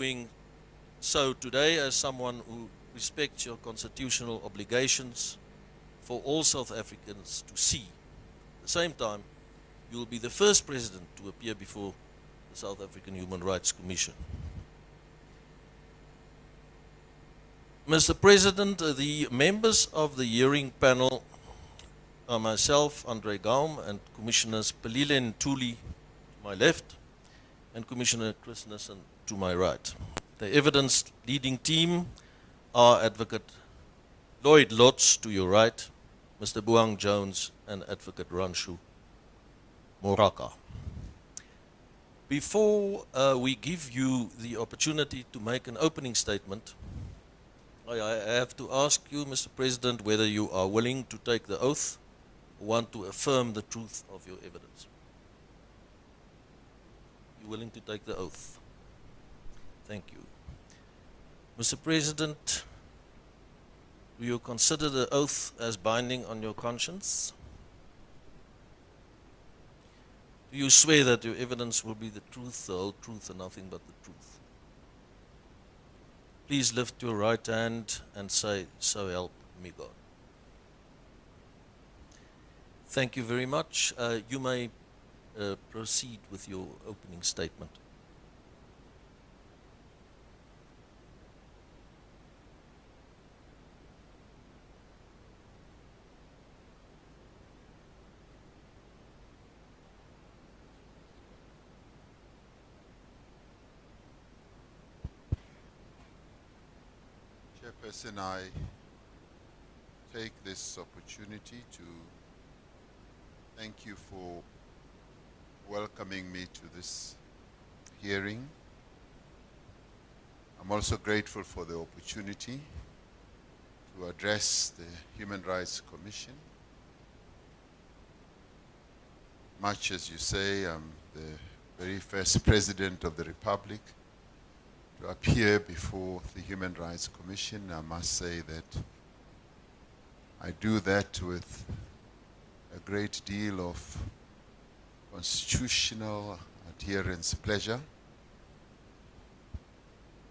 doing so today as someone who respects your constitutional obligations for all South Africans to see. At the same time, you will be the first president to appear before the South African Human Rights Commission. Mr. President, the members of the hearing panel are myself, Andre Gaum, and Commissioners Pelile and Tuli to my left, and Commissioner Chris Nissen to my right. The evidence leading team are Advocate Lloyd Lotz to your right, Mr. Buang Jones, and Advocate Ranshu Moraka. Before we give you the opportunity to make an opening statement, I have to ask you, Mr. President, whether you are willing to take the oath or want to affirm the truth of your evidence. You willing to take the oath? Thank you. Mr. President, do you consider the oath as binding on your conscience? Do you swear that your evidence will be the truth, the whole truth, and nothing but the truth? Please lift your right hand and say, "So help me God." Thank you very much. You may proceed with your opening statement. Chairperson, I take this opportunity to thank you for welcoming me to this hearing. I'm also grateful for the opportunity to address the Human Rights Commission. Much as you say, I'm the very first President of the Republic to appear before the Human Rights Commission. I must say that I do that with a great deal of constitutional adherence pleasure,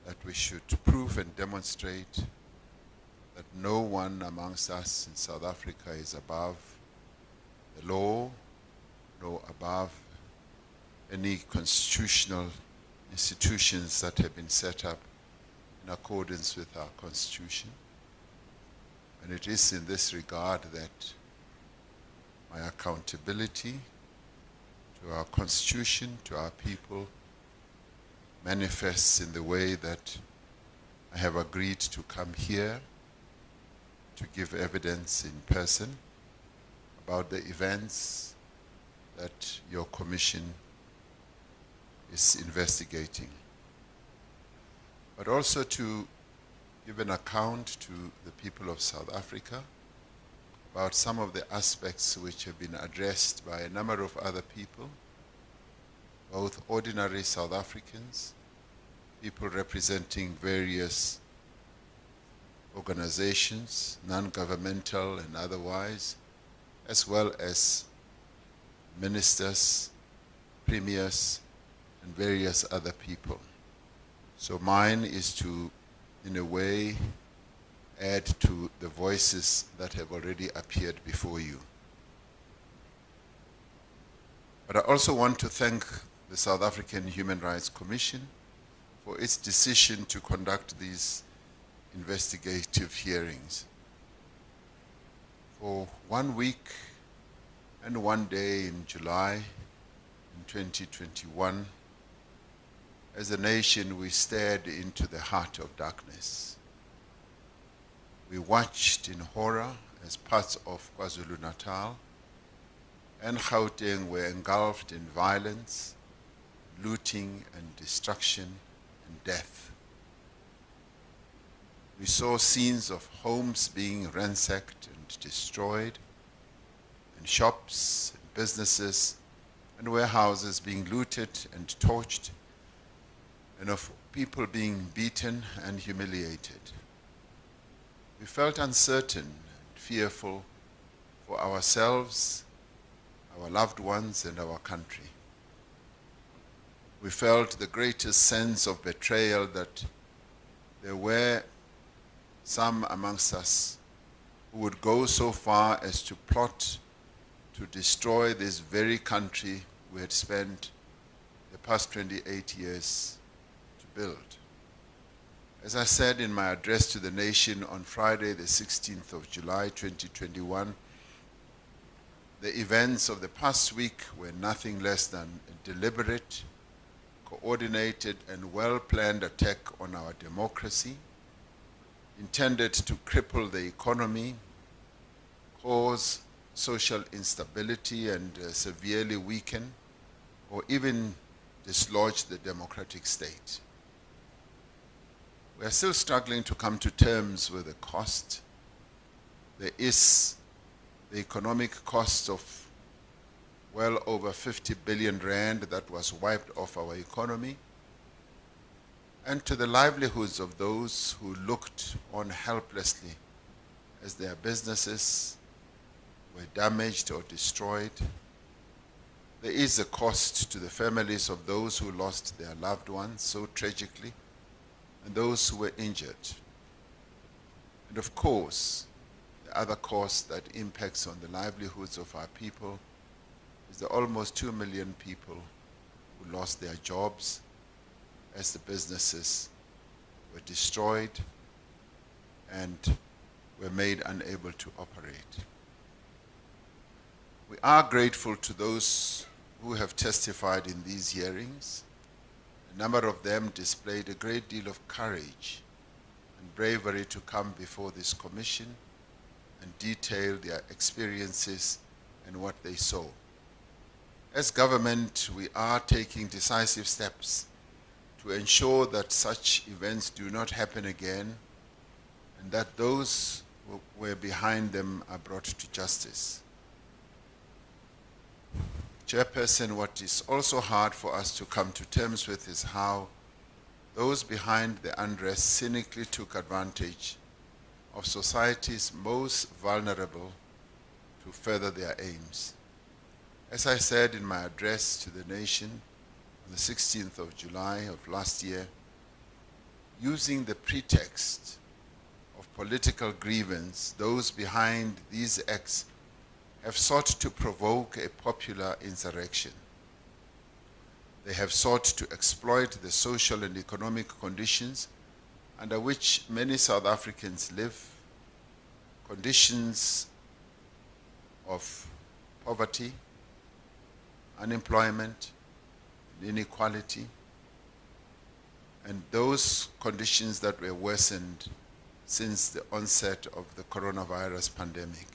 that we should prove and demonstrate that no one amongst us in South Africa is above the law, nor above any constitutional institutions that have been set up in accordance with our Constitution. And it is in this regard that my accountability to our Constitution, to our people, manifests in the way that I have agreed to come here to give evidence in person about the events that your commission is investigating, but also to give an account to the people of South Africa about some of the aspects which have been addressed by a number of other people, both ordinary South Africans, people representing various organizations, non-governmental and otherwise, as well as ministers, premiers, and various other people. So mine is to, in a way, add to the voices that have already appeared before you. But I also want to thank the South African Human Rights Commission for its decision to conduct these investigative hearings. For 1 week and 1 day in July in 2021, as a nation, we stared into the heart of darkness. We watched in horror as parts of KwaZulu-Natal and Gauteng were engulfed in violence, looting and destruction and death. We saw scenes of homes being ransacked and destroyed, and shops and businesses and warehouses being looted and torched, and of people being beaten and humiliated. We felt uncertain and fearful for ourselves, our loved ones, and our country. we felt the greatest sense of betrayal that there were some amongst us who would go so far as to plot to destroy this very country we had spent the past 28 years to build. As I said in my address to the nation on Friday, the 16th of July, 2021, the events of the past week were nothing less than a deliberate, coordinated, and well-planned attack on our democracy, intended to cripple the economy, cause social instability, and severely weaken or even dislodge the democratic state. We are still struggling to come to terms with the cost. There is the economic cost of well over 50 billion rand that was wiped off our economy, and to the livelihoods of those who looked on helplessly as their businesses were damaged or destroyed. There is a cost to the families of those who lost their loved ones so tragically, and those who were injured. And of course, the other cost that impacts on the livelihoods of our people is the almost 2 million people who lost their jobs as the businesses were destroyed and were made unable to operate. We are grateful to those who have testified in these hearings. A number of them displayed a great deal of courage and bravery to come before this commission and detail their experiences and what they saw. As government, we are taking decisive steps to ensure that such events do not happen again and that those who were behind them are brought to justice. Chairperson, what is also hard for us to come to terms with is how those behind the unrest cynically took advantage of society's most vulnerable to further their aims. As I said in my address to the nation on the 16th of July of last year, using the pretext of political grievance, those behind these acts have sought to provoke a popular insurrection. They have sought to exploit the social and economic conditions under which many South Africans live, conditions of poverty, unemployment, and inequality, and those conditions that were worsened since the onset of the coronavirus pandemic.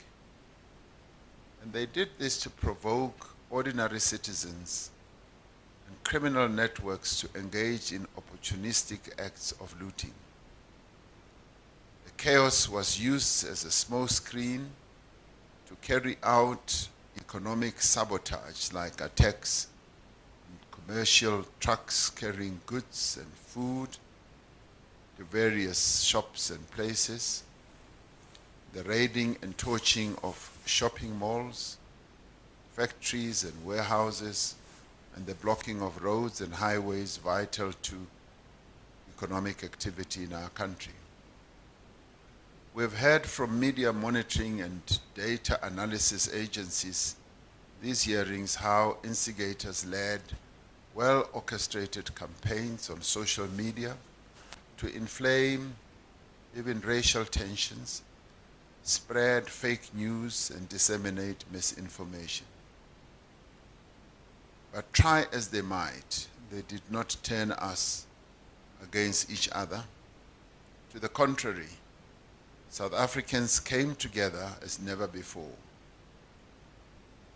And they did this to provoke ordinary citizens and criminal networks to engage in opportunistic acts of looting. The chaos was used as a smokescreen to carry out economic sabotage, like attacks on commercial trucks carrying goods and food to various shops and places, the raiding and torching of shopping malls, factories and warehouses, and the blocking of roads and highways vital to economic activity in our country. We've heard from media monitoring and data analysis agencies these hearings how instigators led well-orchestrated campaigns on social media to inflame even racial tensions, spread fake news, and disseminate misinformation. But try as they might, they did not turn us against each other. To the contrary, South Africans came together as never before.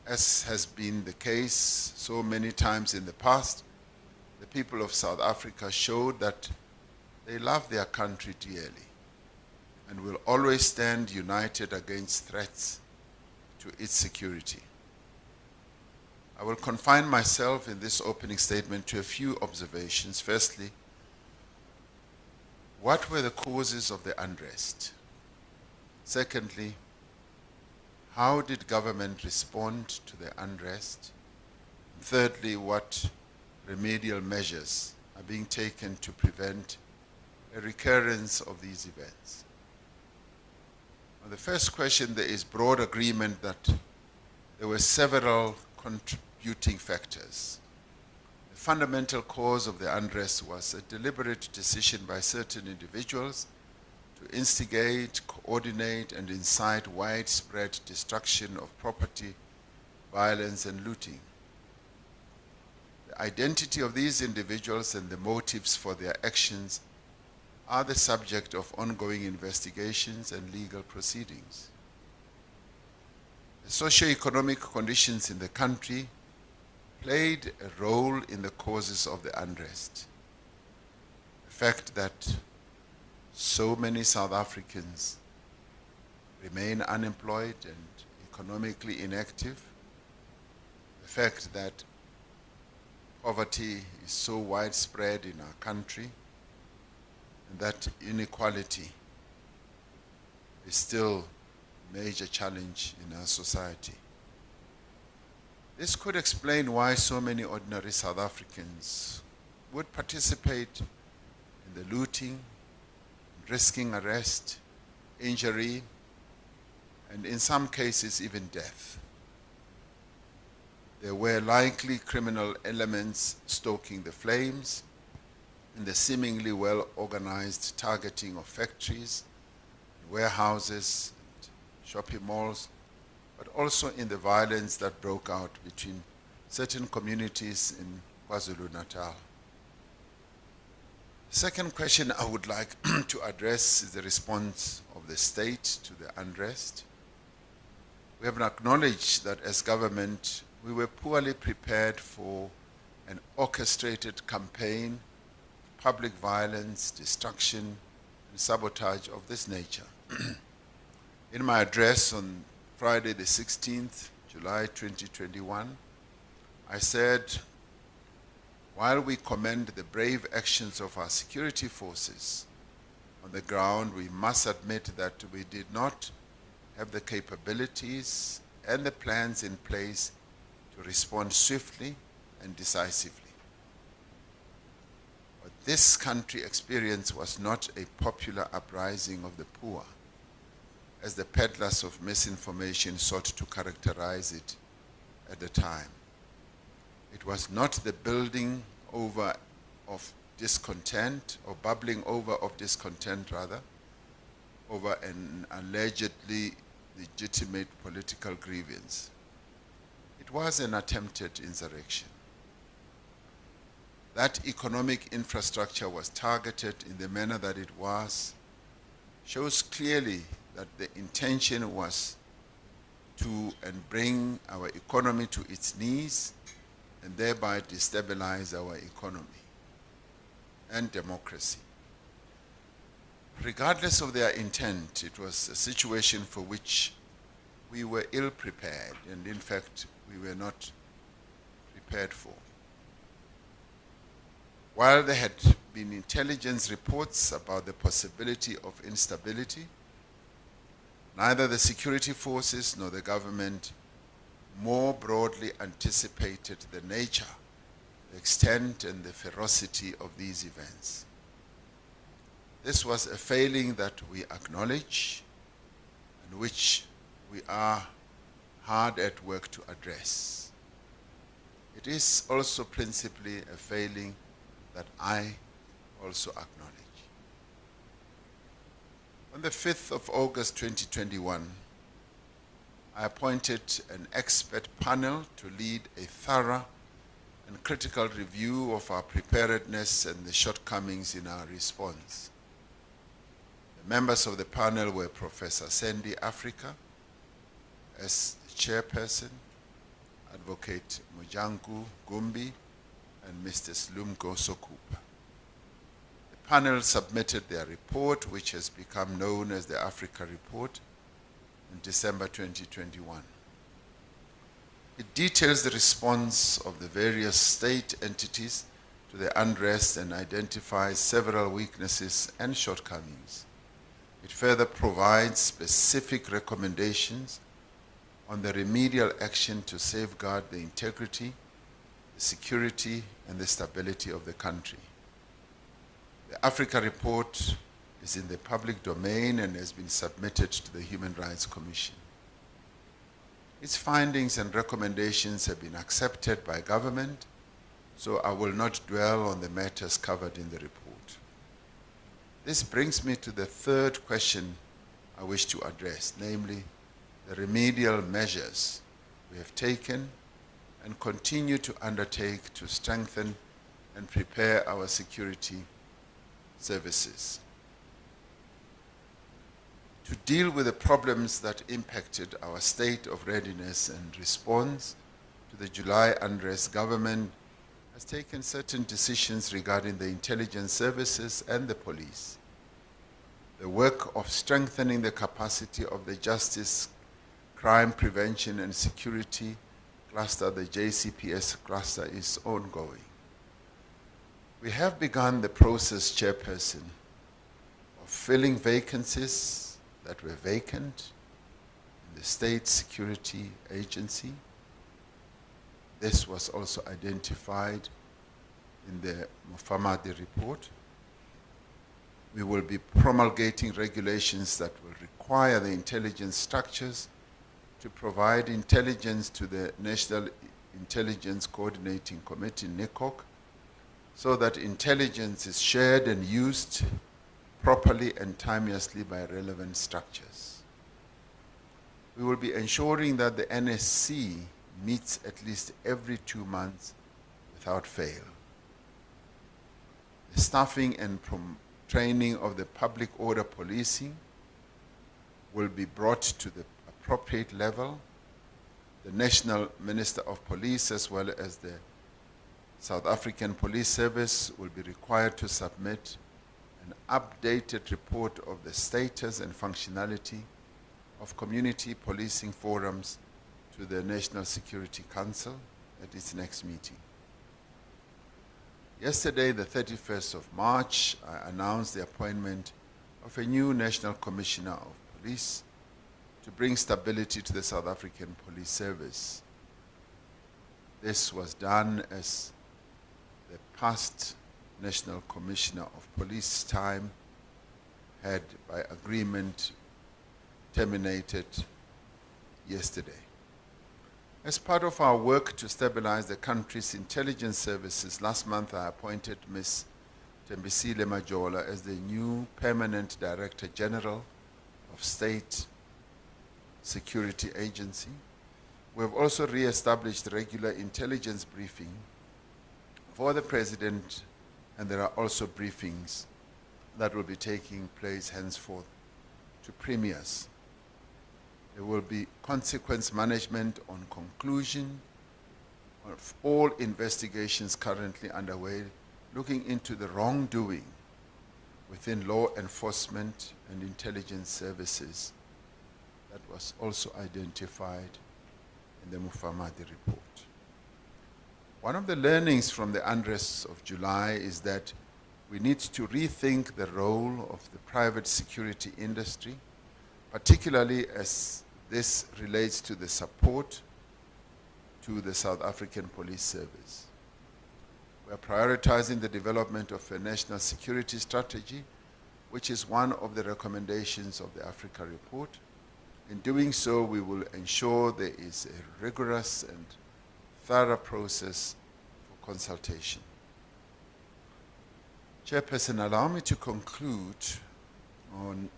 As has been the case so many times in the past, the people of South Africa showed that they love their country dearly and will always stand united against threats to its security. I will confine myself in this opening statement to a few observations. Firstly, what were the causes of the unrest? Secondly, how did government respond to the unrest? Thirdly, what remedial measures are being taken to prevent a recurrence of these events? On the first question, there is broad agreement that there were several contributing factors. The fundamental cause of the unrest was a deliberate decision by certain individuals to instigate, coordinate, and incite widespread destruction of property, violence, and looting. The identity of these individuals and the motives for their actions are the subject of ongoing investigations and legal proceedings. The socio-economic conditions in the country played a role in the causes of the unrest. The fact that so many South Africans remain unemployed and economically inactive, the fact that poverty is so widespread in our country, and that inequality is still a major challenge in our society. This could explain why so many ordinary South Africans would participate in the looting, risking arrest, injury, and in some cases even death. There were likely criminal elements stoking the flames in the seemingly well-organized targeting of factories, warehouses, and shopping malls, but also in the violence that broke out between certain communities in KwaZulu-Natal. The second question I would like to address is the response of the state to the unrest. We have acknowledged that as government, we were poorly prepared for an orchestrated campaign, public violence, destruction, and sabotage of this nature. In my address on Friday the 16th, July 2021, I said, while we commend the brave actions of our security forces on the ground, we must admit that we did not have the capabilities and the plans in place to respond swiftly and decisively. What this country experienced was not a popular uprising of the poor, as the peddlers of misinformation sought to characterize it at the time. It was not the building over of discontent, or bubbling over of discontent rather, over an allegedly legitimate political grievance. It was an attempted insurrection. That economic infrastructure was targeted in the manner that it was, shows clearly that the intention was to bring our economy to its knees and thereby destabilize our economy and democracy. Regardless of their intent, it was a situation for which we were ill prepared, and in fact, we were not prepared for. While there had been intelligence reports about the possibility of instability, neither the security forces nor the government more broadly anticipated the nature, the extent, and the ferocity of these events. This was a failing that we acknowledge and which we are hard at work to address. It is also principally a failing that I also acknowledge. On the 5th of August 2021, I appointed an expert panel to lead a thorough and critical review of our preparedness and the shortcomings in our response. The members of the panel were Professor Sandy Africa as the chairperson, Advocate Mujangu Gumbi, and Mr. Slumko Sokupa. The panel submitted their report, which has become known as the Africa Report, in December 2021. It details the response of the various state entities to the unrest and identifies several weaknesses and shortcomings. It further provides specific recommendations on the remedial action to safeguard the integrity, the security and the stability of the country. The Africa report is in the public domain and has been submitted to the Human Rights Commission. Its findings and recommendations have been accepted by government, so I will not dwell on the matters covered in the report. This brings me to the third question I wish to address, namely the remedial measures we have taken and continue to undertake to strengthen and prepare our security services. To deal with the problems that impacted our state of readiness and response to the July unrest, government has taken certain decisions regarding the intelligence services and the police. The work of strengthening the capacity of the Justice, Crime Prevention and Security cluster, the JCPS cluster, is ongoing. We have begun the process, Chairperson, of filling vacancies that were vacant in the State Security Agency. This was also identified in the Mufamadi report. We will be promulgating regulations that will require the intelligence structures to provide intelligence to the National Intelligence Coordinating Committee, NICOC, so that intelligence is shared and used properly and timeously by relevant structures. We will be ensuring that the NSC meets at least every 2 months without fail. The staffing and training of the public order policing will be brought to the appropriate level. The National Minister of Police as well as the South African Police Service will be required to submit an updated report of the status and functionality of community policing forums to the National Security Council at its next meeting. Yesterday, the 31st of March, I announced the appointment of a new National Commissioner of Police to bring stability to the South African Police Service. This was done as the past National Commissioner of Police time had, by agreement, terminated yesterday. As part of our work to stabilize the country's intelligence services, last month I appointed Ms. Tembisile Majola as the new Permanent Director General of State Security Agency. We have also re-established regular intelligence briefing for the President, and there are also briefings that will be taking place henceforth to premiers. There will be consequence management on conclusion of all investigations currently underway, looking into the wrongdoing within law enforcement and intelligence services. That was also identified in the Mufamadi report. One of the learnings from the unrest of July is that we need to rethink the role of the private security industry, particularly as this relates to the support to the South African Police Service. We are prioritizing the development of a national security strategy, which is one of the recommendations of the Africa report. In doing so, we will ensure there is a rigorous and thorough process for consultation. Chairperson, allow me to conclude on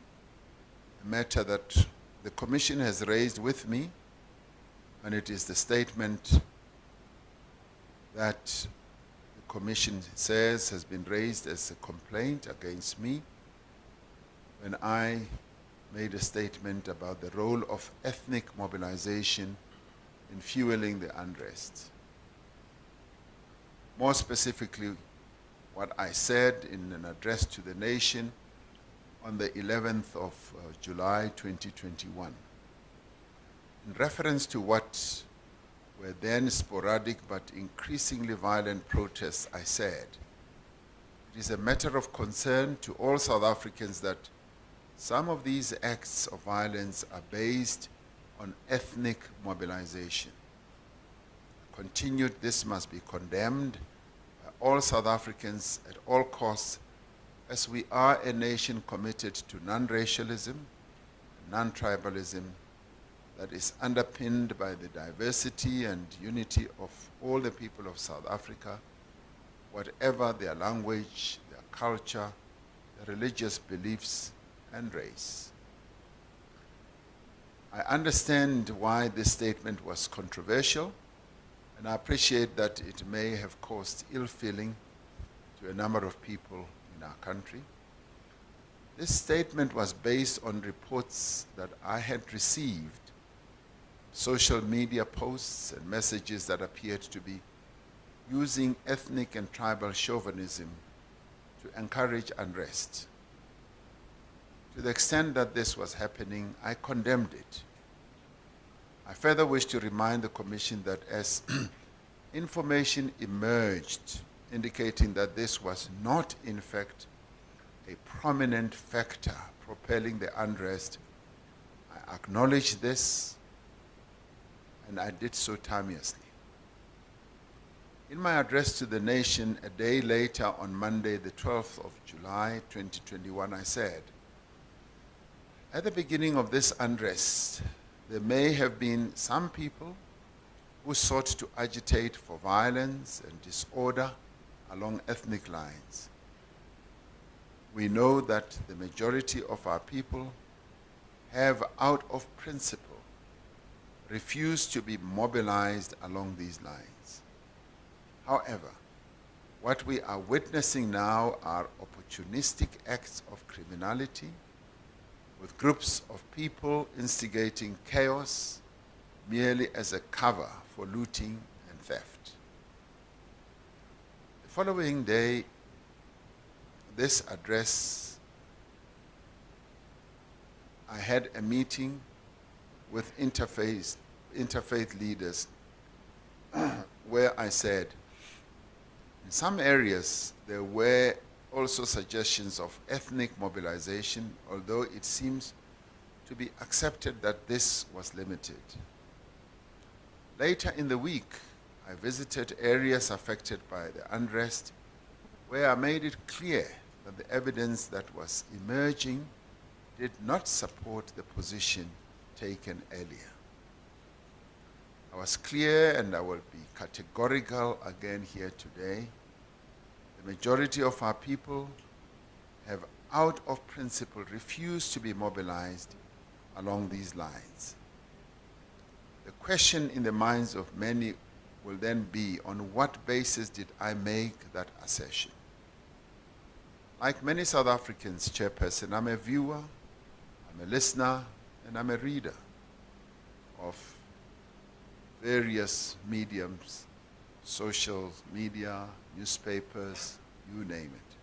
a matter that the Commission has raised with me, and it is the statement that the Commission says has been raised as a complaint against me when I made a statement about the role of ethnic mobilization in fueling the unrest. More specifically, what I said in an address to the nation on the 11th of July 2021. In reference to what were then sporadic but increasingly violent protests, I said, it is a matter of concern to all South Africans that some of these acts of violence are based on ethnic mobilization. continued, this must be condemned by all South Africans at all costs, as we are a nation committed to non-racialism, non-tribalism, that is underpinned by the diversity and unity of all the people of South Africa, whatever their language, their culture, their religious beliefs, and race. I understand why this statement was controversial, and I appreciate that it may have caused ill feeling to a number of people in our country. This statement was based on reports that I had received, social media posts and messages that appeared to be using ethnic and tribal chauvinism to encourage unrest. To the extent that this was happening, I condemned it. I further wish to remind the Commission that as information emerged indicating that this was not, in fact, a prominent factor propelling the unrest, I acknowledge this, and I did so timeously. In my address to the nation a day later on Monday, the 12th of July, 2021, I said, at the beginning of this unrest, there may have been some people who sought to agitate for violence and disorder along ethnic lines. We know that the majority of our people have, out of principle, refused to be mobilized along these lines. However, what we are witnessing now are opportunistic acts of criminality, with groups of people instigating chaos merely as a cover for looting and theft. The following day, this address, I had a meeting with interfaith leaders where I said, in some areas there were also suggestions of ethnic mobilization, although it seems to be accepted that this was limited. Later in the week, I visited areas affected by the unrest, where I made it clear that the evidence that was emerging did not support the position taken earlier. I was clear, and I will be categorical again here today. The majority of our people have, out of principle, refused to be mobilized along these lines. The question in the minds of many will then be, on what basis did I make that assertion? Like many South Africans, Chairperson, I'm a viewer, I'm a listener, and I'm a reader of various mediums, social media, newspapers, you name it.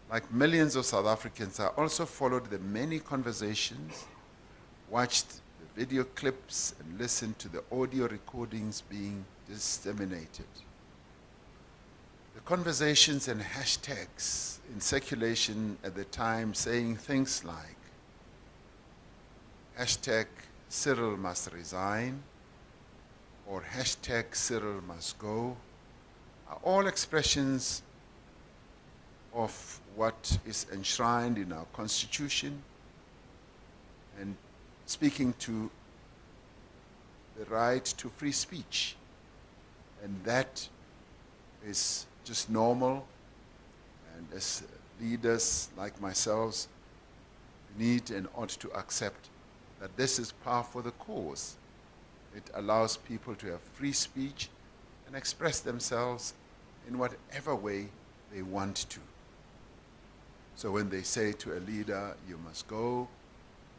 Like millions of South Africans, I also followed the many conversations, watched the video clips, and listened to the audio recordings being disseminated. The conversations and hashtags in circulation at the time saying things like, hashtag Cyril must resign, or hashtag Cyril must go, are all expressions of what is enshrined in our Constitution and speaking to the right to free speech. And that is just normal, and as leaders like myself, need and ought to accept that this is par for the course. It allows people to have free speech and express themselves in whatever way they want to. So when they say to a leader, you must go,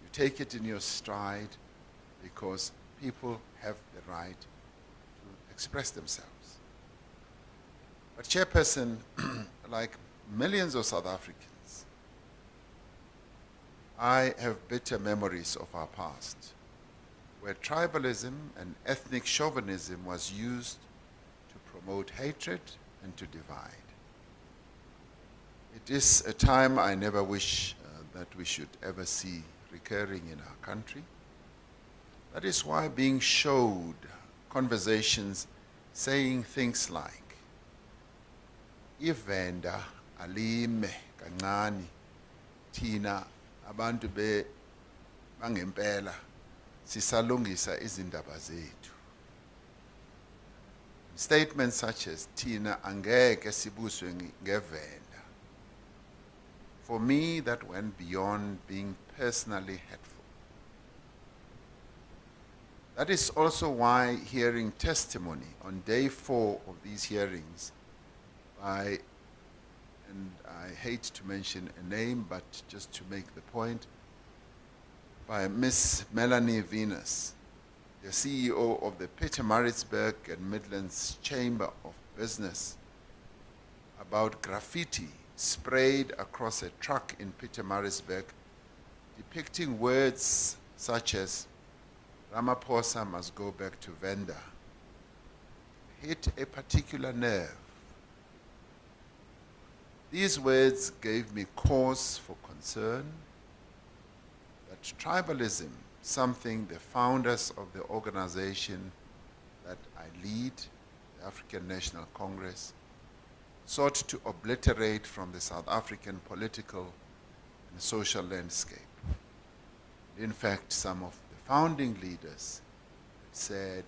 you take it in your stride, because people have the right to express themselves. But Chairperson, like millions of South Africans, I have bitter memories of our past, where tribalism and ethnic chauvinism was used to promote hatred and to divide. It is a time I never wish that we should ever see recurring in our country. That is why being showed conversations saying things like, ivenda alime kancane thina abantu bangempela sisalungisa izindaba zethu. Statements such as thina angeke sibuswe ngevenda. For me, that went beyond being personally hurtful. That is also why hearing testimony on day 4 of these hearings by, and I hate to mention a name, but just to make the point, by Miss Melanie Venus, the CEO of the Pietermaritzburg and Midlands Chamber of Business, about graffiti sprayed across a truck in Pietermaritzburg, depicting words such as Ramaphosa must go back to Venda, hit a particular nerve. These words gave me cause for concern that tribalism, something the founders of the organization that I lead, the African National Congress, sought to obliterate from the South African political and social landscape. In fact, some of the founding leaders said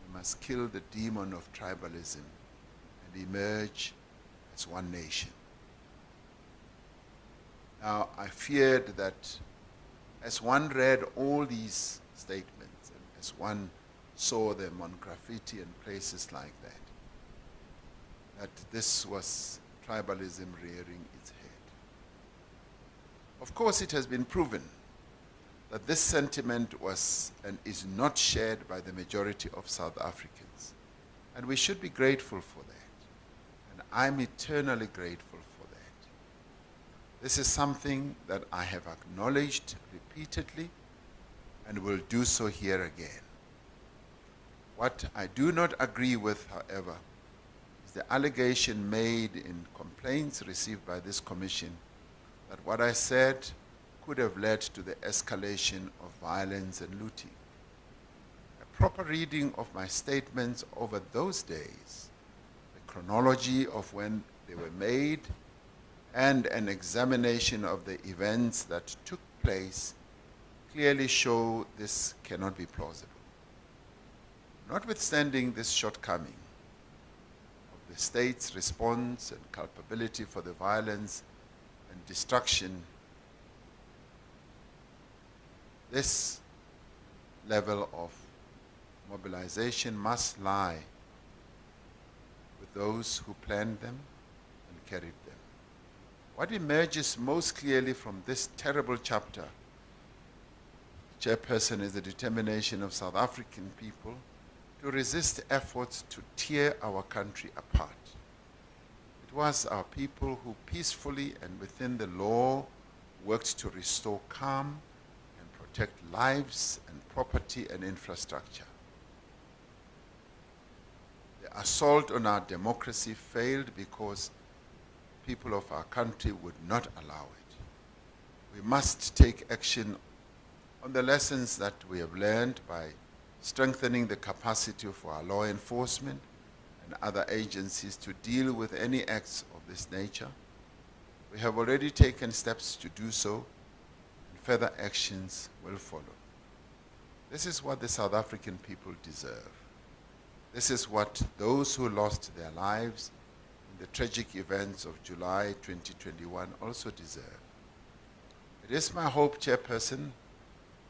we must kill the demon of tribalism and emerge as one nation. Now, I feared that as one read all these statements and as one saw them on graffiti and places like that, that this was tribalism rearing its head. Of course, it has been proven that this sentiment was and is not shared by the majority of South Africans. And we should be grateful for that. And I'm eternally grateful for that. This is something that I have acknowledged repeatedly and will do so here again. What I do not agree with, however, is the allegation made in complaints received by this commission that what I said could have led to the escalation of violence and looting. A proper reading of my statements over those days, the chronology of when they were made, and an examination of the events that took place clearly show this cannot be plausible. Notwithstanding this shortcoming of the state's response and culpability for the violence and destruction, this level of mobilization must lie with those who planned them and carried them. What emerges most clearly from this terrible chapter, Chairperson, is the determination of South African people to resist efforts to tear our country apart. It was our people who peacefully and within the law worked to restore calm and protect lives and property and infrastructure. The assault on our democracy failed because people of our country would not allow it. We must take action on the lessons that we have learned by strengthening the capacity for our law enforcement and other agencies to deal with any acts of this nature. We have already taken steps to do so, and further actions will follow. This is what the South African people deserve. This is what those who lost their lives in the tragic events of July 2021 also deserve. It is my hope, Chairperson,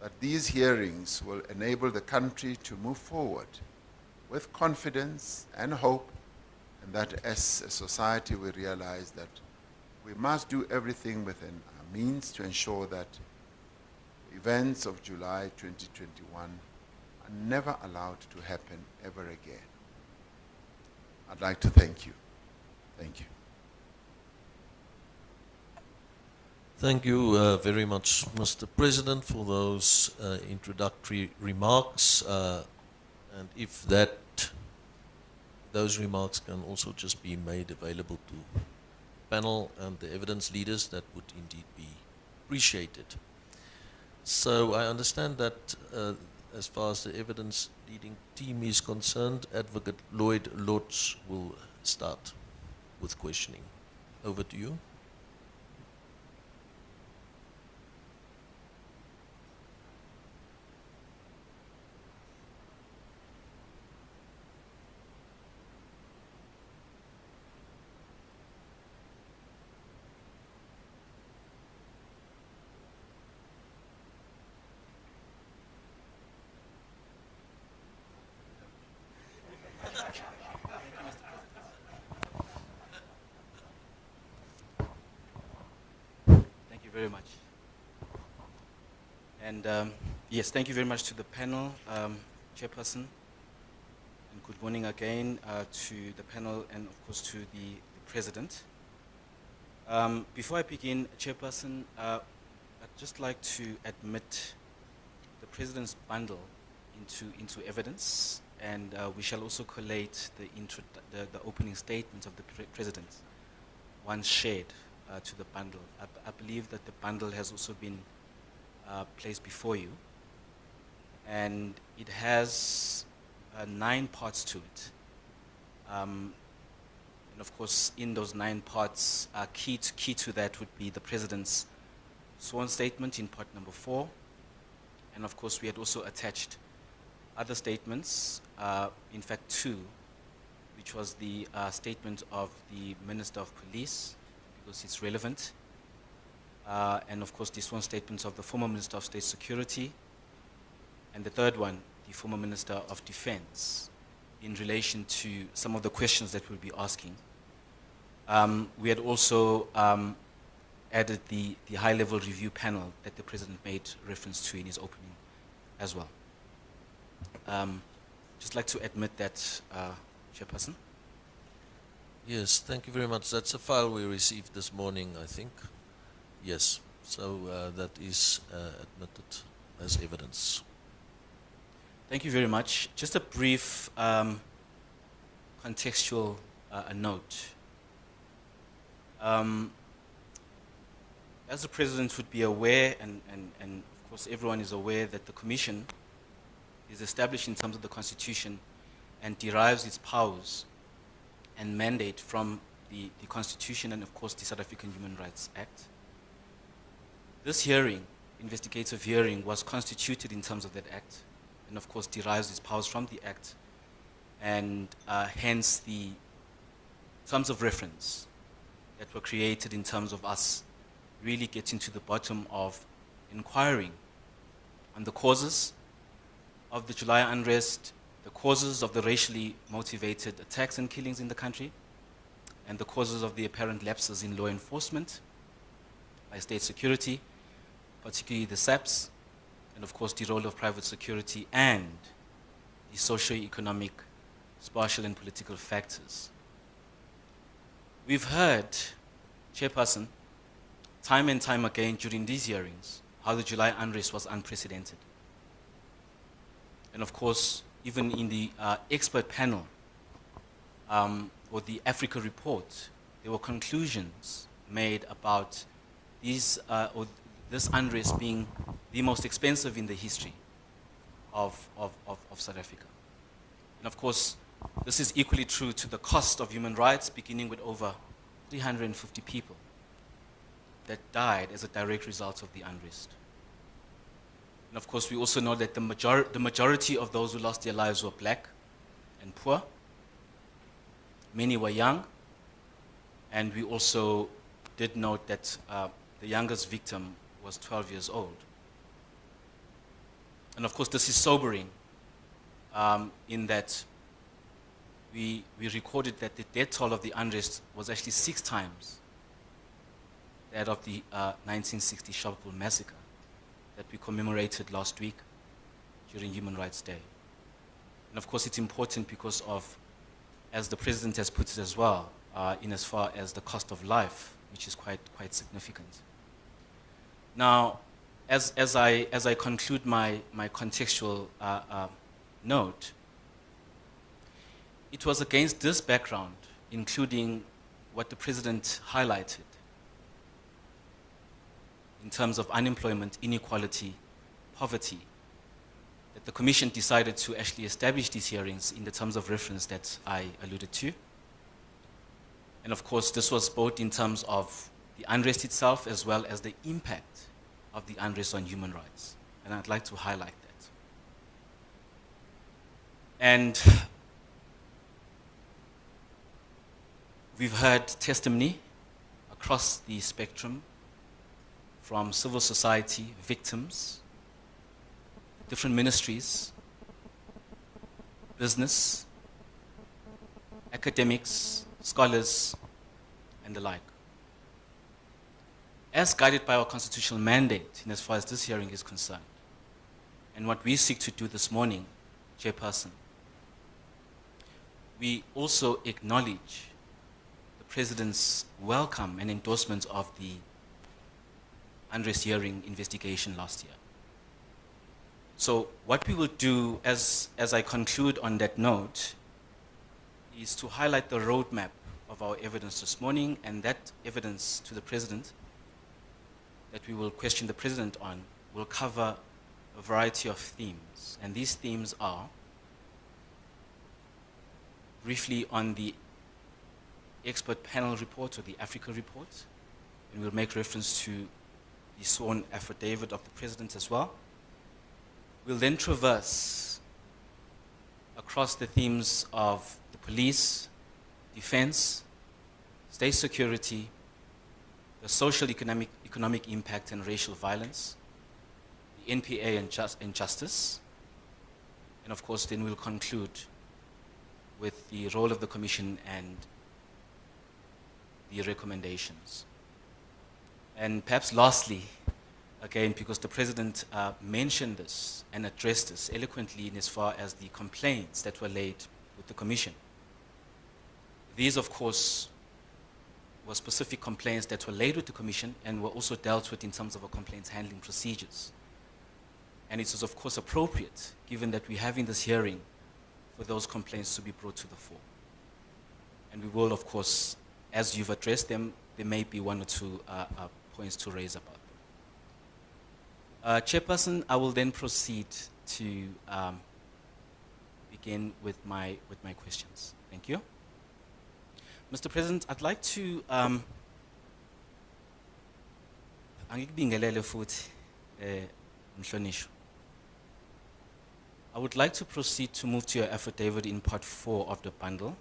that these hearings will enable the country to move forward with confidence and hope, and that as a society we realize that we must do everything within our means to ensure that the events of July 2021 are never allowed to happen ever again. I'd like to thank you. Thank you. Thank you very much, Mr. President, for those introductory remarks. And if those remarks can also just be made available to the panel and the evidence leaders, that would indeed be appreciated. So I understand that as far as the evidence leading team is concerned, Advocate Lloyd Lotz will start with questioning. Over to you. Thank you very much. And yes, thank you very much to the panel, Chairperson, and good morning again to the panel and of course to the President. Before I begin, Chairperson, I'd just like to admit the President's bundle into evidence, and we shall also collate the opening statement of the President once shared to the bundle. I believe that the bundle has also been placed before you, and it has 9 parts to it. And of course, in those 9 parts, key to that would be the President's sworn statement in part number 4, and of course, we had also attached other statements, in fact 2, which was the statement of the Minister of Police, because it's relevant, and of course the sworn statements of the former Minister of State Security, and the third one, the former Minister of Defense, in relation to some of the questions that we'll be asking. We had also added the high-level review panel that the President made reference to in his opening as well. Just like to admit that, Chairperson. Yes, thank you very much. That's a file we received this morning, I think. Yes, so that is admitted as evidence. Thank you very much. Just a brief contextual note. As the President would be aware, and of course everyone is aware, that the Commission is established in terms of the Constitution and derives its powers and mandate from the Constitution and of course the South African Human Rights Act. This hearing, investigative hearing, was constituted in terms of that Act and of course derives its powers from the Act, and hence the terms of reference that were created in terms of us really getting to the bottom of inquiring on the causes of the July unrest, the causes of the racially motivated attacks and killings in the country, and the causes of the apparent lapses in law enforcement by state security, particularly the SAPs, and of course the role of private security and the socio-economic, spatial and political factors. We've heard, Chairperson, time and time again during these hearings, how the July unrest was unprecedented. And of course, even in the expert panel, or the Africa report, there were conclusions made about these, or this unrest being the most expensive in the history of South Africa. And of course, this is equally true to the cost of human rights, beginning with over 350 people that died as a direct result of the unrest. And of course, we also know that the majority of those who lost their lives were black and poor. Many were young. And we also did note that the youngest victim was 12 years old. And of course, this is sobering in that we recorded that the death toll of the unrest was actually 6 times that of the 1960 Sharpeville massacre that we commemorated last week during Human Rights Day. And of course, it's important because of, as the President has put it as well, in as far as the cost of life, which is quite significant. Now, as I conclude my contextual note, it was against this background, including what the President highlighted in terms of unemployment, inequality, poverty, that the Commission decided to actually establish these hearings in the terms of reference that I alluded to. And of course, this was both in terms of the unrest itself as well as the impact of the unrest on human rights. And I'd like to highlight that. And we've heard testimony across the spectrum from civil society, victims, different ministries, business, academics, scholars, and the like. As guided by our constitutional mandate, in as far as this hearing is concerned, and what we seek to do this morning, Chairperson, we also acknowledge the President's welcome and endorsement of the Unrest hearing investigation last year. So what we will do as I conclude on that note is to highlight the roadmap of our evidence this morning, and that evidence to the President that we will question the President on will cover a variety of themes. And these themes are briefly on the expert panel report or the Africa report, and we'll make reference to the sworn affidavit of the President as well. We'll then traverse across the themes of the police, defense, state security, the social economic impact and racial violence, the NPA and justice, and of course then we'll conclude with the role of the Commission and the recommendations. And perhaps lastly, again, because the President mentioned this and addressed this eloquently in as far as the complaints that were laid with the Commission. These, of course, were specific complaints that were laid with the Commission and were also dealt with in terms of our complaints handling procedures. And it was, of course, appropriate, given that we're having this hearing, for those complaints to be brought to the fore. And we will, of course, as you've addressed them, there may be one or two points to raise about them. Chairperson, I will then proceed to begin with my questions. Thank you. Mr. President, I'd like to I would like to proceed to move to your affidavit in part 4 of the bundle.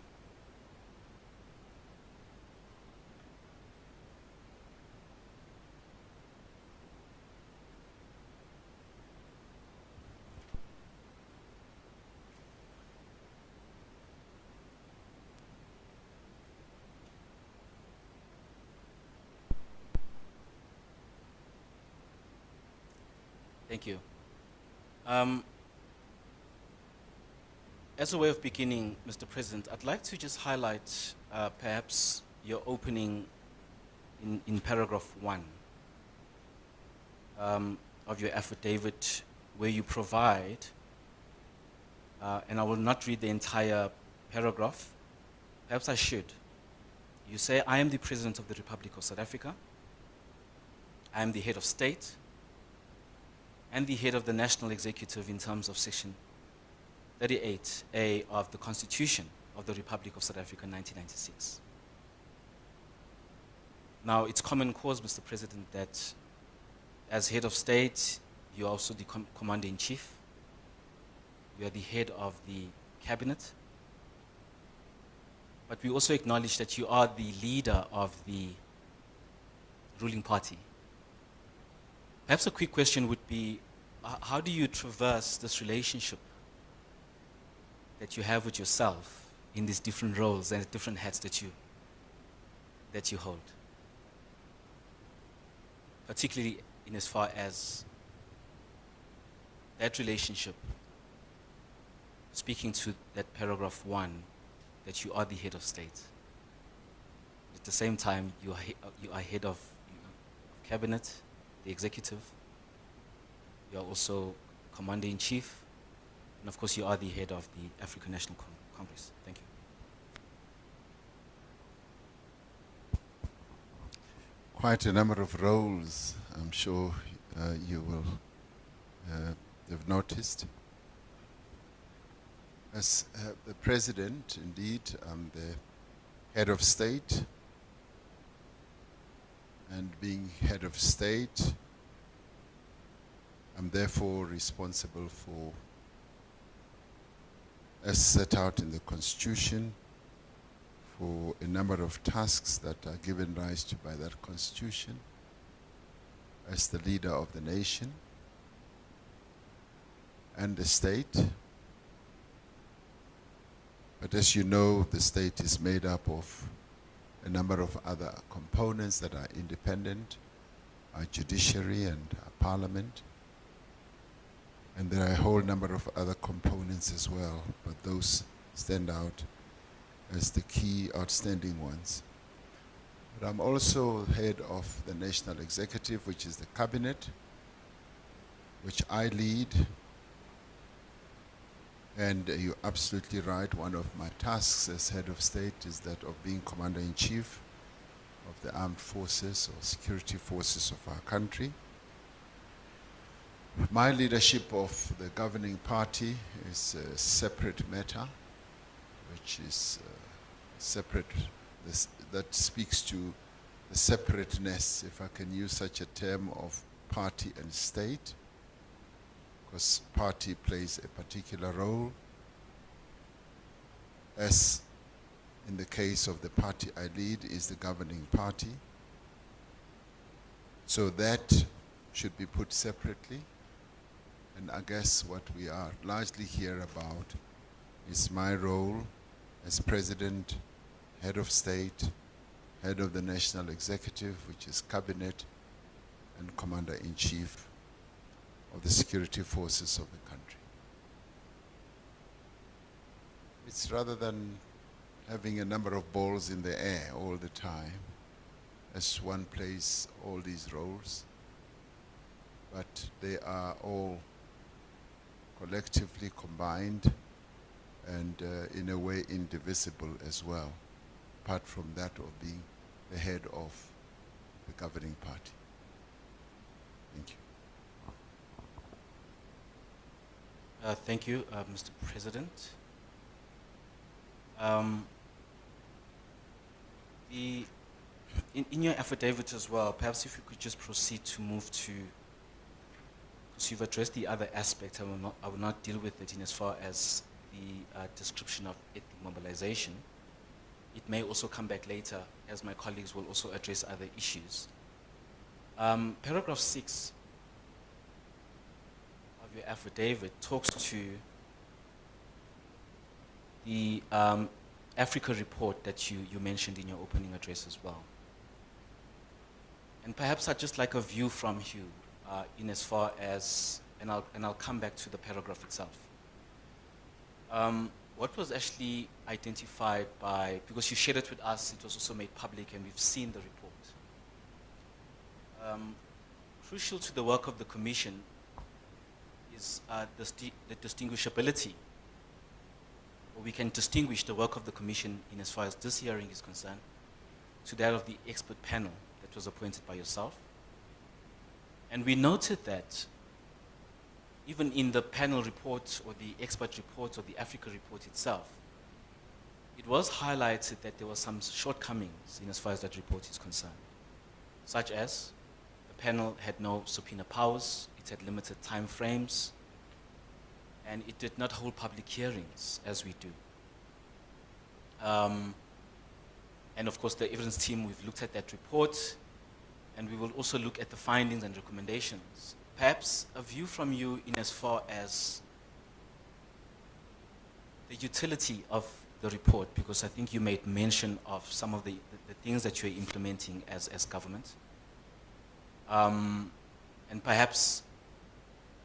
Thank you. As a way of beginning, Mr. President, I'd like to just highlight perhaps your opening in paragraph 1 of your affidavit, where you provide, and I will not read the entire paragraph, perhaps I should. You say, I am the President of the Republic of South Africa. I am the head of state and the head of the National Executive in terms of Section 38A of the Constitution of the Republic of South Africa, 1996. Now, it's common cause, Mr. President, that as head of state, you're also the commander-in-chief. You are the head of the cabinet. But we also acknowledge that you are the leader of the ruling party. Perhaps a quick question would be, how do you traverse this relationship that you have with yourself in these different roles and different hats that you hold? Particularly in as far as that relationship, speaking to that paragraph 1, that you are the head of state. At the same time, you are head of cabinet, the executive. You are also commander-in-chief. And of course, you are the head of the African National Congress. Thank you. Quite a number of roles, I'm sure you will have noticed. As the President, indeed, I'm the head of state, and being head of state, I'm therefore responsible for, as set out in the Constitution, for a number of tasks that are given rise to by that Constitution as the leader of the nation and the state. But as you know, the state is made up of a number of other components that are independent, our judiciary and our parliament. And there are a whole number of other components as well, but those stand out as the key outstanding ones. But I'm also head of the National Executive, which is the cabinet, which I lead. And you're absolutely right, one of my tasks as head of state is that of being commander-in-chief of the armed forces or security forces of our country. My leadership of the governing party is a separate matter, which is separate, that speaks to the separateness, if I can use such a term, of party and state, because party plays a particular role, as in the case of the party I lead is the governing party. So that should be put separately. And I guess what we are largely here about is my role as President, Head of State, Head of the National Executive, which is Cabinet, and Commander-in-Chief of the security forces of the country. It's rather than having a number of balls in the air all the time, as one plays all these roles, but they are all collectively combined and in a way indivisible as well, apart from that of being the head of the governing party. Thank you. Thank you, Mr. President. In your affidavit as well, perhaps if you could just proceed to move to, because you've addressed the other aspect, I will not deal with it in as far as the description of ethnic mobilization. It may also come back later, as my colleagues will also address other issues. Paragraph 6 of your affidavit talks to the Africa report that you mentioned in your opening address as well. And perhaps I'd just like a view from you in as far as, and I'll come back to the paragraph itself. What was actually identified by, because you shared it with us, it was also made public and we've seen the report. Crucial to the work of the Commission is the distinguishability, or we can distinguish the work of the Commission in as far as this hearing is concerned to that of the expert panel that was appointed by yourself. And we noted that even in the panel report or the expert report or the Africa report itself, it was highlighted that there were some shortcomings in as far as that report is concerned, such as the panel had no subpoena powers, it had limited time frames, and it did not hold public hearings as we do. And of course, the evidence team, we've looked at that report, and we will also look at the findings and recommendations. Perhaps a view from you in as far as the utility of the report, because I think you made mention of some of the things that you're implementing as government. And perhaps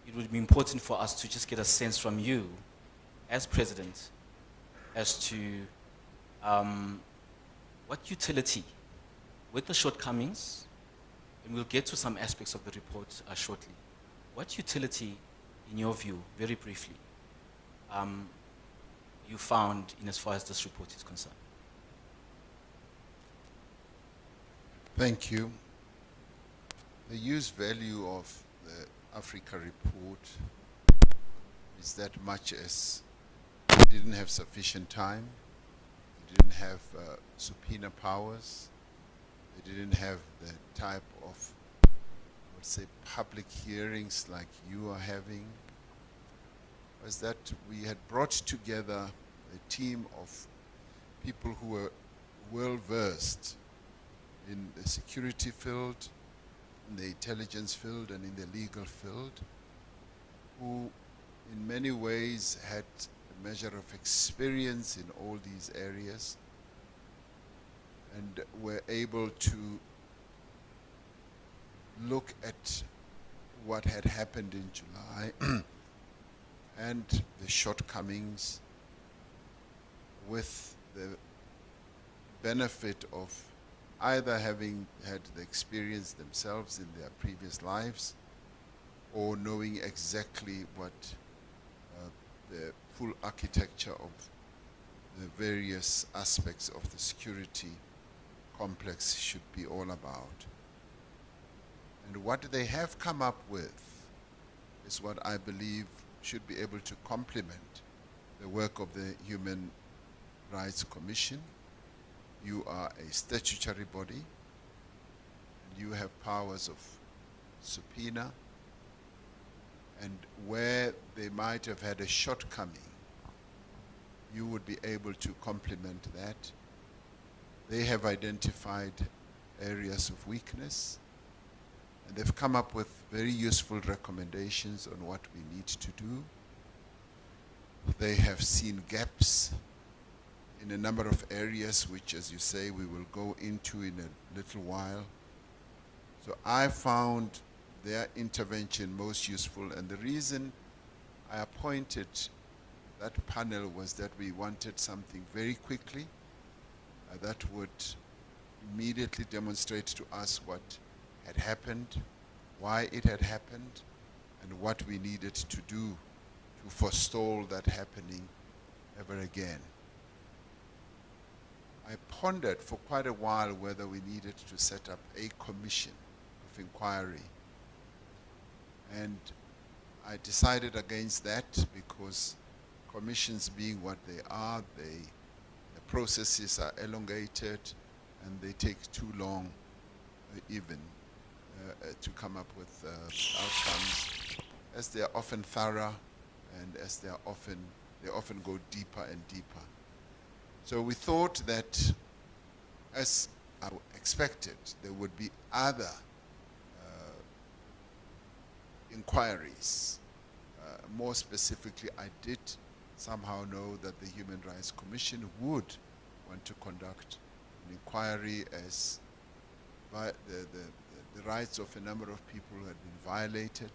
it would be important for us to just get a sense from you as President as to what utility, with the shortcomings, and we'll get to some aspects of the report shortly, what utility, in your view, very briefly, you found in as far as this report is concerned? Thank you. The use value of the Africa report is that much as They didn't have sufficient time. They didn't have subpoena powers. They didn't have the type of, I would say, public hearings like you are having. Was that we had brought together a team of people who were well versed in the security field, in the intelligence field, and in the legal field, who in many ways had a measure of experience in all these areas and were able to look at what had happened in July and the shortcomings, with the benefit of either having had the experience themselves in their previous lives or knowing exactly what the full architecture of the various aspects of the security complex should be all about. And what they have come up with is what I believe should be able to complement the work of the Human Rights Commission. You are a statutory body, and you have powers of subpoena, and where they might have had a shortcoming, you would be able to complement that. They have identified areas of weakness, and they've come up with very useful recommendations on what we need to do. They have seen gaps in a number of areas, which, as you say, we will go into in a little while. So I found their intervention most useful, and the reason I appointed that panel was that we wanted something very quickly that would immediately demonstrate to us what had happened, why it had happened, and what we needed to do to forestall that happening ever again. I pondered for quite a while whether we needed to set up a commission of inquiry. And I decided against that because commissions being what they are, the processes are elongated and they take too long even to come up with outcomes, as they are often thorough and as they often go deeper and deeper. So we thought that, as I expected, there would be other inquiries. More specifically, I did somehow know that the Human Rights Commission would want to conduct an inquiry as the rights of a number of people had been violated.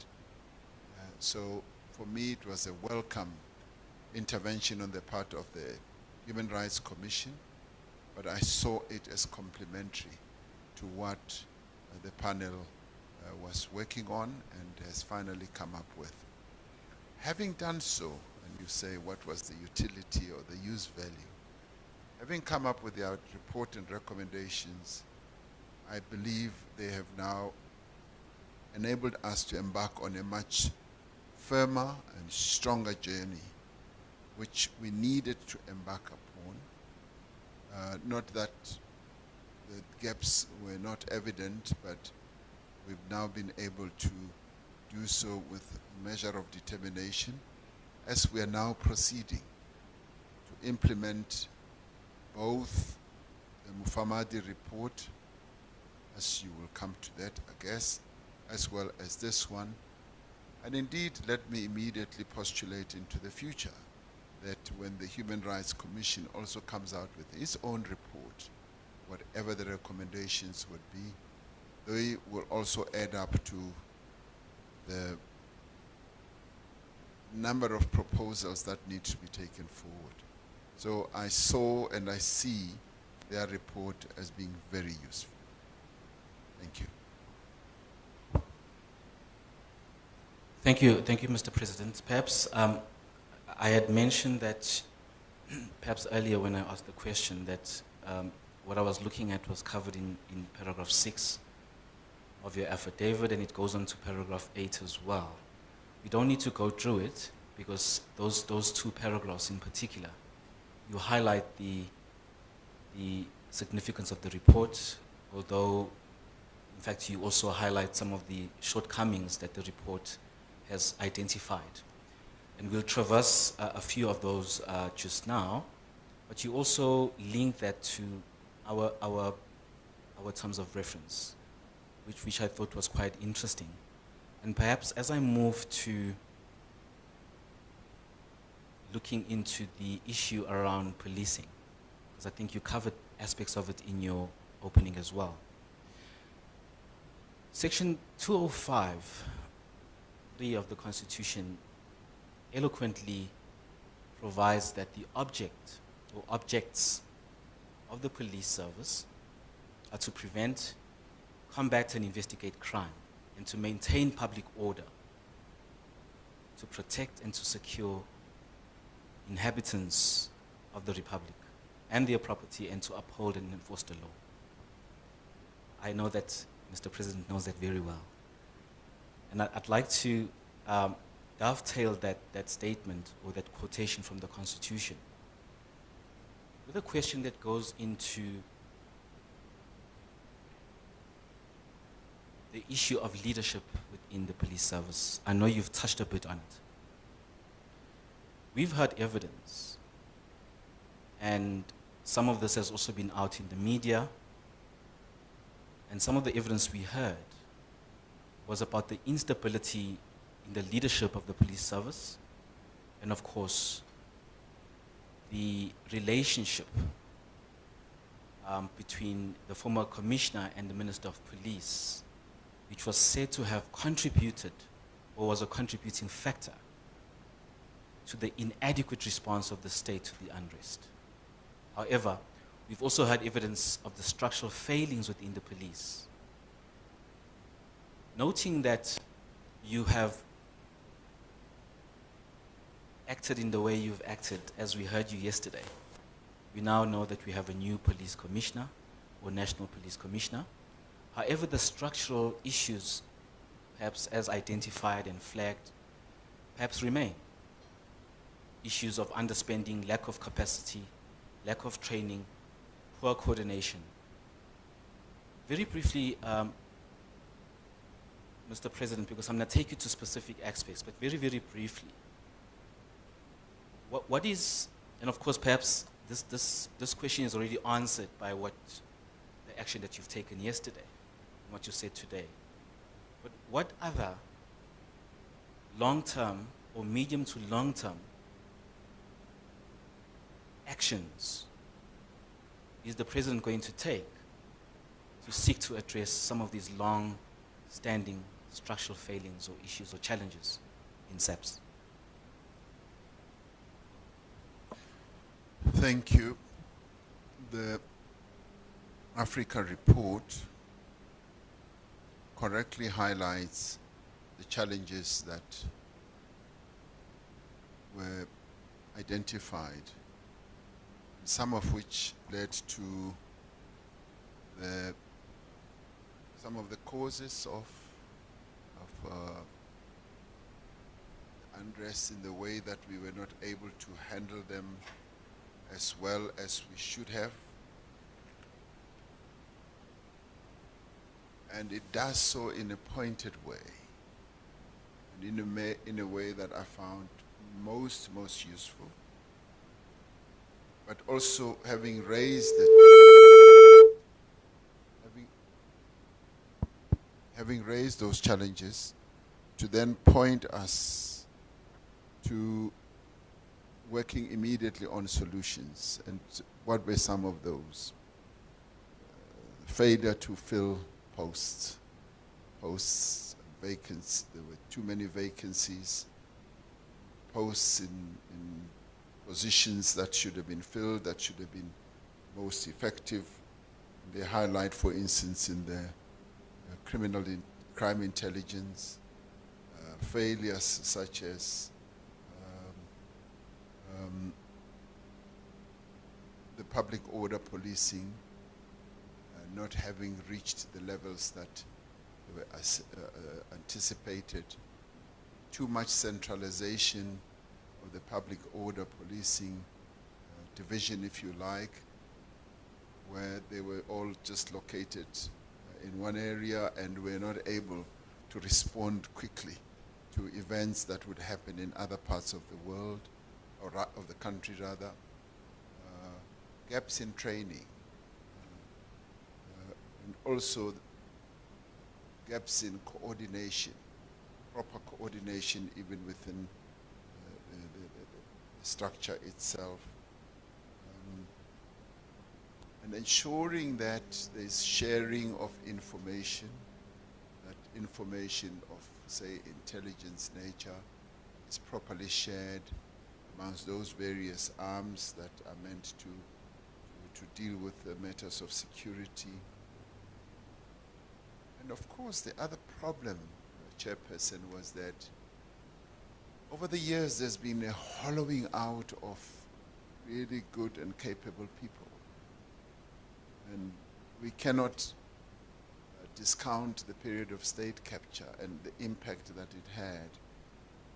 So for me, it was a welcome intervention on the part of the Human Rights Commission, but I saw it as complementary to what the panel was working on and has finally come up with. Having done so, and you say what was the utility or the use value, having come up with their report and recommendations, I believe they have now enabled us to embark on a much firmer and stronger journey, which we needed to embark upon. Not that the gaps were not evident, but we've now been able to do so with a measure of determination as we are now proceeding to implement both the Mufamadi report, as you will come to that, I guess, as well as this one. And indeed, let me immediately postulate into the future that when the Human Rights Commission also comes out with its own report, whatever the recommendations would be, they will also add up to the number of proposals that need to be taken forward. So I saw and I see their report as being very useful. Thank you. Thank you, Mr. President. Perhaps I had mentioned that, perhaps earlier when I asked the question, that what I was looking at was covered in paragraph 6 of your affidavit, and it goes on to paragraph 8 as well. We don't need to go through it, because those two paragraphs in particular, you highlight the significance of the report, although in fact you also highlight some of the shortcomings that the report has identified. And we'll traverse a few of those just now, but you also link that to our terms of reference, which I thought was quite interesting. And perhaps as I move to looking into the issue around policing, because I think you covered aspects of it in your opening as well. Section 205(3) of the Constitution eloquently provides that the object or objects of the police service are to prevent, combat and investigate crime, and to maintain public order, to protect and to secure inhabitants of the Republic and their property, and to uphold and enforce the law. I know that Mr. President knows that very well. And I'd like to dovetail that statement or that quotation from the Constitution with a question that goes into the issue of leadership within the police service. I know you've touched a bit on it. We've heard evidence, and some of this has also been out in the media, and some of the evidence we heard was about the instability in the leadership of the police service, and of course, the relationship between the former commissioner and the Minister of Police, which was said to have contributed or was a contributing factor to the inadequate response of the state to the unrest. However, we've also had evidence of the structural failings within the police. Noting that you have acted in the way you've acted, as we heard you yesterday, we now know that we have a new police commissioner or national police commissioner. However, the structural issues, perhaps as identified and flagged, perhaps remain. Issues of underspending, lack of capacity, lack of training, poor coordination. Very briefly, Mr. President, because I'm going to take you to specific aspects, but very, very briefly, what is, and of course perhaps this question is already answered by what the action that you've taken yesterday, and what you said today, but what other long-term or medium to long-term actions is the President going to take to seek to address some of these long-standing structural failings or issues or challenges in SAPS? Thank you. The Africa report correctly highlights the challenges that were identified, some of which led to some of the causes of unrest in the way that we were not able to handle them as well as we should have. And it does so in a pointed way, and in a way that I found most useful. But also having raised having raised those challenges, to then point us to working immediately on solutions. And what were some of those? Failure to fill posts, vacancies. There were too many vacancies. Posts in positions that should have been filled, that should have been most effective. They highlight, for instance, in the crime intelligence, failures such as the public order policing not having reached the levels that were anticipated, too much centralization of the public order policing division, if you like, where they were all just located in one area and were not able to respond quickly to events that would happen in other parts of the world, or of the country rather. Gaps in training, and also gaps in coordination, proper coordination even within the structure itself. And ensuring that there's sharing of information, that information of, say, intelligence nature is properly shared amongst those various arms that are meant to deal with the matters of security. And of course, the other problem, Chairperson, was that over the years there's been a hollowing out of really good and capable people. And we cannot discount the period of state capture and the impact that it had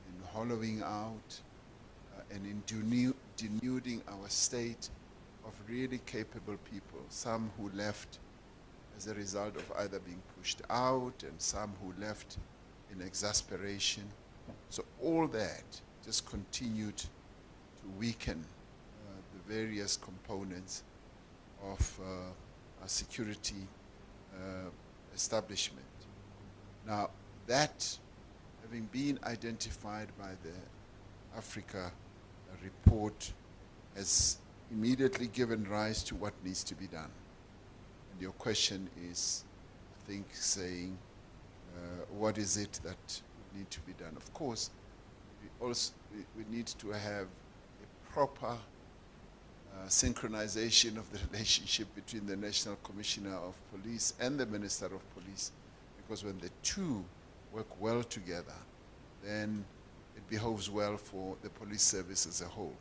in hollowing out and in denuding our state of really capable people, some who left as a result of either being pushed out and some who left in exasperation. So all that just continued to weaken the various components of our security establishment. Now, that having been identified by the Africa report has immediately given rise to what needs to be done. And your question is, I think, saying, what is it that would need to be done? Of course, we need to have a proper synchronization of the relationship between the National Commissioner of Police and the Minister of Police, because when the two work well together, then it behoves well for the police service as a whole.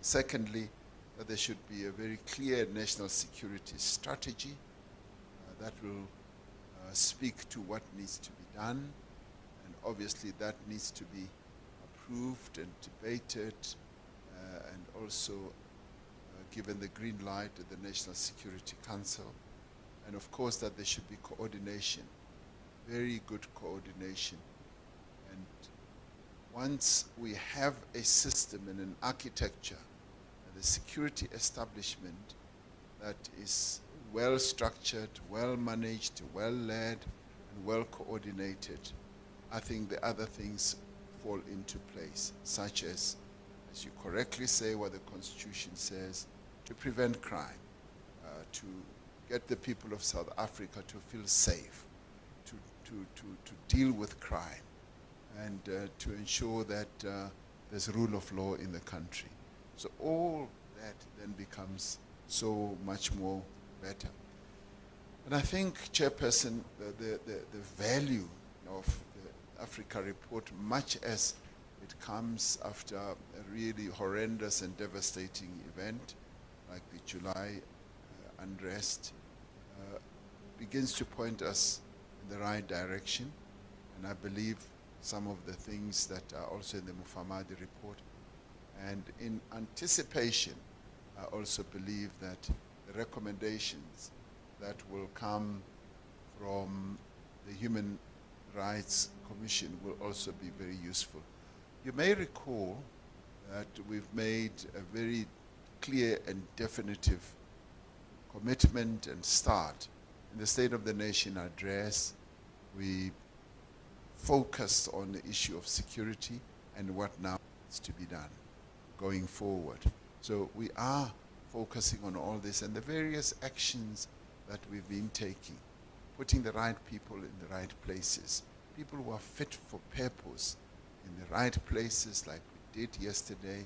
Secondly, that there should be a very clear national security strategy that will speak to what needs to be done, and obviously that needs to be approved and debated and also given the green light at the National Security Council. And of course that there should be coordination, very good coordination. And once we have a system and an architecture, the security establishment that is well structured, well managed, well led, and well coordinated, I think the other things fall into place, such as you correctly say what the Constitution says, to prevent crime, to get the people of South Africa to feel safe, to deal with crime, and to ensure that there's rule of law in the country. So all that then becomes so much more better. And I think, Chairperson, the value of the Africa report, much as it comes after a really horrendous and devastating event like the July unrest, begins to point us in the right direction. And I believe some of the things that are also in the Mufamadi report. And in anticipation, I also believe that the recommendations that will come from the Human Rights Commission will also be very useful. You may recall that we've made a very clear and definitive commitment and start. In the State of the Nation address, we focused on the issue of security and what now needs to be done going forward. So we are focusing on all this and the various actions that we've been taking, putting the right people in the right places, people who are fit for purpose in the right places, like we did yesterday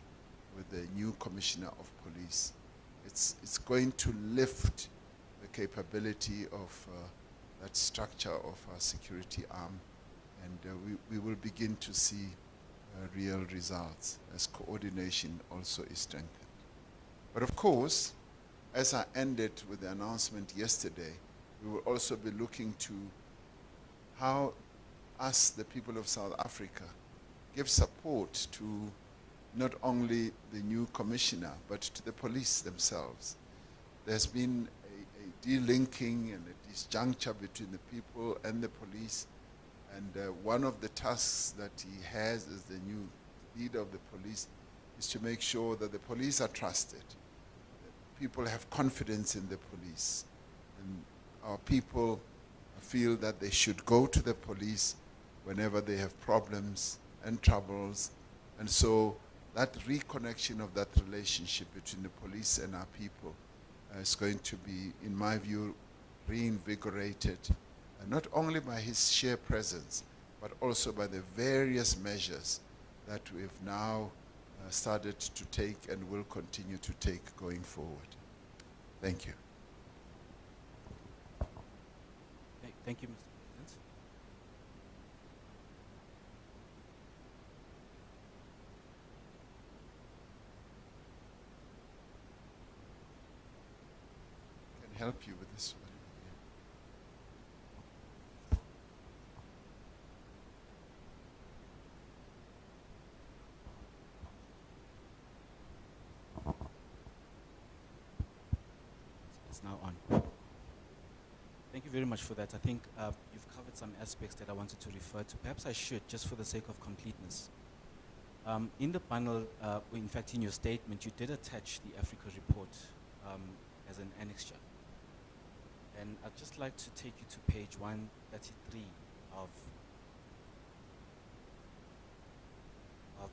with the new Commissioner of Police. It's going to lift the capability of that structure of our security arm, and we will begin to see real results as coordination also is strengthened. But of course, as I ended with the announcement yesterday, we will also be looking to how us, the people of South Africa, give support to not only the new commissioner, but to the police themselves. There's been a delinking and a disjuncture between the people and the police. And one of the tasks that he has as the new leader of the police is to make sure that the police are trusted. People have confidence in the police. And our people feel that they should go to the police whenever they have problems and troubles. And so that reconnection of that relationship between the police and our people is going to be, in my view, reinvigorated, not only by his sheer presence, but also by the various measures that we've now started to take and will continue to take going forward. Thank you. Thank you, Mr. President. I can help you with this one. It's now on. Thank you very much for that. I think you've covered some aspects that I wanted to refer to. Perhaps I should, just for the sake of completeness. In the panel, in fact, in your statement, you did attach the Africa report as an annexure. And I'd just like to take you to page 133 of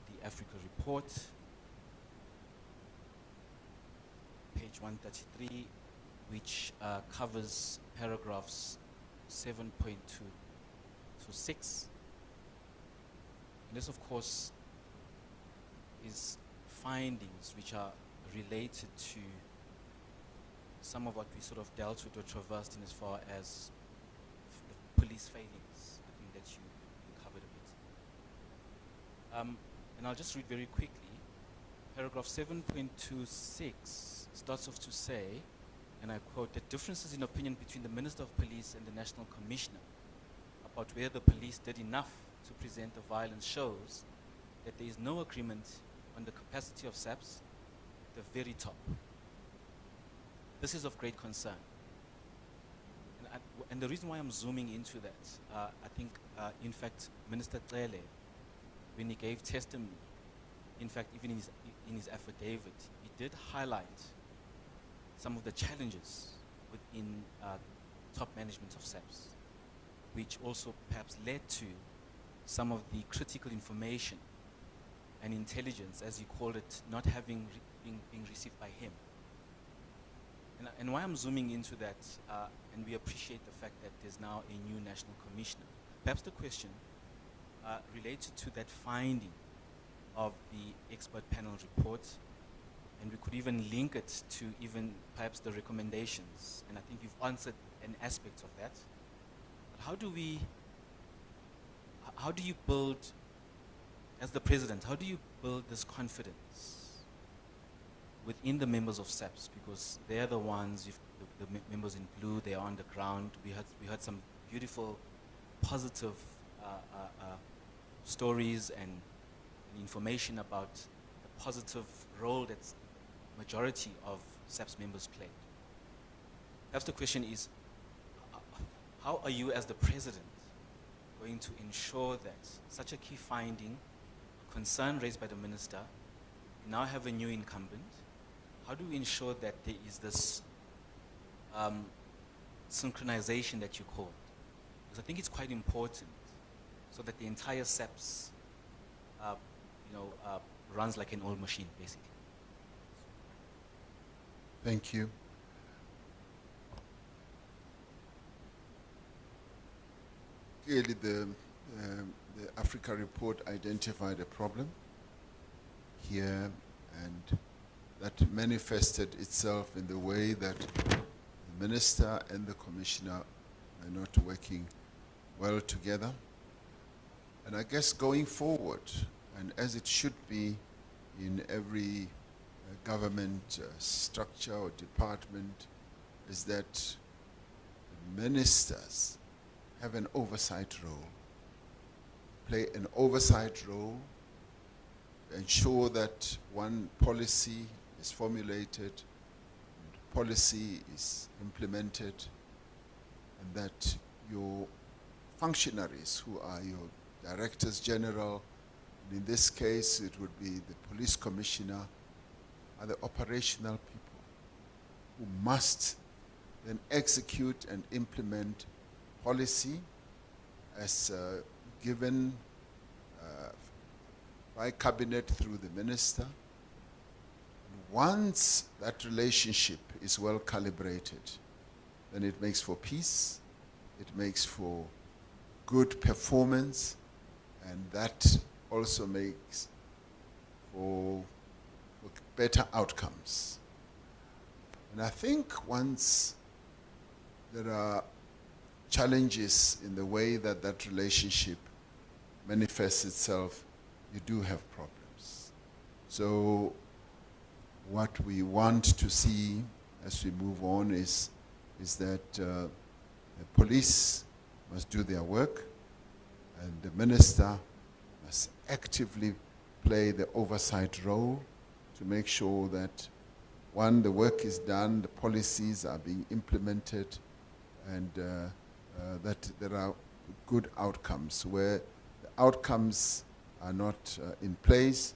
the Africa report. Page 133, which covers paragraphs 7.2 to 6. And this, of course, is findings which are related to some of what we sort of dealt with or traversed in as far as the police failings. I think that you covered a bit. And I'll just read very quickly. Paragraph 7.26 starts off to say, and I quote, that differences in opinion between the Minister of Police and the National Commissioner about whether the police did enough to present the violence shows that there is no agreement on the capacity of SAPS at the very top. This is of great concern. And the reason why I'm zooming into that, I think, in fact, Minister Cele, when he gave testimony, in fact, even in his affidavit, he did highlight some of the challenges within top management of SAPS, which also perhaps led to some of the critical information and intelligence, as he called it, not having being received by him. And why I'm zooming into that, and we appreciate the fact that there's now a new national commissioner. Perhaps the question related to that finding of the expert panel report, and we could even link it to even perhaps the recommendations. And I think you've answered an aspect of that. But how do you build, as the president, how do you build this confidence within the members of SAPS? Because they're the ones, the members in blue, they are on the ground. We heard some beautiful, positive stories and information about the positive role that majority of SAPS members played. Perhaps the question is, how are you as the president going to ensure that such a key finding, a concern raised by the minister, you now have a new incumbent, how do we ensure that there is this synchronization that you called? Because I think it's quite important so that the entire SAPS runs like an old machine, basically. Thank you. Clearly, the Africa report identified a problem here, and that manifested itself in the way that the minister and the commissioner are not working well together. And I guess going forward, and as it should be in every government structure or department, is that ministers have an oversight role. play an oversight role, ensure that one policy is formulated, policy is implemented, and that your functionaries, who are your directors general, and in this case it would be the police commissioner, are the operational people who must then execute and implement policy as given by cabinet through the minister. And once that relationship is well calibrated, then it makes for peace, it makes for good performance, and that also makes for better outcomes. And I think once there are challenges in the way that that relationship manifests itself, you do have problems. So what we want to see as we move on is that the police must do their work, and the minister must actively play the oversight role to make sure that, one, the work is done, the policies are being implemented, and that there are good outcomes. Where the outcomes are not in place,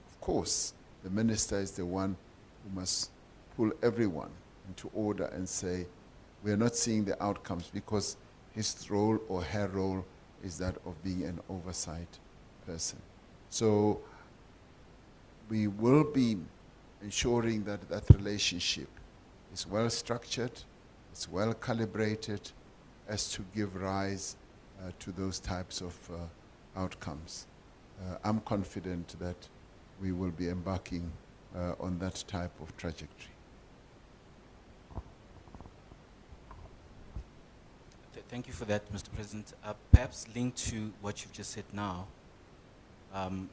of course, the minister is the one who must pull everyone into order and say, we are not seeing the outcomes, because his role or her role is that of being an oversight person. So we will be ensuring that that relationship is well structured, it's well calibrated, as to give rise to those types of outcomes. I'm confident that we will be embarking on that type of trajectory. Thank you for that, Mr. President. Perhaps linked to what you've just said now, and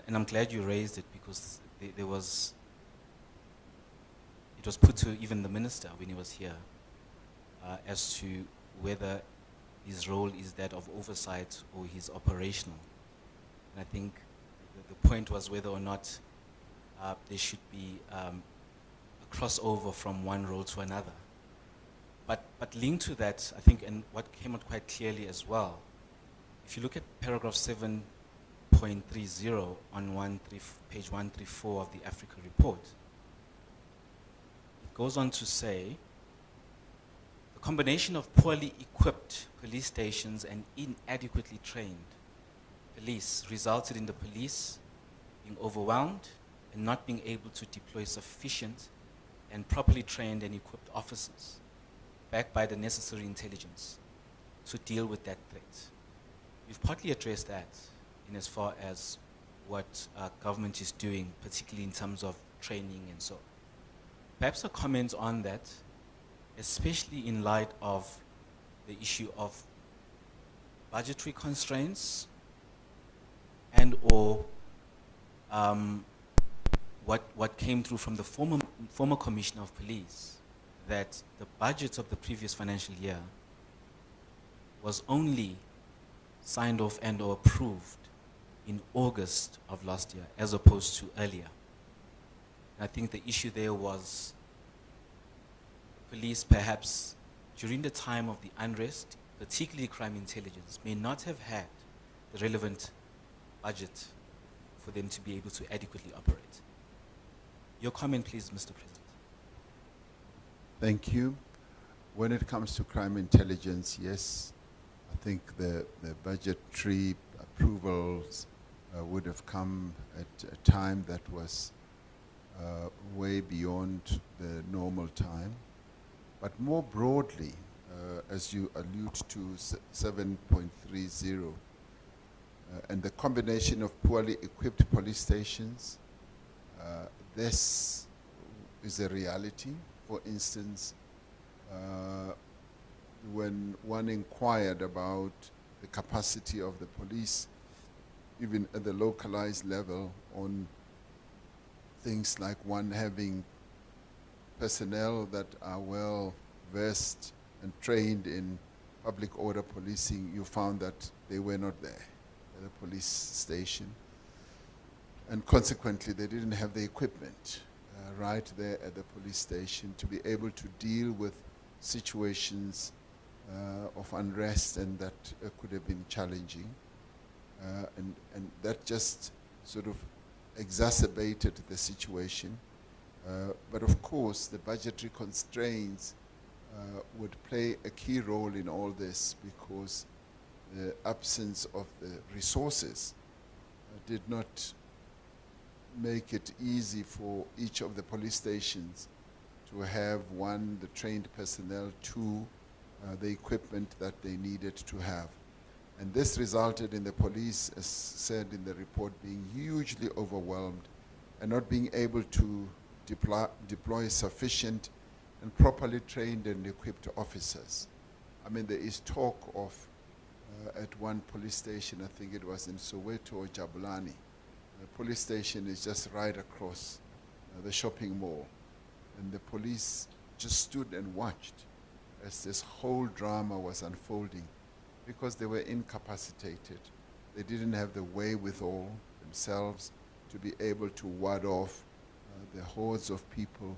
I'm glad you raised it, because it was put to even the minister when he was here, as to whether his role is that of oversight or he's operational. And I think the point was whether or not there should be a crossover from one role to another. But linked to that, I think, and what came out quite clearly as well, if you look at paragraph 7.30 on page 134 of the Africa report, it goes on to say, the combination of poorly equipped police stations and inadequately trained police resulted in the police being overwhelmed and not being able to deploy sufficient and properly trained and equipped officers, backed by the necessary intelligence, to deal with that threat. We've partly addressed that in as far as what government is doing, particularly in terms of training and so on. Perhaps a comment on that, especially in light of the issue of budgetary constraints and or what came through from the former Commissioner of Police, that the budget of the previous financial year was only signed off and or approved in August of last year, as opposed to earlier. And I think the issue there was police, perhaps during the time of the unrest, particularly crime intelligence, may not have had the relevant budget for them to be able to adequately operate. Your comment, please, Mr. President. Thank you. When it comes to crime intelligence, yes, I think the budgetary approvals would have come at a time that was way beyond the normal time. But more broadly, as you allude to 7.30, and the combination of poorly equipped police stations, this is a reality. For instance, when one inquired about the capacity of the police, even at the localized level, on things like one having personnel that are well versed and trained in public order policing, you found that they were not there. the police station. And consequently, they didn't have the equipment right there at the police station to be able to deal with situations of unrest, and that could have been challenging. And that just sort of exacerbated the situation. But of course, the budgetary constraints would play a key role in all this, because the absence of the resources did not make it easy for each of the police stations to have, one, the trained personnel, two, the equipment that they needed to have. And this resulted in the police, as said in the report, being hugely overwhelmed and not being able to deploy sufficient and properly trained and equipped officers. I mean, there is talk of, at one police station, I think it was in Soweto or Jabulani, the police station is just right across the shopping mall. And the police just stood and watched as this whole drama was unfolding, because they were incapacitated. They didn't have the wherewithal themselves to be able to ward off the hordes of people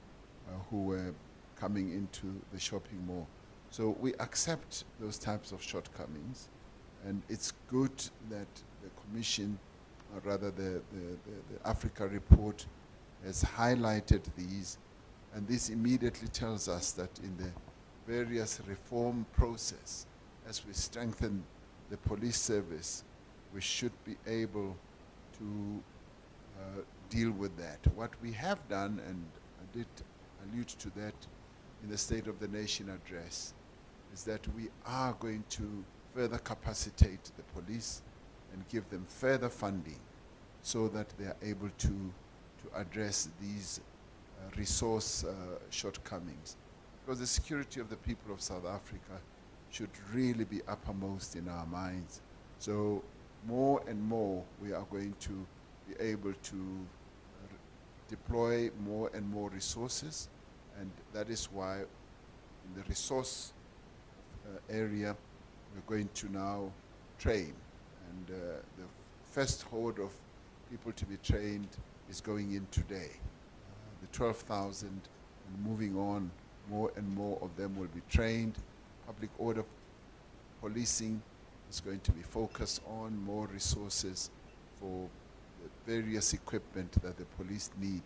who were coming into the shopping mall. So we accept those types of shortcomings, and it's good that the Commission, or rather the Africa report, has highlighted these, and this immediately tells us that in the various reform process, as we strengthen the police service, we should be able to deal with that. What we have done, and I did allude to that in the State of the Nation address, is that we are going to further capacitate the police and give them further funding so that they are able to address these resource shortcomings. Because the security of the people of South Africa should really be uppermost in our minds. So more and more we are going to be able to deploy more and more resources, and that is why in the resource area we're going to now train, and the first horde of people to be trained is going in today. The 12,000, and moving on, more and more of them will be trained. Public order policing is going to be focused on more resources for the various equipment that the police need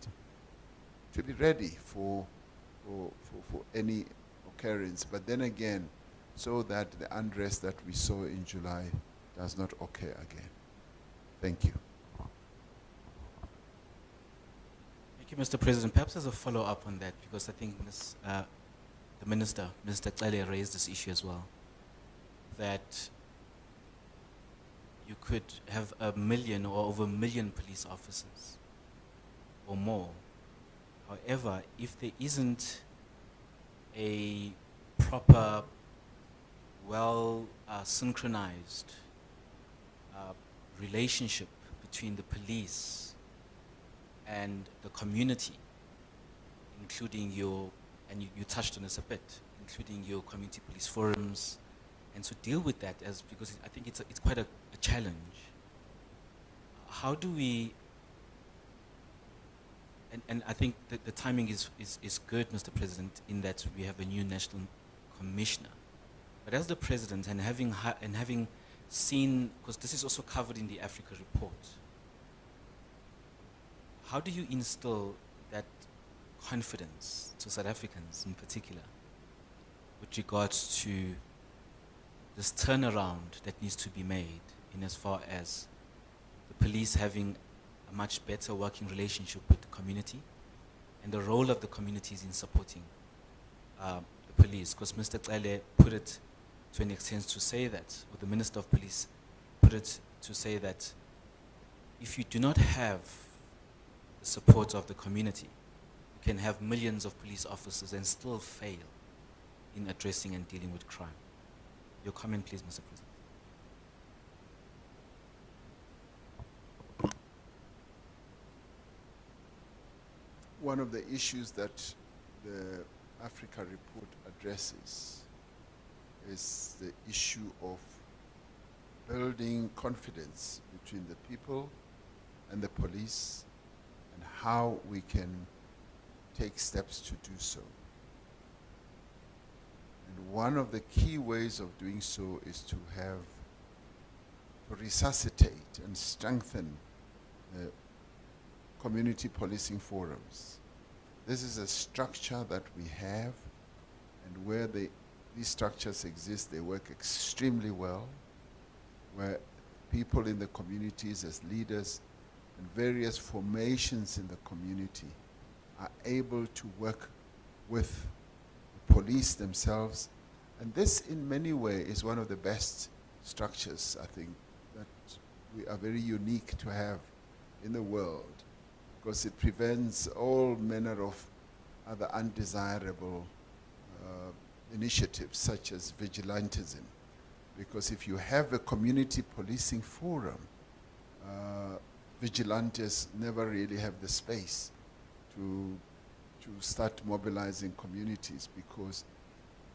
to be ready for any occurrence. But then again, so that the unrest that we saw in July does not occur again. Thank you. Thank you, Mr. President. Perhaps as a follow-up on that, because I think the Minister, Mr. Cele, raised this issue as well, that you could have 1 million or over 1 million police officers or more. However, if there isn't a proper, well synchronized relationship between the police and the community, including your, and you touched on this a bit, including your community police forums, and to deal with that, as because I think it's quite a challenge. How do we, and I think that the timing is good, Mr. President, in that we have a new national commissioner. But as the president, and having seen, because this is also covered in the Africa report, how do you instill that confidence to South Africans in particular with regards to this turnaround that needs to be made in as far as the police having a much better working relationship with the community and the role of the communities in supporting the police? Because Mr. Cele put it to an extent to say that, or the Minister of Police put it to say that if you do not have the support of the community, you can have millions of police officers and still fail in addressing and dealing with crime. Your comment, please, Mr. President. One of the issues that the Africa report addresses is the issue of building confidence between the people and the police, and how we can take steps to do so. And one of the key ways of doing so is to resuscitate and strengthen the community policing forums. This is a structure that we have, and where these structures exist, they work extremely well, where people in the communities as leaders and various formations in the community are able to work with the police themselves. And this, in many ways, is one of the best structures, I think, that we are very unique to have in the world, because it prevents all manner of other undesirable initiatives, such as vigilantism. Because if you have a community policing forum, vigilantes never really have the space to start mobilizing communities, because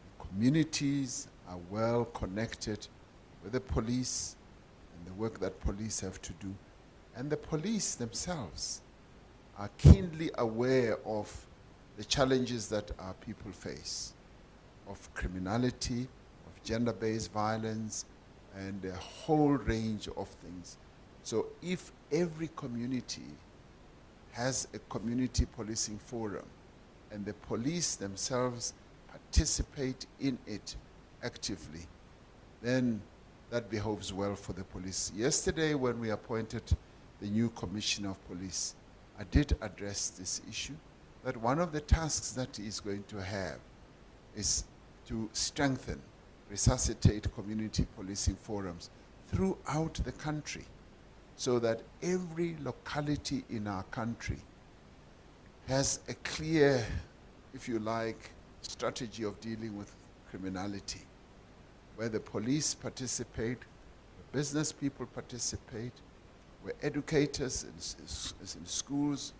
the communities are well connected with the police and the work that police have to do. And the police themselves are keenly aware of the challenges that our people face, of criminality, of gender-based violence, and a whole range of things. So if every community has a community policing forum, and the police themselves participate in it actively, then that behoves well for the police. Yesterday, when we appointed the new commissioner of police, I did address this issue, that one of the tasks that he is going to have is to strengthen, resuscitate community policing forums throughout the country, so that every locality in our country has a clear, if you like, strategy of dealing with criminality, where the police participate, where business people participate, where educators in schools,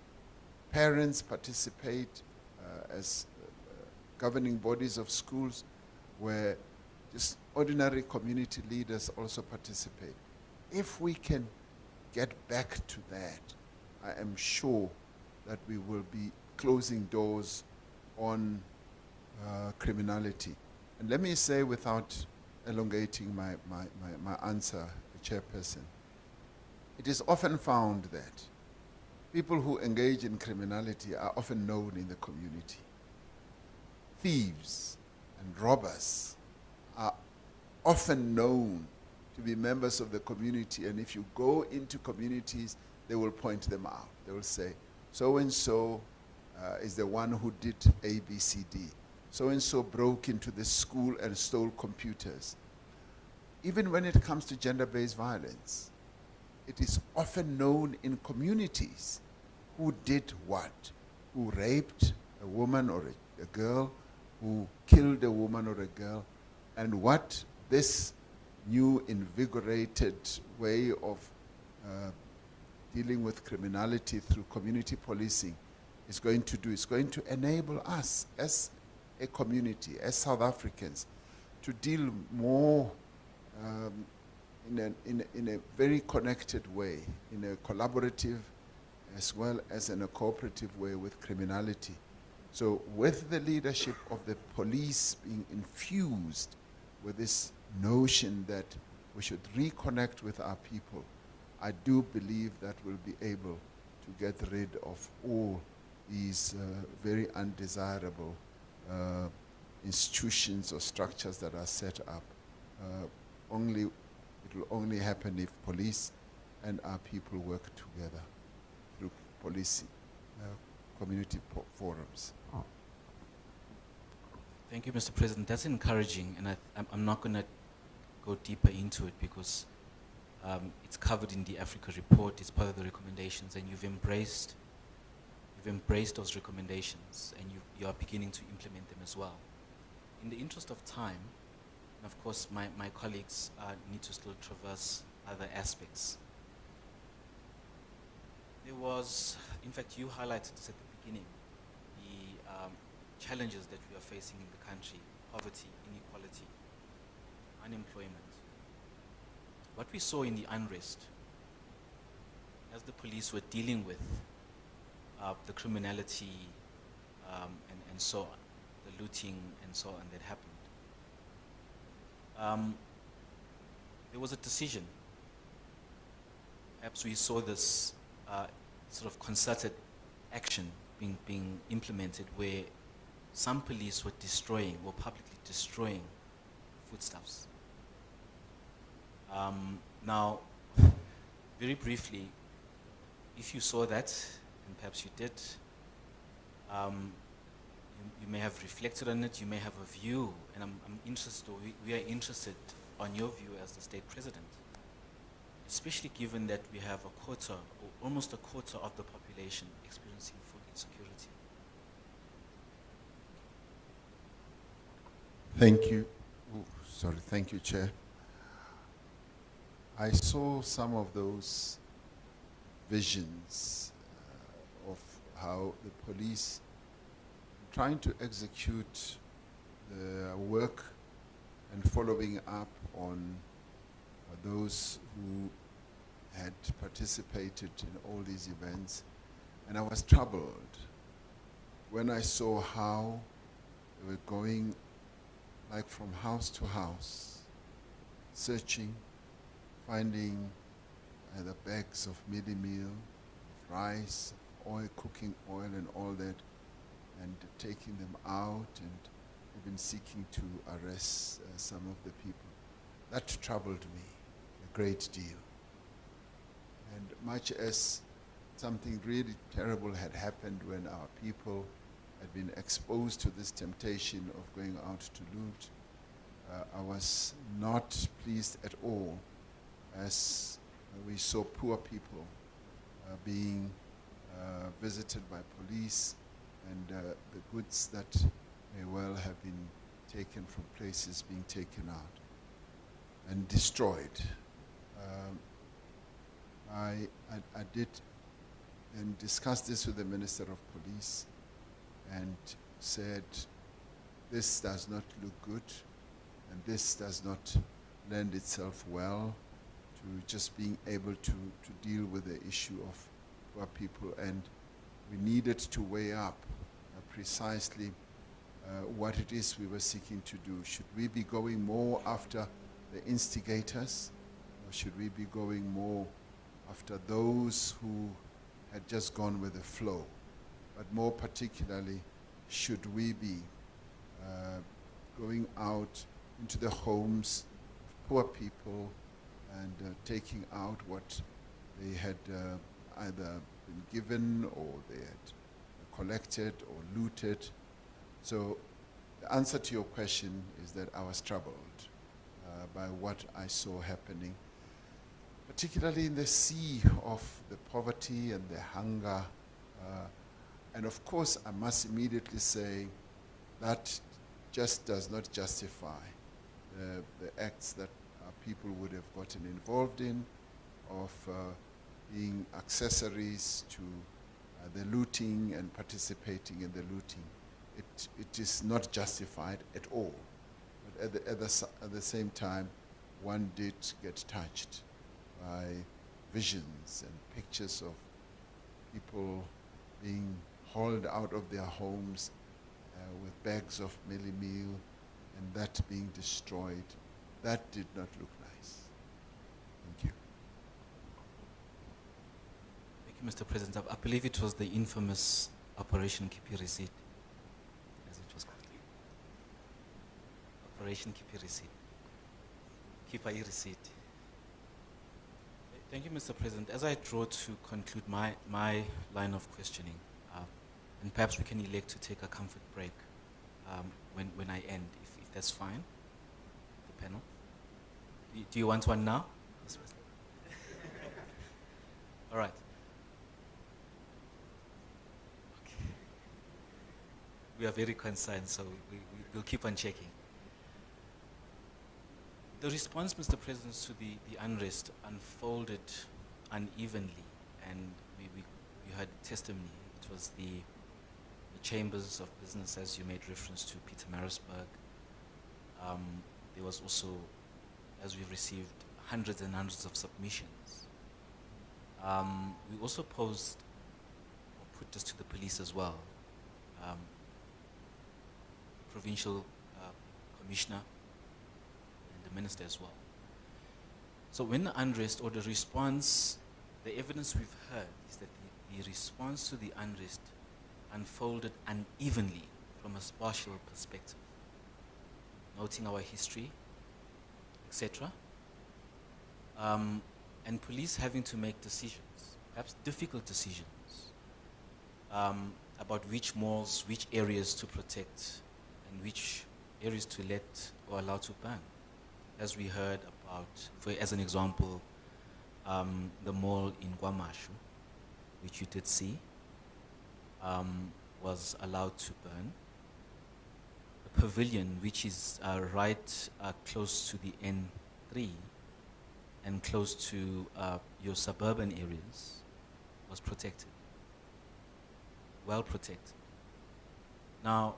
parents participate as governing bodies of schools, where just ordinary community leaders also participate. If we can get back to that, I am sure that we will be closing doors on criminality. And let me say, without elongating my answer, Chairperson, it is often found that people who engage in criminality are often known in the community. Thieves and robbers are often known to be members of the community, and if you go into communities, they will point them out. They will say, so-and-so is the one who did A, B, C, D. So-and-so broke into the school and stole computers. Even when it comes to gender-based violence, it is often known in communities who did what, who raped a woman or a girl, who killed a woman or a girl, and what this new invigorated way of dealing with criminality through community policing is going to do. It's going to enable us as a community, as South Africans, to deal more in a very connected way, in a collaborative as well as in a cooperative way with criminality. So with the leadership of the police being infused with this notion that we should reconnect with our people, I do believe that we'll be able to get rid of all these very undesirable institutions or structures that are set up. It will only happen if police and our people work together through policing, community forums. Thank you, Mr. President. That's encouraging, and I'm not going to go deeper into it because it's covered in the Africa report. It's part of the recommendations, and you've embraced those recommendations, and you are beginning to implement them as well. In the interest of time, and of course my colleagues need to still traverse other aspects. There was, in fact, you highlighted this at the beginning, the challenges that we are facing in the country: poverty, inequality, unemployment. What we saw in the unrest as the police were dealing with the criminality and so on, the looting and so on that happened, there was a decision. Perhaps we saw this sort of concerted action being implemented where some police were destroying or publicly destroying foodstuffs. Now, very briefly, if you saw that, and perhaps you did, you may have reflected on it, you may have a view, and I'm interested, or we are interested on your view as the state president, especially given that we have a quarter, or almost a quarter of the population experiencing food insecurity. Thank you. Thank you, Chair. I saw some of those visions of how the police trying to execute the work and following up on those who had participated in all these events. And I was troubled when I saw how they were going like from house to house, searching, finding either bags of mealie meal, of rice, oil, cooking oil and all that, and taking them out and even seeking to arrest some of the people. That troubled me a great deal. And much as something really terrible had happened when our people had been exposed to this temptation of going out to loot, I was not pleased at all as we saw poor people being visited by police and the goods that may well have been taken from places being taken out and destroyed. I did and discussed this with the Minister of Police and said, this does not look good and this does not lend itself well to just being able to deal with the issue of poor people, and we needed to weigh up precisely what it is we were seeking to do. Should we be going more after the instigators, or should we be going more after those who had just gone with the flow? But more particularly, should we be going out into the homes of poor people and taking out what they had either been given or they had collected or looted? So the answer to your question is that I was troubled by what I saw happening, particularly in the sea of the poverty and the hunger. And of course, I must immediately say that just does not justify the acts that people would have gotten involved in, of being accessories to the looting and participating in the looting. It is not justified at all. But at the same time, one did get touched by visions and pictures of people being hauled out of their homes with bags of mealie meal and that being destroyed. That did not look nice. Thank you. Thank you, Mr. President. I believe it was the infamous Operation Keep Receipt, as it was called. Operation Keep Receipt. Keep a receipt. Thank you, Mr. President. As I draw to conclude my line of questioning, and perhaps we can elect to take a comfort break when I end, if that's fine, the panel. Do you want one now? All right. Okay. We are very concerned, so we'll keep on checking. The response, Mr. President, to the unrest unfolded unevenly, and we had testimony. It was the chambers of business, as you made reference to, Pietermaritzburg. There was also, as we've received, hundreds and hundreds of submissions. We also posed or put this to the police as well, provincial commissioner and the minister as well. So when the unrest or the response, the evidence we've heard is that the response to the unrest unfolded unevenly from a spatial perspective, noting our history, etc. And police having to make decisions, perhaps difficult decisions, about which malls, which areas to protect, and which areas to let or allow to burn. As we heard about, as an example, the mall in Guamashu, which you did see, was allowed to burn. The pavilion, which is right close to the N3 and close to your suburban areas, was protected, well protected. Now,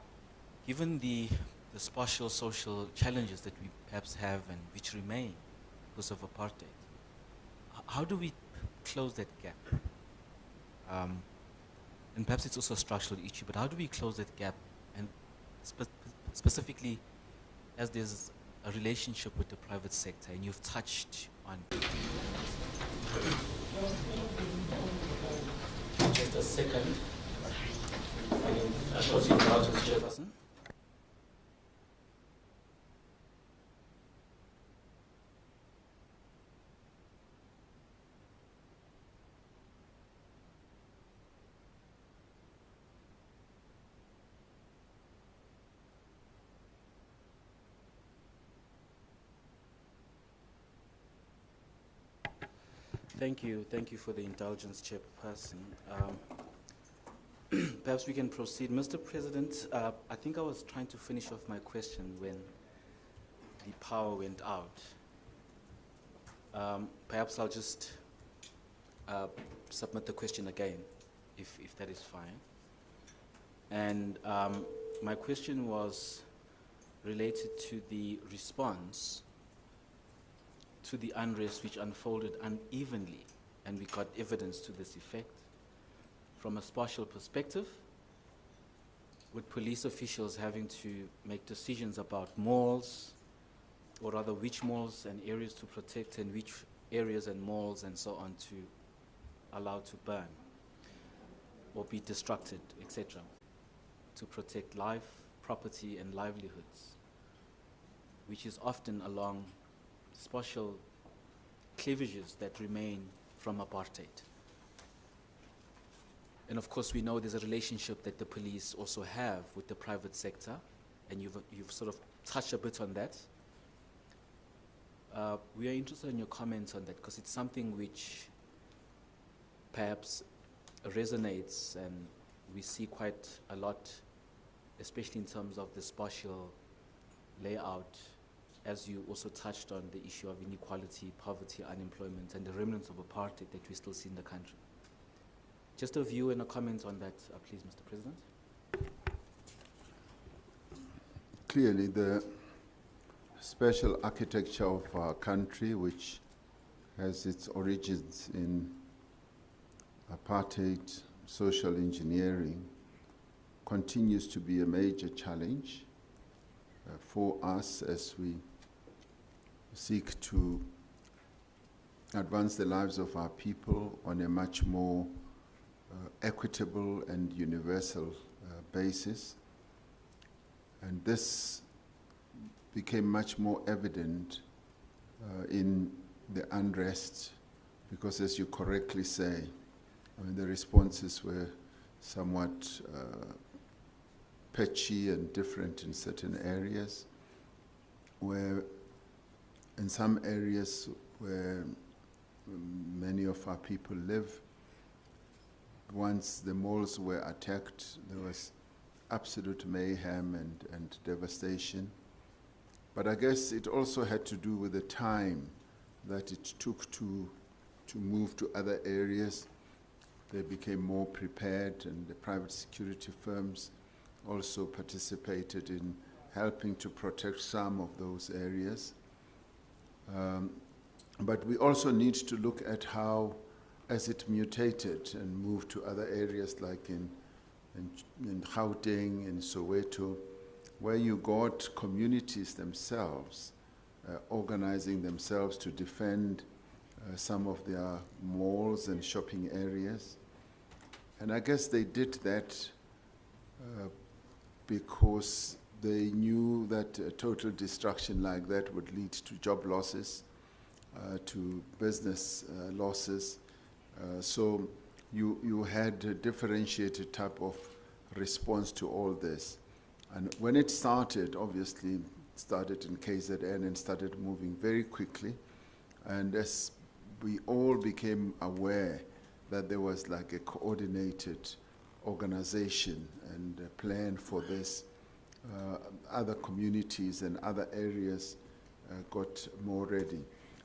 given the spatial social challenges that we perhaps have and which remain because of apartheid, how do we close that gap? And perhaps it's also a structural issue, but how do we close that gap? And specifically, as there's a relationship with the private sector, and you've touched on. Just a second. Chairperson. Thank you for the indulgence, Chairperson. Perhaps we can proceed. Mr. President, I think I was trying to finish off my question when the power went out. Perhaps I'll just submit the question again, if that is fine. And my question was related to the response to the unrest which unfolded unevenly, and we got evidence to this effect. From a spatial perspective, with police officials having to make decisions about malls, or rather which malls and areas to protect and which areas and malls and so on to allow to burn or be destructed, etc., to protect life, property and livelihoods, which is often along spatial cleavages that remain from apartheid. And of course, we know there's a relationship that the police also have with the private sector, and you've sort of touched a bit on that. We are interested in your comments on that, because it's something which perhaps resonates, and we see quite a lot, especially in terms of the spatial layout, as you also touched on the issue of inequality, poverty, unemployment, and the remnants of apartheid that we still see in the country. Just a view and a comment on that, please, Mr. President. Clearly, the special architecture of our country, which has its origins in apartheid, social engineering, continues to be a major challenge for us as we seek to advance the lives of our people on a much more equitable and universal basis. And this became much more evident in the unrest, because as you correctly say, I mean, the responses were somewhat patchy and different in certain areas, where in some areas where many of our people live, once the malls were attacked, there was absolute mayhem and devastation. But I guess it also had to do with the time that it took to move to other areas. They became more prepared, and the private security firms also participated in helping to protect some of those areas. But we also need to look at how as it mutated and moved to other areas like in Gauteng, in Soweto, where you got communities themselves organizing themselves to defend some of their malls and shopping areas. And I guess they did that because they knew that total destruction like that would lead to job losses, to business losses. So you had a differentiated type of response to all this. And when it started, obviously, it started in KZN and started moving very quickly. And as we all became aware that there was like a coordinated organization and a plan for this, other communities and other areas got more ready.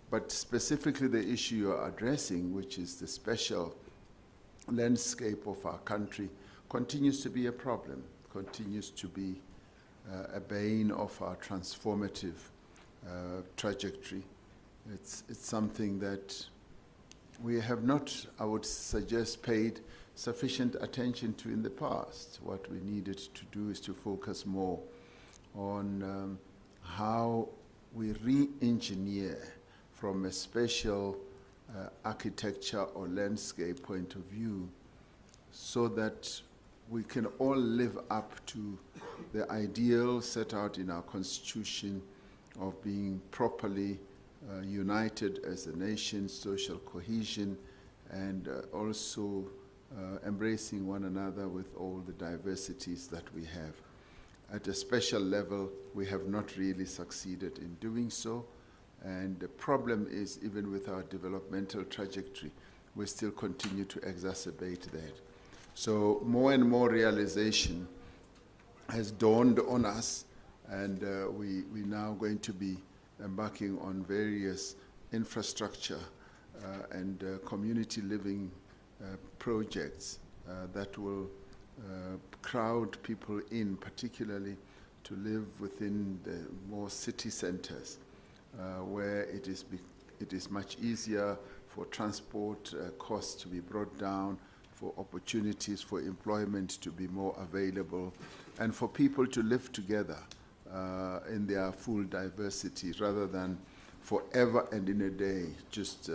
But specifically the issue you're addressing, which is the special landscape of our country, continues to be a problem, continues to be a bane of our transformative trajectory. It's something that we have not, I would suggest, paid sufficient attention to in the past. What we needed to do is to focus more on how we re-engineer from a spatial architecture or landscape point of view so that we can all live up to the ideal set out in our Constitution of being properly united as a nation, social cohesion, and also embracing one another with all the diversities that we have. At a special level, we have not really succeeded in doing so, and the problem is, even with our developmental trajectory, we still continue to exacerbate that. So more and more realization has dawned on us, and we're now going to be embarking on various infrastructure and community living projects that will crowd people in, particularly to live within the more city centers, where it is much easier for transport costs to be brought down, for opportunities for employment to be more available, and for people to live together in their full diversity, rather than forever and in a day just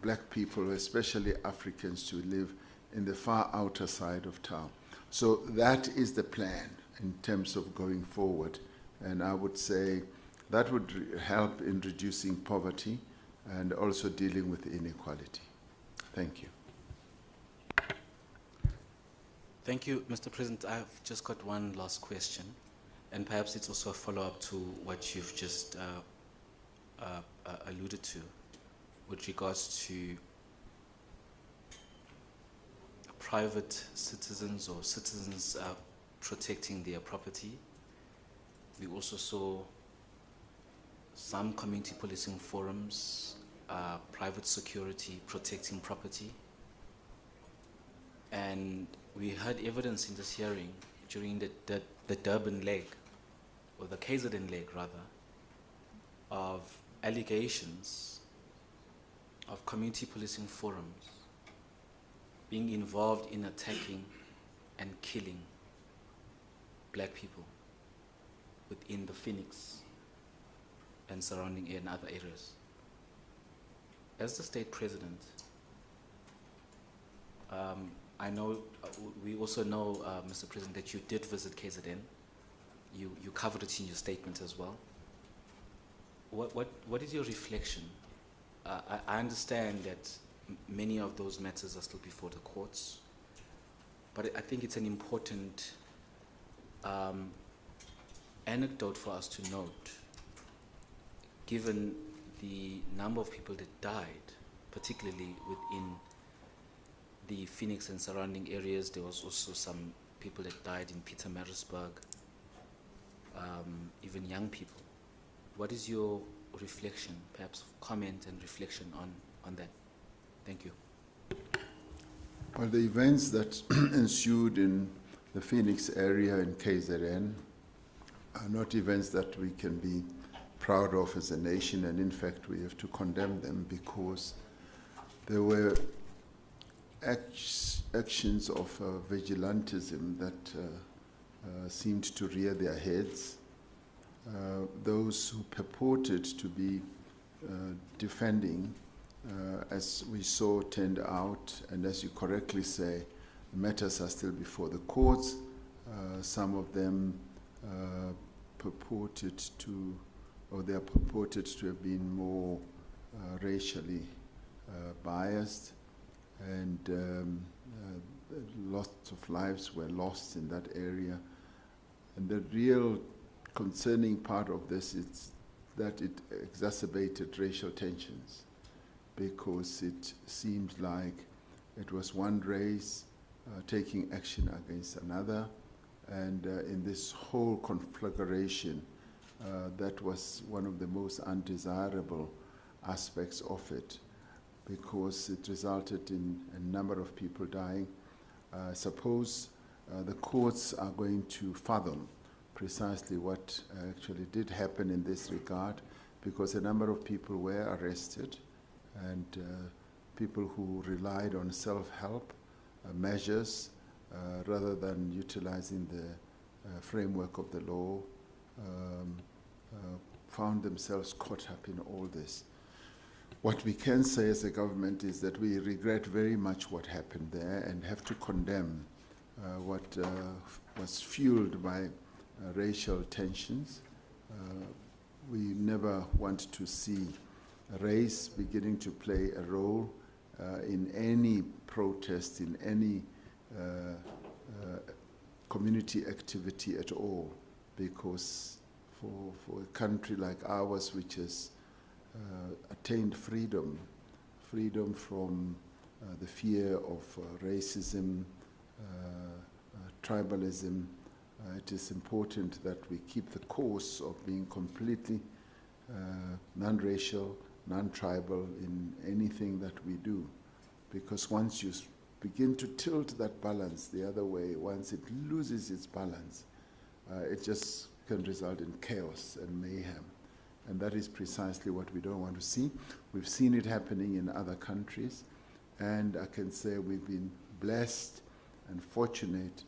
black people, especially Africans, to live in the far outer side of town. So that is the plan in terms of going forward, and I would say that would help in reducing poverty and also dealing with inequality. Thank you. Thank you, Mr. President. I've just got one last question, and perhaps it's also a follow-up to what you've just alluded to with regards to private citizens or citizens protecting their property. We also saw some community policing forums, private security protecting property. And we heard evidence in this hearing during the Durban leg, or the KZN leg rather, of allegations of community policing forums being involved in attacking and killing black people within the Phoenix and surrounding and other areas. As the state president, I know, we also know, Mr. President, that you did visit KZN. You covered it in your statement as well. What is your reflection? I understand that many of those matters are still before the courts, but I think it's an important anecdote for us to note, given the number of people that died, particularly within the Phoenix and surrounding areas. There was also some people that died in Pietermaritzburg, even young people. What is your reflection, perhaps comment and reflection on that? Thank you. Well, the events that ensued in the Phoenix area in KZN are not events that we can be proud of as a nation, and in fact we have to condemn them, because There were actions of vigilantism that seemed to rear their heads. Those who purported to be defending, as we saw, turned out, and as you correctly say, the matters are still before the courts. Some of them purported to, or they are purported to have been more racially biased, and lots of lives were lost in that area. And the real concerning part of this is that it exacerbated racial tensions, because it seemed like it was one race taking action against another, and in this whole conflagration, that was one of the most undesirable aspects of it, because it resulted in a number of people dying. Suppose the courts are going to fathom precisely what actually did happen in this regard, because a number of people were arrested, and people who relied on self-help measures rather than utilizing the framework of the law found themselves caught up in all this. What we can say as a government is that we regret very much what happened there and have to condemn what was fueled by racial tensions. We never want to see race beginning to play a role in any protest, in any community activity at all, because for a country like ours, which has attained freedom from the fear of racism, tribalism, it is important that we keep the course of being completely non-racial, non-tribal in anything that we do. Because once you begin to tilt that balance the other way, once it loses its balance, it just can result in chaos and mayhem. And that is precisely what we don't want to see. We've seen it happening in other countries, and I can say we've been blessed and fortunate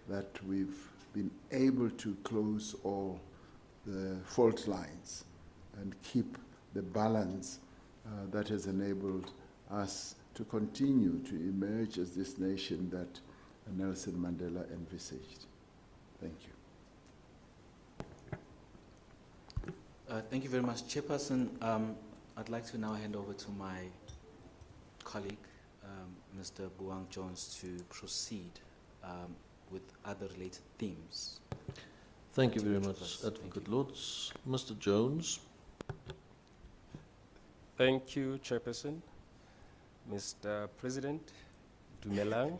that we've been able to close all the fault lines and keep the balance that has enabled us to continue to emerge as this nation that Nelson Mandela envisaged. Thank you. Thank you very much, Chairperson. I'd like to now hand over to my colleague, Mr. Buang Jones, to proceed with other related themes. Thank you very much, Advocate Lords. Mr. Jones. Thank you, Chairperson. Mr. President, Dumelang.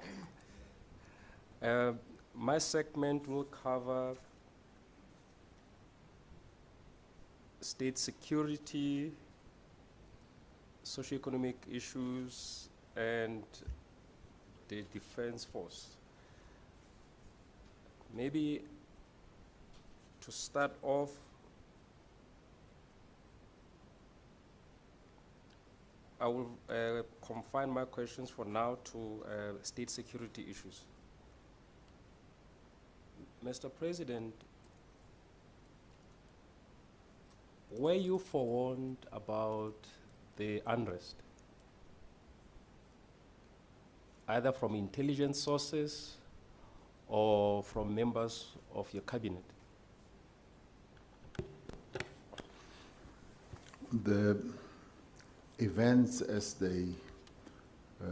My segment will cover state security, socioeconomic issues, and the defense force. Maybe to start off, I will confine my questions for now to state security issues. Mr. President, were you forewarned about the unrest, either from intelligence sources or from members of your cabinet? The events as they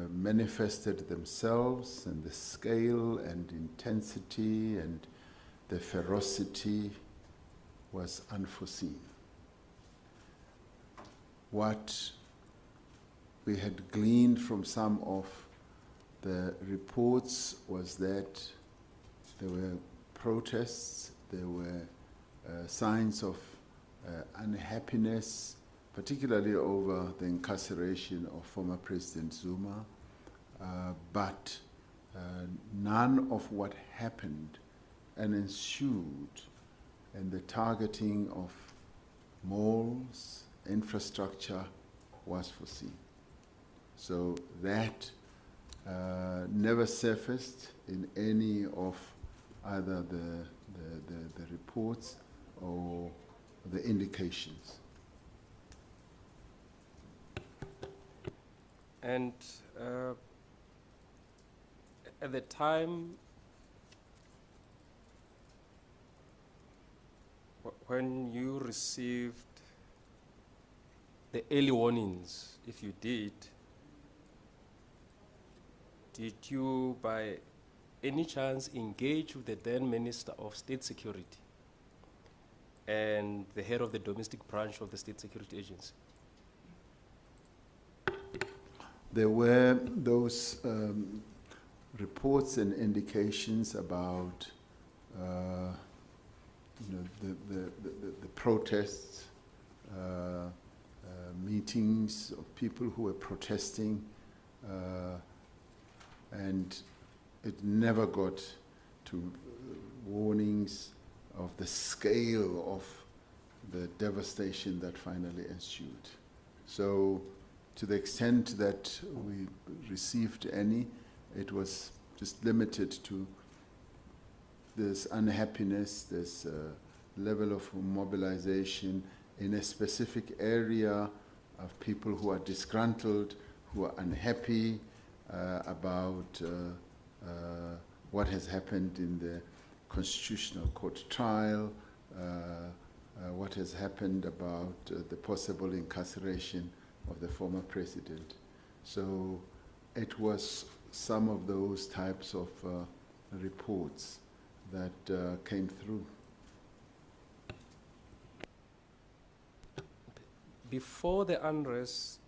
manifested themselves, and the scale and intensity and the ferocity was unforeseen. What we had gleaned from some of the reports was that there were protests, there were signs of unhappiness, particularly over the incarceration of former President Zuma, but none of what happened and ensued and the targeting of malls, infrastructure was foreseen. So that never surfaced in any of either the reports or the indications. And at the time when you received the early warnings, if you did you by any chance engage with the then Minister of State Security and the head of the domestic branch of the State Security Agency? There were those reports and indications about the protests, meetings of people who were protesting, and it never got to warnings of the scale of the devastation that finally ensued. So to the extent that we received any, it was just limited to this unhappiness, this level of mobilization in a specific area of people who are disgruntled, who are unhappy about what has happened in the Constitutional Court trial, what has happened about the possible incarceration of the former president. So it was some of those types of reports that came through. Before the unrest,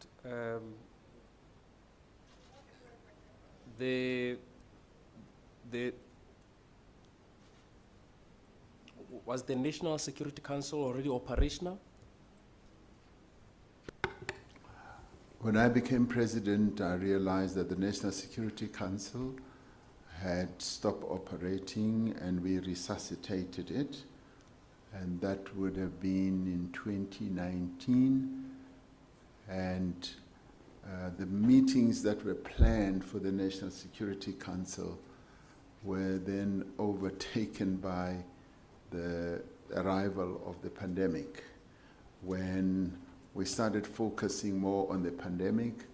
was the National Security Council already operational? When I became president, I realized that the National Security Council had stopped operating, and we resuscitated it. And that would have been in 2019. And the meetings that were planned for the National Security Council were then overtaken by the arrival of the pandemic. When we started focusing more on the pandemic,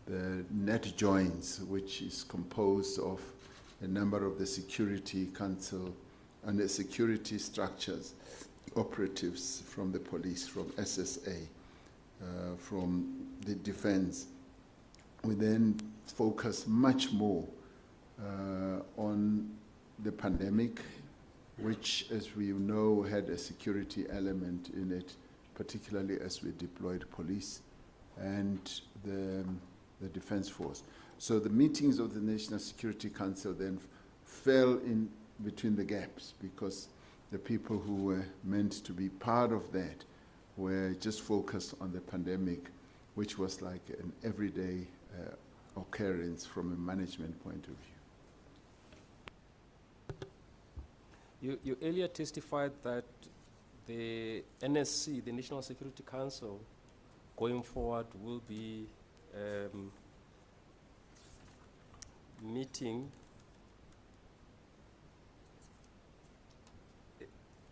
the net joins, which is composed of a number of the Security Council and the security structures, operatives from the police, from SSA, from the defense, we then focus much more on the pandemic, which, as we know, had a security element in it, particularly as we deployed police and the defense force. So the meetings of the National Security Council then fell in between the gaps, because the people who were meant to be part of that were just focused on the pandemic, which was like an everyday occurrence from a management point of view. You earlier testified that the NSC, the National Security Council, going forward will be meeting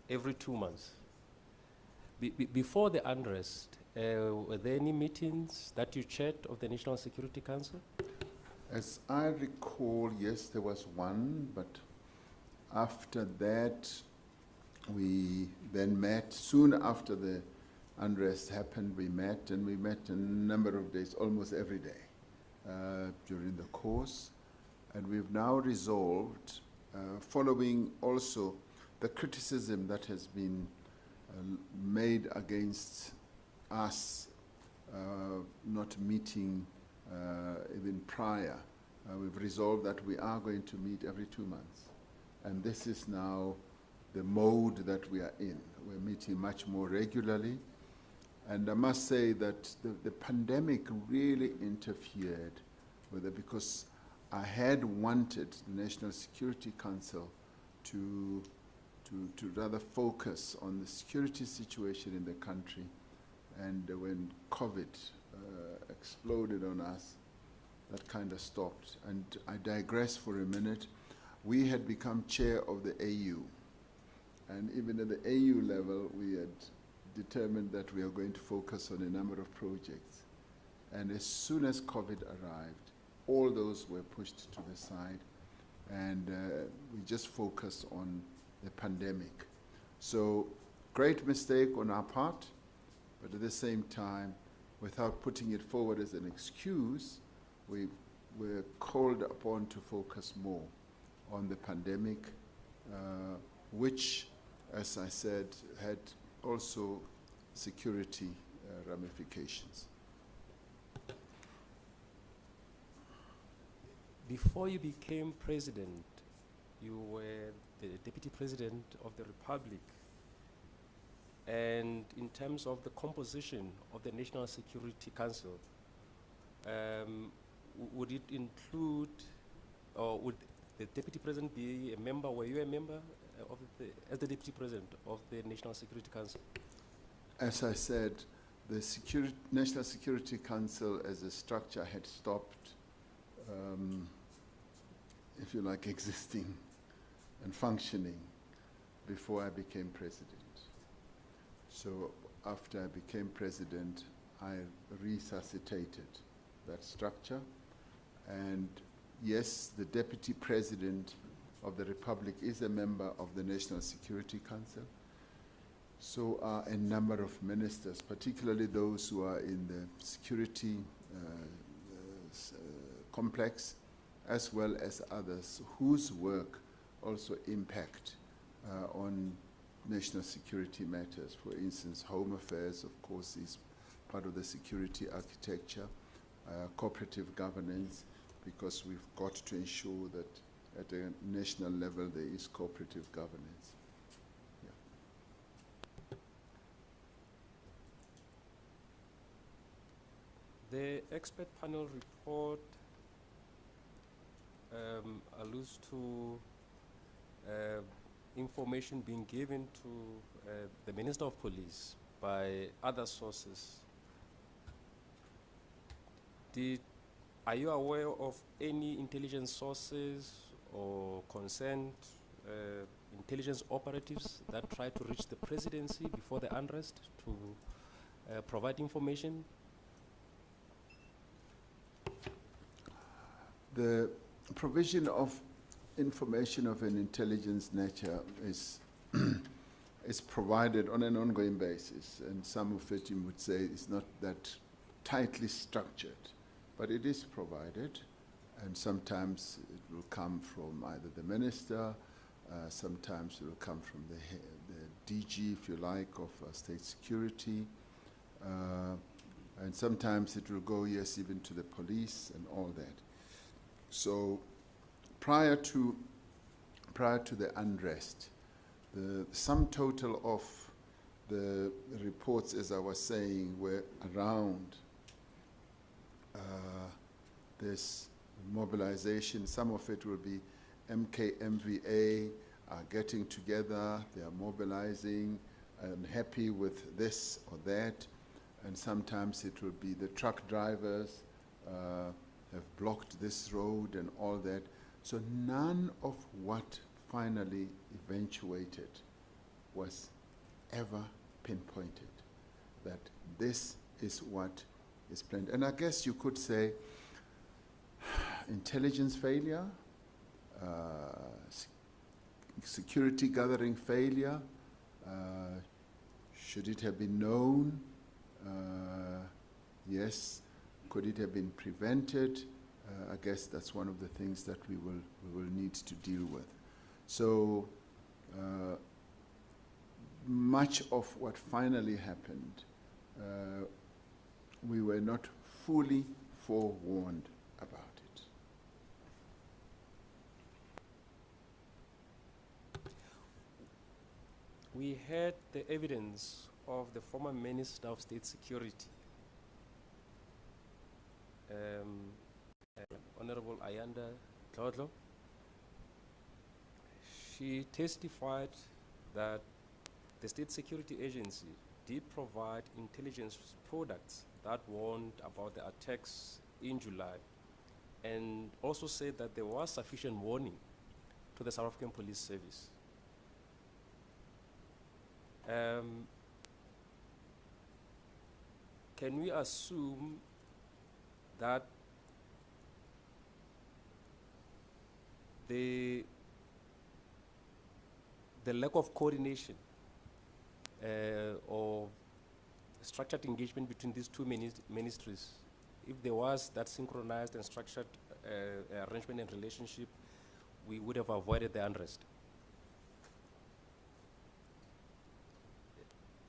every 2 months. Before the unrest, were there any meetings that you chaired of the National Security Council? As I recall, yes, there was one, but after that, we then met. Soon after the unrest happened, we met, and we met a number of days, almost every day, during the course. And we've now resolved, following also the criticism that has been made against us not meeting even prior, we've resolved that we are going to meet every 2 months. And this is now the mode that we are in. We're meeting much more regularly. And I must say that the pandemic really interfered with it, because I had wanted the National Security Council to rather focus on the security situation in the country. And when COVID exploded on us, that kind of stopped. And I digress for a minute. We had become chair of the AU. And even at the AU level, we had determined that we are going to focus on a number of projects. And as soon as COVID arrived, all those were pushed to the side, and we just focused on the pandemic. So, great mistake on our part, but at the same time, without putting it forward as an excuse, we were called upon to focus more on the pandemic, which, as I said, had also security ramifications. Before you became president, you were the deputy president of the republic. And in terms of the composition of the National Security Council, would it include, or would the deputy president be a member? Were you a member as the deputy president of the National Security Council? As I said, the National Security Council as a structure had stopped, if you like, existing and functioning before I became president. So after I became president, I resuscitated that structure. And yes, the deputy president of the Republic is a member of the National Security Council. So are a number of ministers, particularly those who are in the security complex, as well as others whose work also impact on national security matters. For instance, Home Affairs, of course, is part of the security architecture, cooperative governance, because we've got to ensure that at a national level there is cooperative governance. The expert panel report alludes to information being given to the Minister of Police by other sources. Are you aware of any intelligence sources or concerned intelligence operatives that tried to reach the presidency before the unrest to provide information? The provision of information of an intelligence nature is is provided on an ongoing basis, and some of it you would say is not that tightly structured, but it is provided, and sometimes it will come from either the minister, sometimes it will come from the DG, if you like, of state security, and sometimes it will go, yes, even to the police and all that. So prior to the unrest, the sum total of the reports, as I was saying, were around this mobilization. Some of it will be MKMVA are getting together, they are mobilizing, happy with this or that, and sometimes it will be the truck drivers have blocked this road and all that. So none of what finally eventuated was ever pinpointed that this is what is planned. And I guess you could say intelligence failure, security gathering failure, should it have been known? Yes. Could it have been prevented? I guess that's one of the things that we will need to deal with. So much of what finally happened, we were not fully forewarned about it. We had the evidence of the former Minister of State Security, Honorable Ayanda Dlodlo. She testified that the State Security Agency did provide intelligence products that warned about the attacks in July, and also said that there was sufficient warning to the South African Police Service. Can we assume that the lack of coordination or structured engagement between these two ministries, if there was that synchronized and structured arrangement and relationship, we would have avoided the unrest?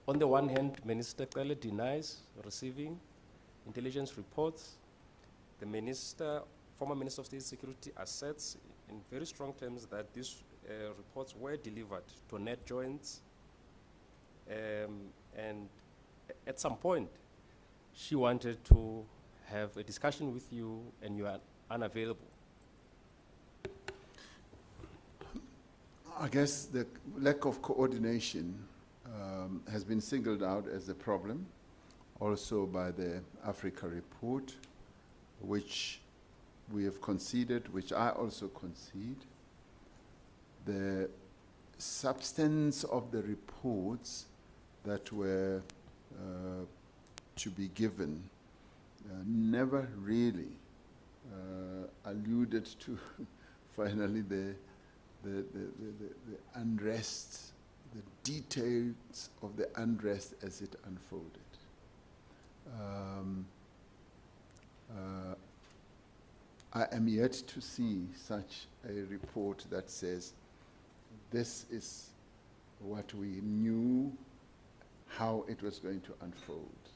On the one hand, Minister clearly denies receiving intelligence reports. The former Minister of State Security asserts in very strong terms that these reports were delivered to net joints, and at some point, she wanted to have a discussion with you and you are unavailable. I guess the lack of coordination has been singled out as a problem also by the Africa report, which we have conceded, which I also concede. The substance of the reports that were to be given never really alluded to finally the unrest, the details of the unrest as it unfolded. I am yet to see such a report that says this is what we knew how it was going to unfold.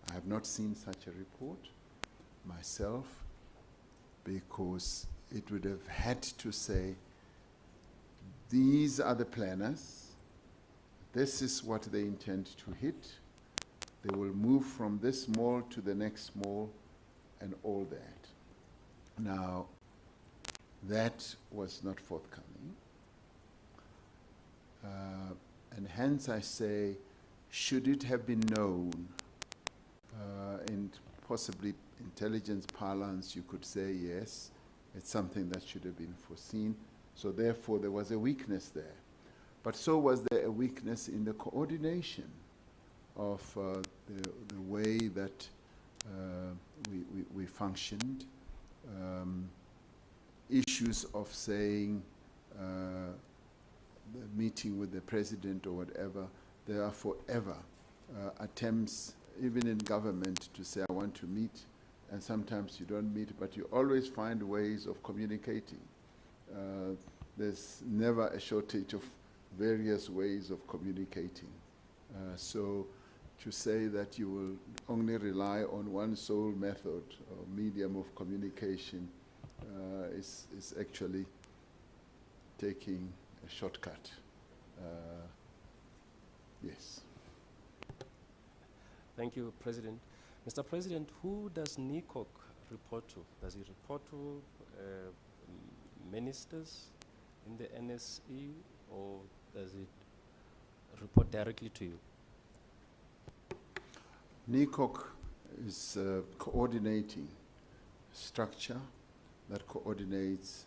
I have not seen such a report myself, because it would have had to say, these are the planners, this is what they intend to hit, they will move from this mall to the next mall, and all that. Now, that was not forthcoming. And hence I say, should it have been known, in possibly intelligence parlance, you could say yes, it's something that should have been foreseen. So therefore there was a weakness there. But so was there a weakness in the coordination of the way that we functioned. Issues of saying the meeting with the president or whatever, there are forever attempts, even in government, to say I want to meet, and sometimes you don't meet, but you always find ways of communicating. There's never a shortage of various ways of communicating. So to say that you will only rely on one sole method or medium of communication is actually taking a shortcut. Yes. Thank you, President. Mr. President, who does NICOC report to? Does it report to ministers in the NSE, or does it report directly to you? NICOC is a coordinating structure that coordinates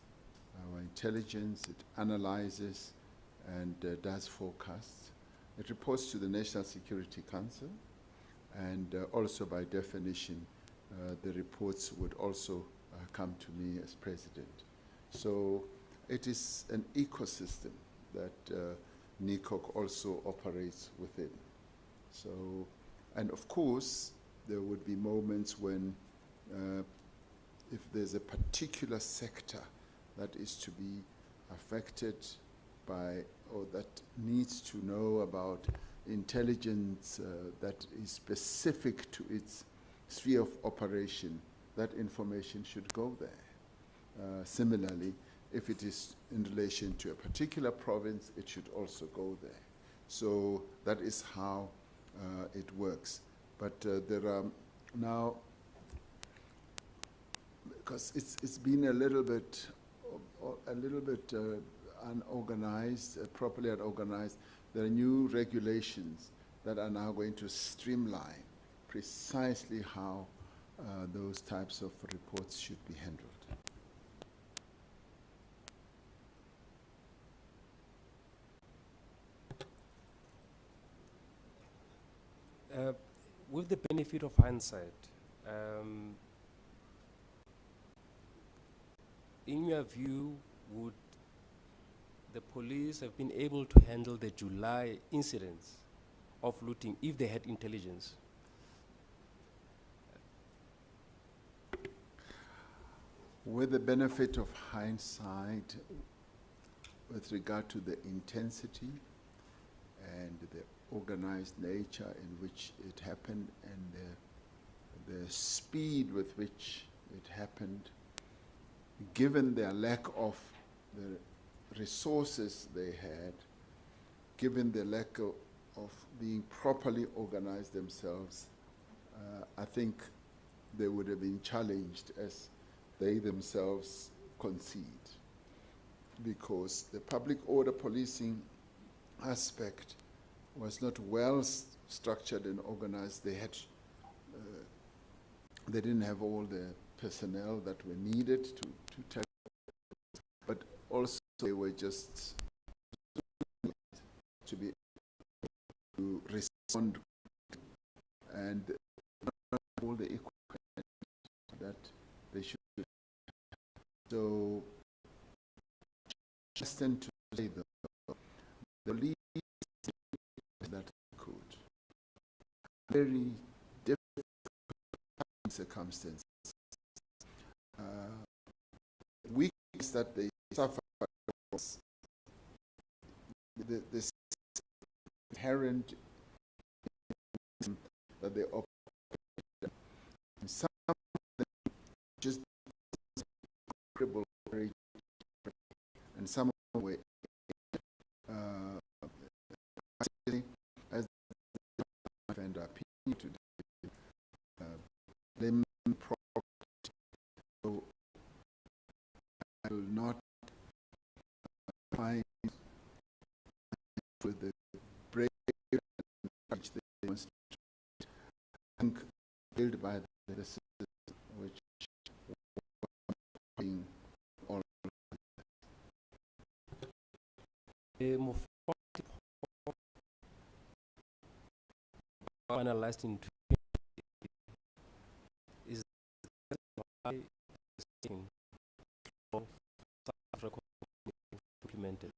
our intelligence, it analyzes and does forecasts. It reports to the National Security Council, and also by definition, the reports would also come to me as president. So it is an ecosystem that NICOC also operates within. So, and of course, there would be moments when if there's a particular sector that is to be affected by, or that needs to know about intelligence that is specific to its sphere of operation, that information should go there. Similarly, if it is in relation to a particular province, it should also go there. So that is how it works. But there are now, because it's been a little bit unorganized, properly unorganized, there are new regulations that are now going to streamline precisely how those types of reports should be handled. With the benefit of hindsight, in your view, would the police have been able to handle the July incidents of looting if they had intelligence? With the benefit of hindsight, with regard to the intensity and the organized nature in which it happened and the speed with which it happened, given their lack of the resources they had, given the lack of being properly organized themselves, I think they would have been challenged as they themselves concede, because the public order policing aspect was not well structured and organized. They didn't have all the personnel that were needed to tell, but also they were just to be able to respond and not all the equipment that they should. So, just tend to say the least that could. Very difficult circumstances. Weakness that they suffer was the inherent that they operate. Some of them just incredible courage, and some of them were as and appeal to them property. So I will not find with the brave which they demonstrate, built by the system which being all finalized in is implemented.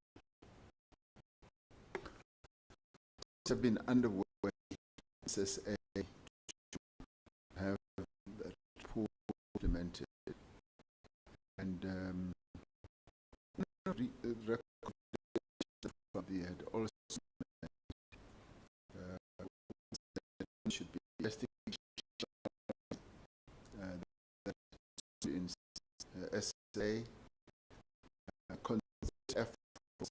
have been underway SSA to have that pool implemented, and they had also should be investigation that in SA efforts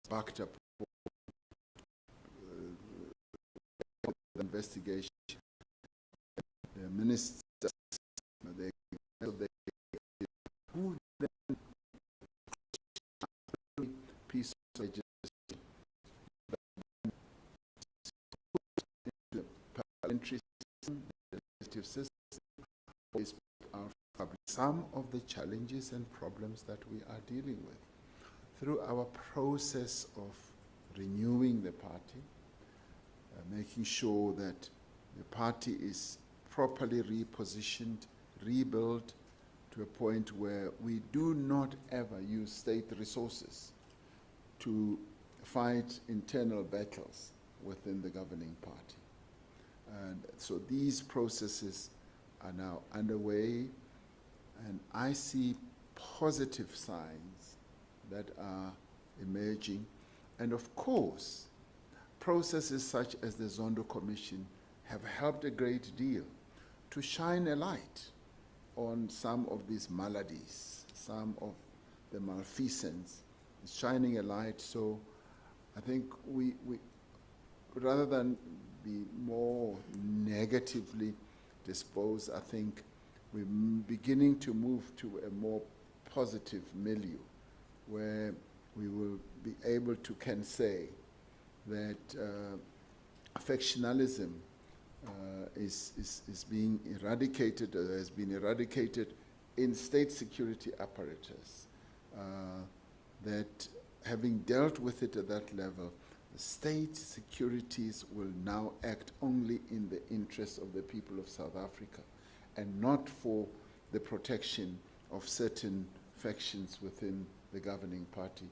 backed up the investigation. The ministers, who then peace legislation the parliamentary system, the legislative system, is some of the challenges and problems that we are dealing with. Through our process of renewing the party, making sure that the party is properly repositioned, rebuilt to a point where we do not ever use state resources to fight internal battles within the governing party. And so these processes are now underway, and I see positive signs that are emerging. And of course, processes such as the Zondo Commission have helped a great deal to shine a light on some of these maladies, some of the malfeasance, shining a light. So I think we rather than be more negatively disposed, I think we're beginning to move to a more positive milieu where we will be able to can say that factionalism is being eradicated, has been eradicated in state security apparatus. That having dealt with it at that level, the state securities will now act only in the interests of the people of South Africa and not for the protection of certain factions within the governing party,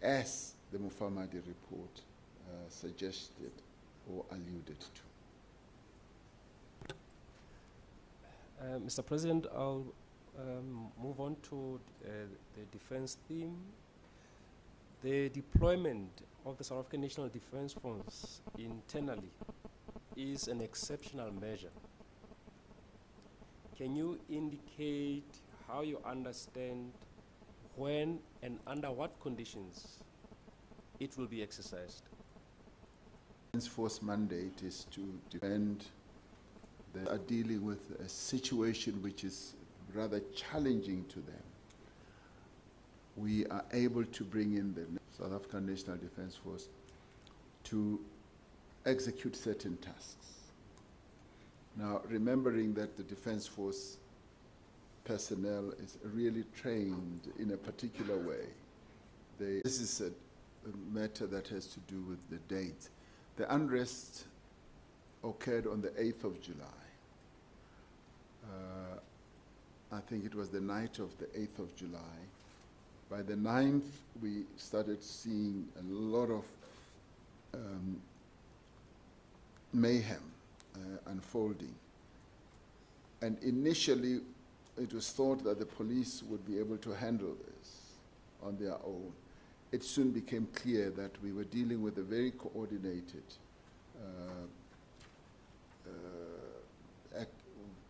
as the Mufamadi report suggested or alluded to. Mr. President, I'll move on to the defense theme. The deployment of the South African National Defense Force internally is an exceptional measure. Can you indicate how you understand when and under what conditions it will be exercised? The Defense Force mandate is to defend. They are dealing with a situation which is rather challenging to them. We are able to bring in the South African National Defense Force to execute certain tasks. Now, remembering that the Defense Force personnel is really trained in a particular way. This is a matter that has to do with the date. The unrest occurred on the 8th of July. I think it was the night of the 8th of July. By the 9th, we started seeing a lot of mayhem unfolding. And initially, it was thought that the police would be able to handle this on their own. It soon became clear that we were dealing with a very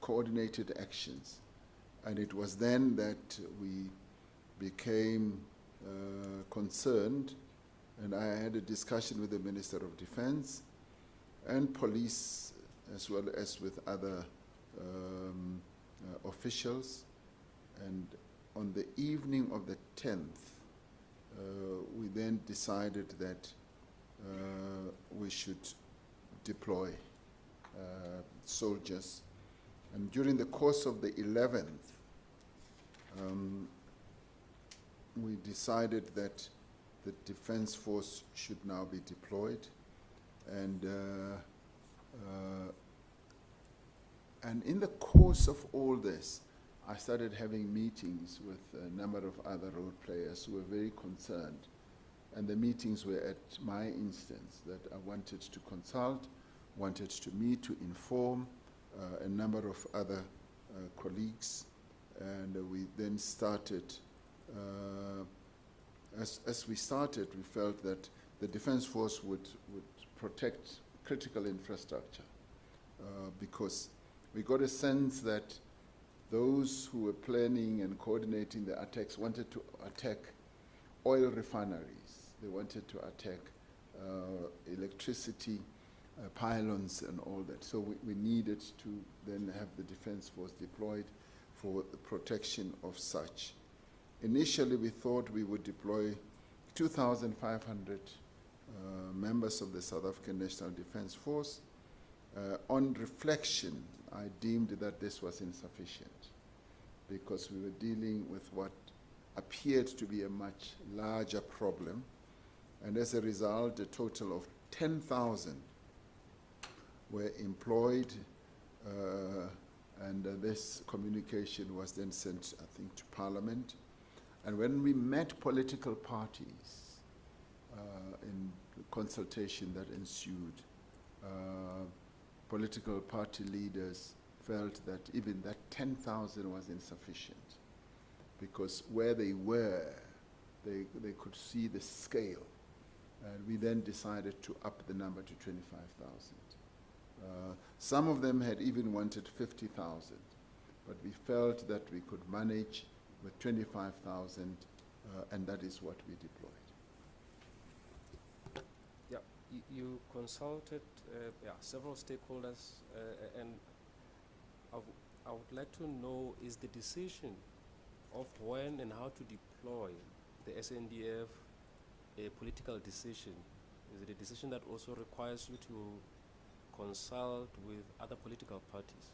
coordinated actions. And it was then that we became concerned, and I had a discussion with the Minister of Defense and police, as well as with other officials. And on the evening of the 10th, we then decided that we should deploy soldiers. And during the course of the 11th, we decided that the Defense Force should now be deployed. And in the course of all this, I started having meetings with a number of other role players who were very concerned. And the meetings were at my instance, that I wanted to consult, wanted to meet, to inform a number of other colleagues. And we then started, as we started, we felt that the Defense Force would protect critical infrastructure because we got a sense that those who were planning and coordinating the attacks wanted to attack oil refineries. They wanted to attack electricity pylons and all that. So we needed to then have the Defense Force deployed for the protection of such. Initially, we thought we would deploy 2,500 members of the South African National Defense Force. On reflection, I deemed that this was insufficient because we were dealing with what appeared to be a much larger problem. And as a result, a total of 10,000 were employed, and this communication was then sent, I think, to Parliament. And when we met political parties in the consultation that ensued, political party leaders felt that even that 10,000 was insufficient because where they were, they could see the scale. And we then decided to up the number to 25,000. Some of them had even wanted 50,000, but we felt that we could manage with 25,000, and that is what we deployed. Yeah, you consulted several stakeholders, and I would like to know, is the decision of when and how to deploy the SNDF a political decision? Is it a decision that also requires you to consult with other political parties?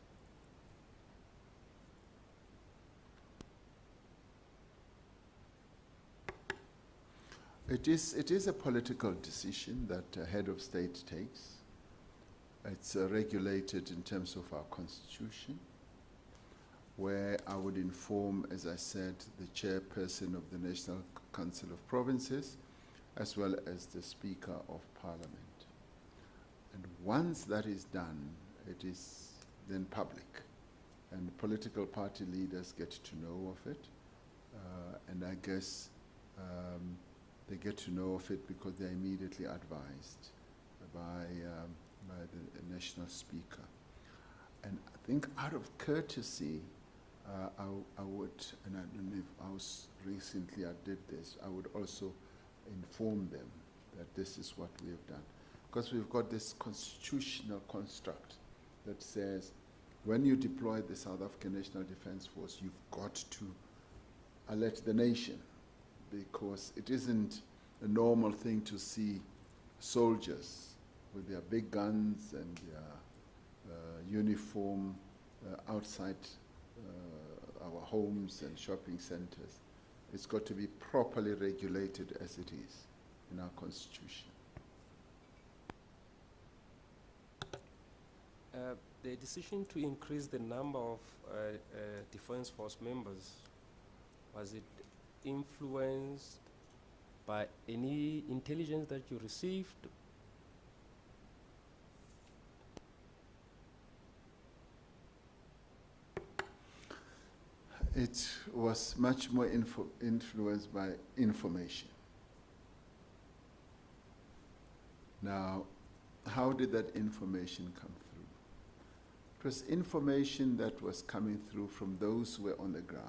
It is a political decision that a head of state takes. It's regulated in terms of our constitution, where I would inform, as I said, the chairperson of the National Council of Provinces, as well as the Speaker of Parliament. And once that is done, it is then public, and political party leaders get to know of it, and I guess they get to know of it because they're immediately advised by the national speaker. And I think out of courtesy, I would, and I don't know if I was recently I did this, I would also inform them that this is what we have done. Because we've got this constitutional construct that says when you deploy the South African National Defence Force, you've got to alert the nation, because it isn't a normal thing to see soldiers with their big guns and their uniform outside our homes and shopping centers. It's got to be properly regulated as it is in our constitution. The decision to increase the number of Defence Force members, was it influenced by any intelligence that you received? It was much more influenced by information. Now, how did that information come through? It was information that was coming through from those who were on the ground.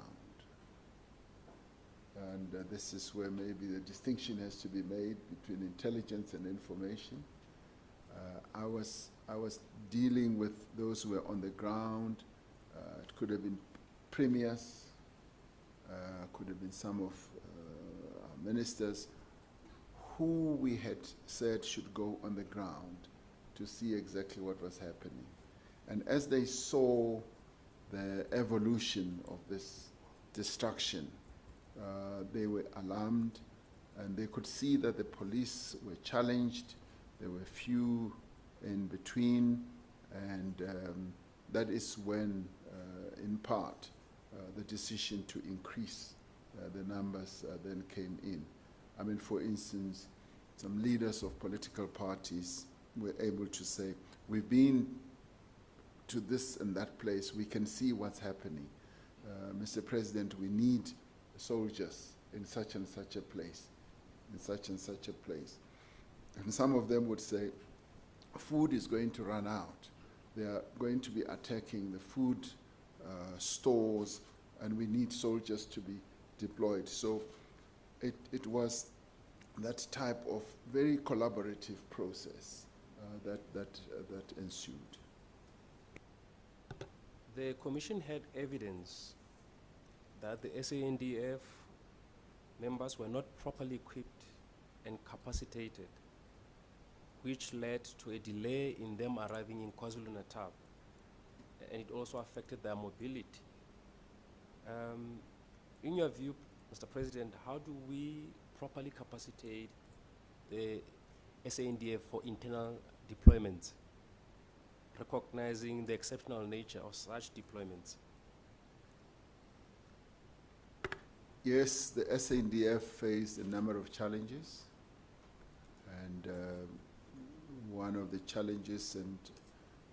And this is where maybe the distinction has to be made between intelligence and information. I was dealing with those who were on the ground. It could have been premiers, could have been some of our ministers, who we had said should go on the ground to see exactly what was happening. And as they saw the evolution of this destruction, they were alarmed, and they could see that the police were challenged. There were few in between, and that is when, in part, the decision to increase the numbers then came in. I mean, for instance, some leaders of political parties were able to say, we've been to this and that place, we can see what's happening. Mr. President, we need soldiers in such and such a place, in such and such a place. And some of them would say, food is going to run out. They are going to be attacking the food stores, and we need soldiers to be deployed. So it was that type of very collaborative process that ensued. The Commission had evidence that the SANDF members were not properly equipped and capacitated, which led to a delay in them arriving in KwaZulu-Natal, and it also affected their mobility. In your view, Mr. President, how do we properly capacitate the SANDF for internal deployments, recognizing the exceptional nature of such deployments? Yes, the SANDF faced a number of challenges, and one of the challenges, and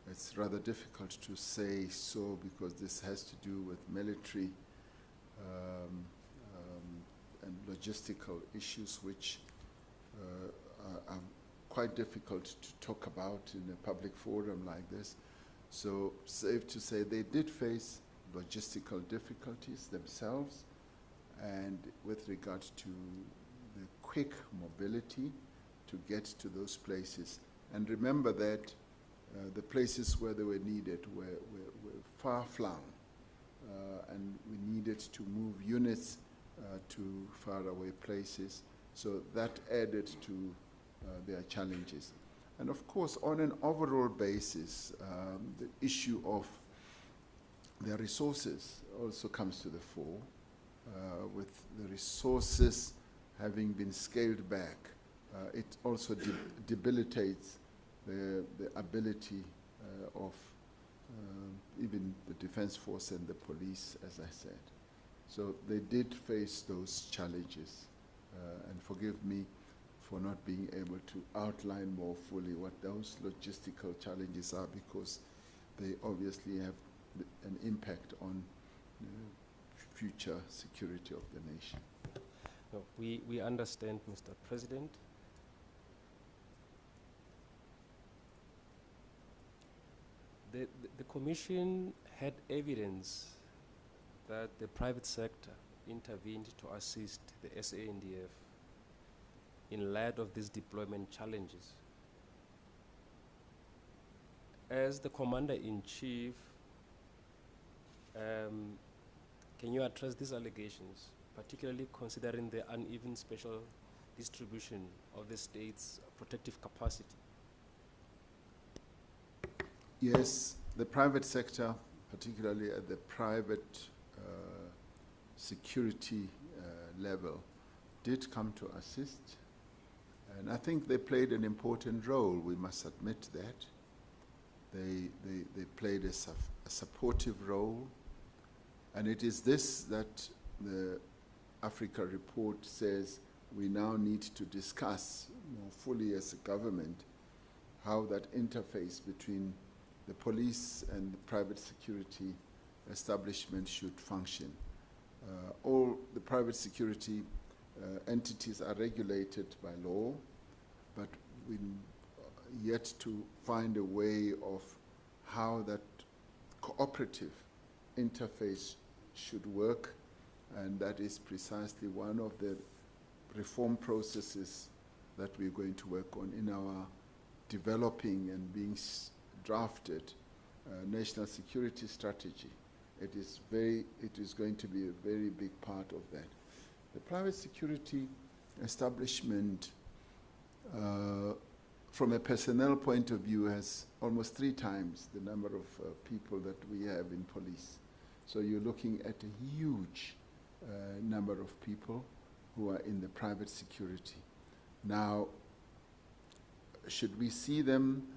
it's rather difficult to say so because this has to do with military and logistical issues which are quite difficult to talk about in a public forum like this. So safe to say they did face logistical difficulties themselves, and with regard to the quick mobility to get to those places. And remember that the places where they were needed were far-flung, and we needed to move units to faraway places. So that added to their challenges. And of course, on an overall basis, the issue of their resources also comes to the fore, with the resources having been scaled back. It also debilitates the ability of even the defense force and the police, as I said. So they did face those challenges, and forgive me for not being able to outline more fully what those logistical challenges are, because they obviously have an impact on future security of the nation. No, we understand, Mr. President. The Commission had evidence that the private sector intervened to assist the SANDF in light of these deployment challenges. As the Commander-in-Chief, can you address these allegations, particularly considering the uneven spatial distribution of the state's protective capacity? Yes, the private sector, particularly at the private security level, did come to assist. And I think they played an important role, we must admit that. They played a supportive role. And it is this that the Africa report says we now need to discuss more fully as a government how that interface between the police and the private security establishment should function. All the private security entities are regulated by law, but we yet to find a way of how that cooperative interface should work, and that is precisely one of the reform processes that we're going to work on in our developing and being drafted national security strategy. It is going to be a very big part of that. The private security establishment, from a personnel point of view, has almost 3 times the number of people that we have in police. So you're looking at a huge number of people who are in the private security. Now, should we see them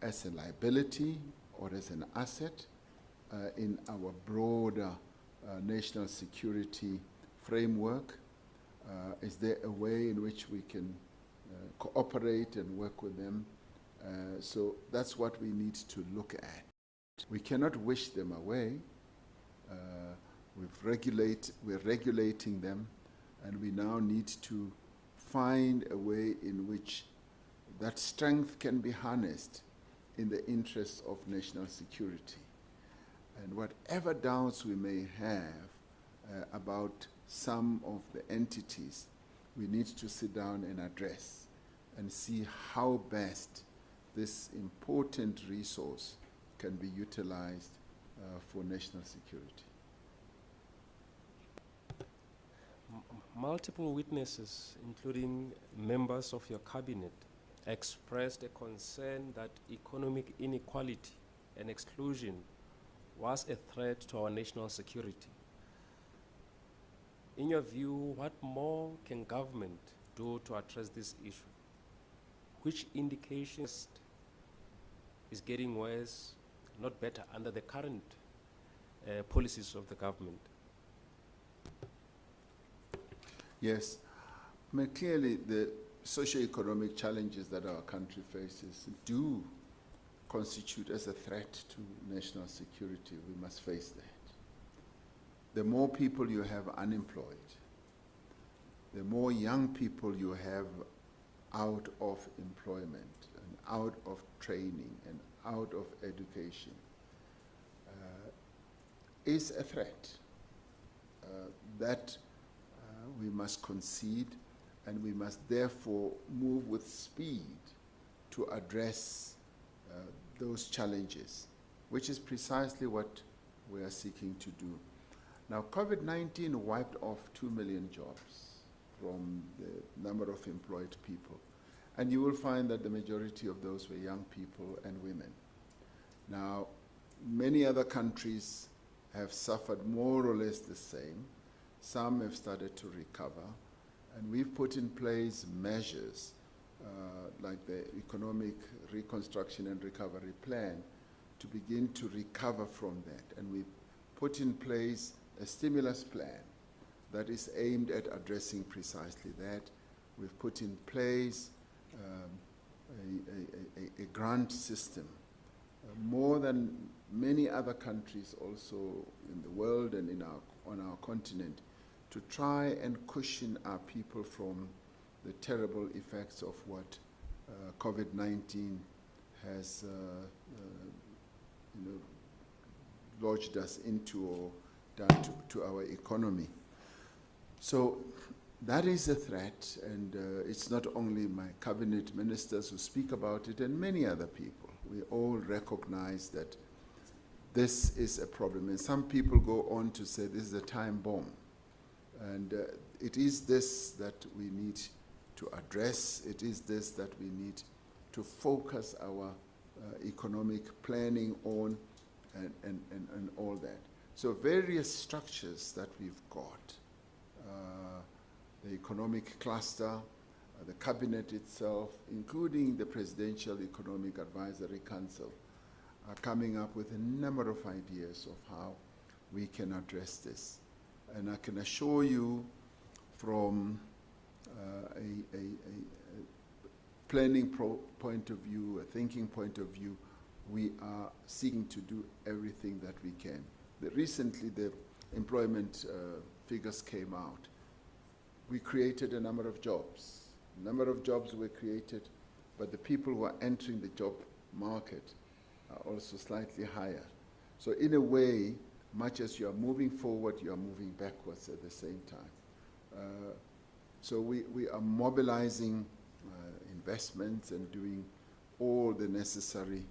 as a liability or as an asset in our broader national security framework? Is there a way in which we can cooperate and work with them? So that's what we need to look at. We cannot wish them away. We're regulating them, and we now need to find a way in which that strength can be harnessed in the interests of national security. And whatever doubts we may have about some of the entities, we need to sit down and address and see how best this important resource can be utilized for national security. Multiple witnesses, including members of your cabinet, expressed a concern that economic inequality and exclusion was a threat to our national security. In your view, what more can government do to address this issue? Which indications is getting worse, not better, under the current policies of the government? Yes, I mean, clearly the socio-economic challenges that our country faces do constitute as a threat to national security. We must face that. The more people you have unemployed, the more young people you have out of employment and out of training and out of education, is a threat that we must concede, and we must therefore move with speed to address those challenges, which is precisely what we are seeking to do. Now, COVID-19 wiped off 2 million jobs from the number of employed people. And you will find that the majority of those were young people and women. Now, many other countries have suffered more or less the same. Some have started to recover, and we've put in place measures like the Economic Reconstruction and Recovery Plan to begin to recover from that. And we've put in place a stimulus plan that is aimed at addressing precisely that. We've put in place a grant system, more than many other countries also in the world and on our continent, to try and cushion our people from the terrible effects of what COVID-19 has lodged us into or done to our economy. So that is a threat, and it's not only my cabinet ministers who speak about it and many other people. We all recognize that this is a problem, and some people go on to say this is a time bomb. And it is this that we need to address. It is this that we need to focus our economic planning on and all that. So various structures that we've got, the economic cluster, the cabinet itself, including the Presidential Economic Advisory Council, are coming up with a number of ideas of how we can address this. And I can assure you from a planning point of view, a thinking point of view, we are seeking to do everything that we can. Recently, the employment figures came out. We created a number of jobs. A number of jobs were created, but the people who are entering the job market are also slightly higher. So in a way, much as you are moving forward, you are moving backwards at the same time. So we are mobilizing investments and doing all the necessary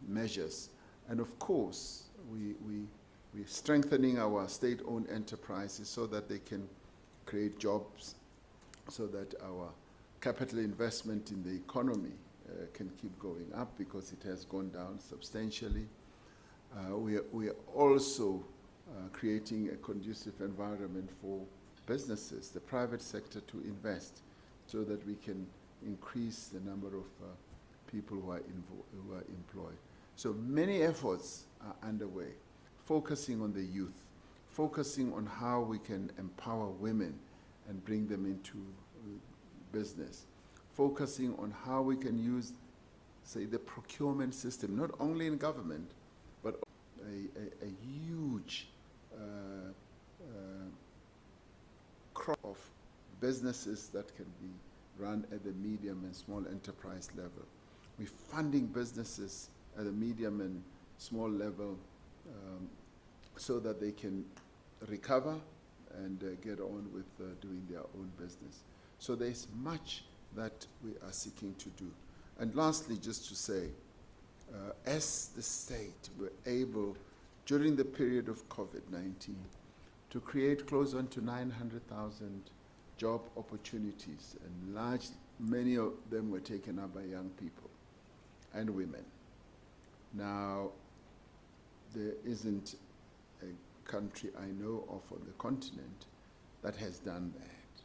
measures. And of course, we're strengthening our state-owned enterprises so that they can create jobs, so that our capital investment in the economy can keep going up, because it has gone down substantially. We are also creating a conducive environment for businesses, the private sector, to invest, so that we can increase the number of people who are employed. So many efforts are underway, focusing on the youth, focusing on how we can empower women and bring them into business, focusing on how we can use, say, the procurement system, not only in government, but a huge crop of businesses that can be run at the medium and small enterprise level. We're funding businesses at the medium and small level so that they can recover and get on with doing their own business. So there's much that we are seeking to do. And lastly, just to say, as the state, we're able, during the period of COVID-19, to create close on to 900,000 job opportunities, and many of them were taken up by young people and women. Now, there isn't a country I know of on the continent that has done that.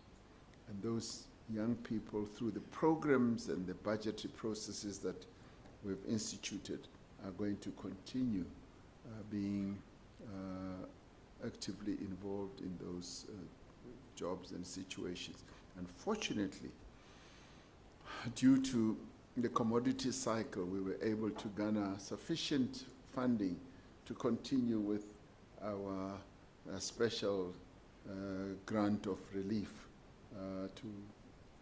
And those young people, through the programs and the budgetary processes that we've instituted, are going to continue being actively involved in those jobs and situations. Unfortunately, due to the commodity cycle, we were able to garner sufficient funding to continue with our special grant of relief to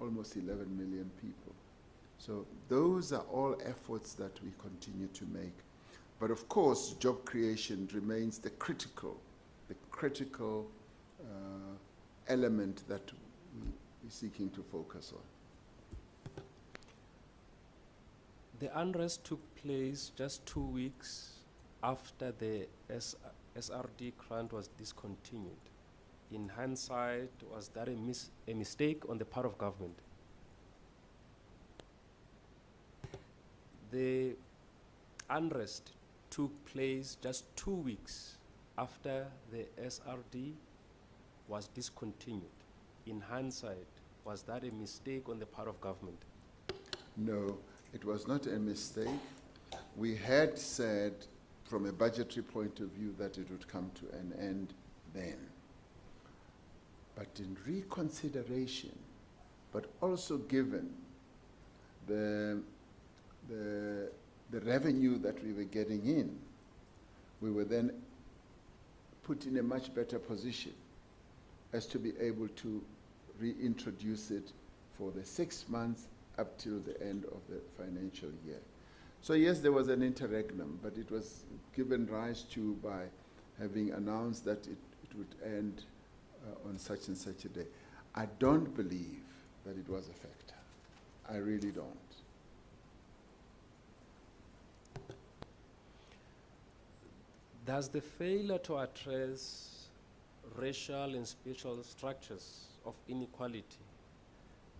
almost 11 million people. So those are all efforts that we continue to make. But of course, job creation remains the critical element that we're seeking to focus on. The unrest took place just 2 weeks after the SRD grant was discontinued. In hindsight, was that a mistake on the part of government? The unrest took place just 2 weeks after the SRD was discontinued. In hindsight, was that a mistake on the part of government? No, it was not a mistake. We had said from a budgetary point of view that it would come to an end then. But in reconsideration, but also given the revenue that we were getting in, we were then put in a much better position as to be able to reintroduce it for the 6 months up till the end of the financial year. So yes, there was an interregnum, but it was given rise to by having announced that it would end on such and such a day. I don't believe that it was a factor. I really don't. Does the failure to address racial and spiritual structures of inequality,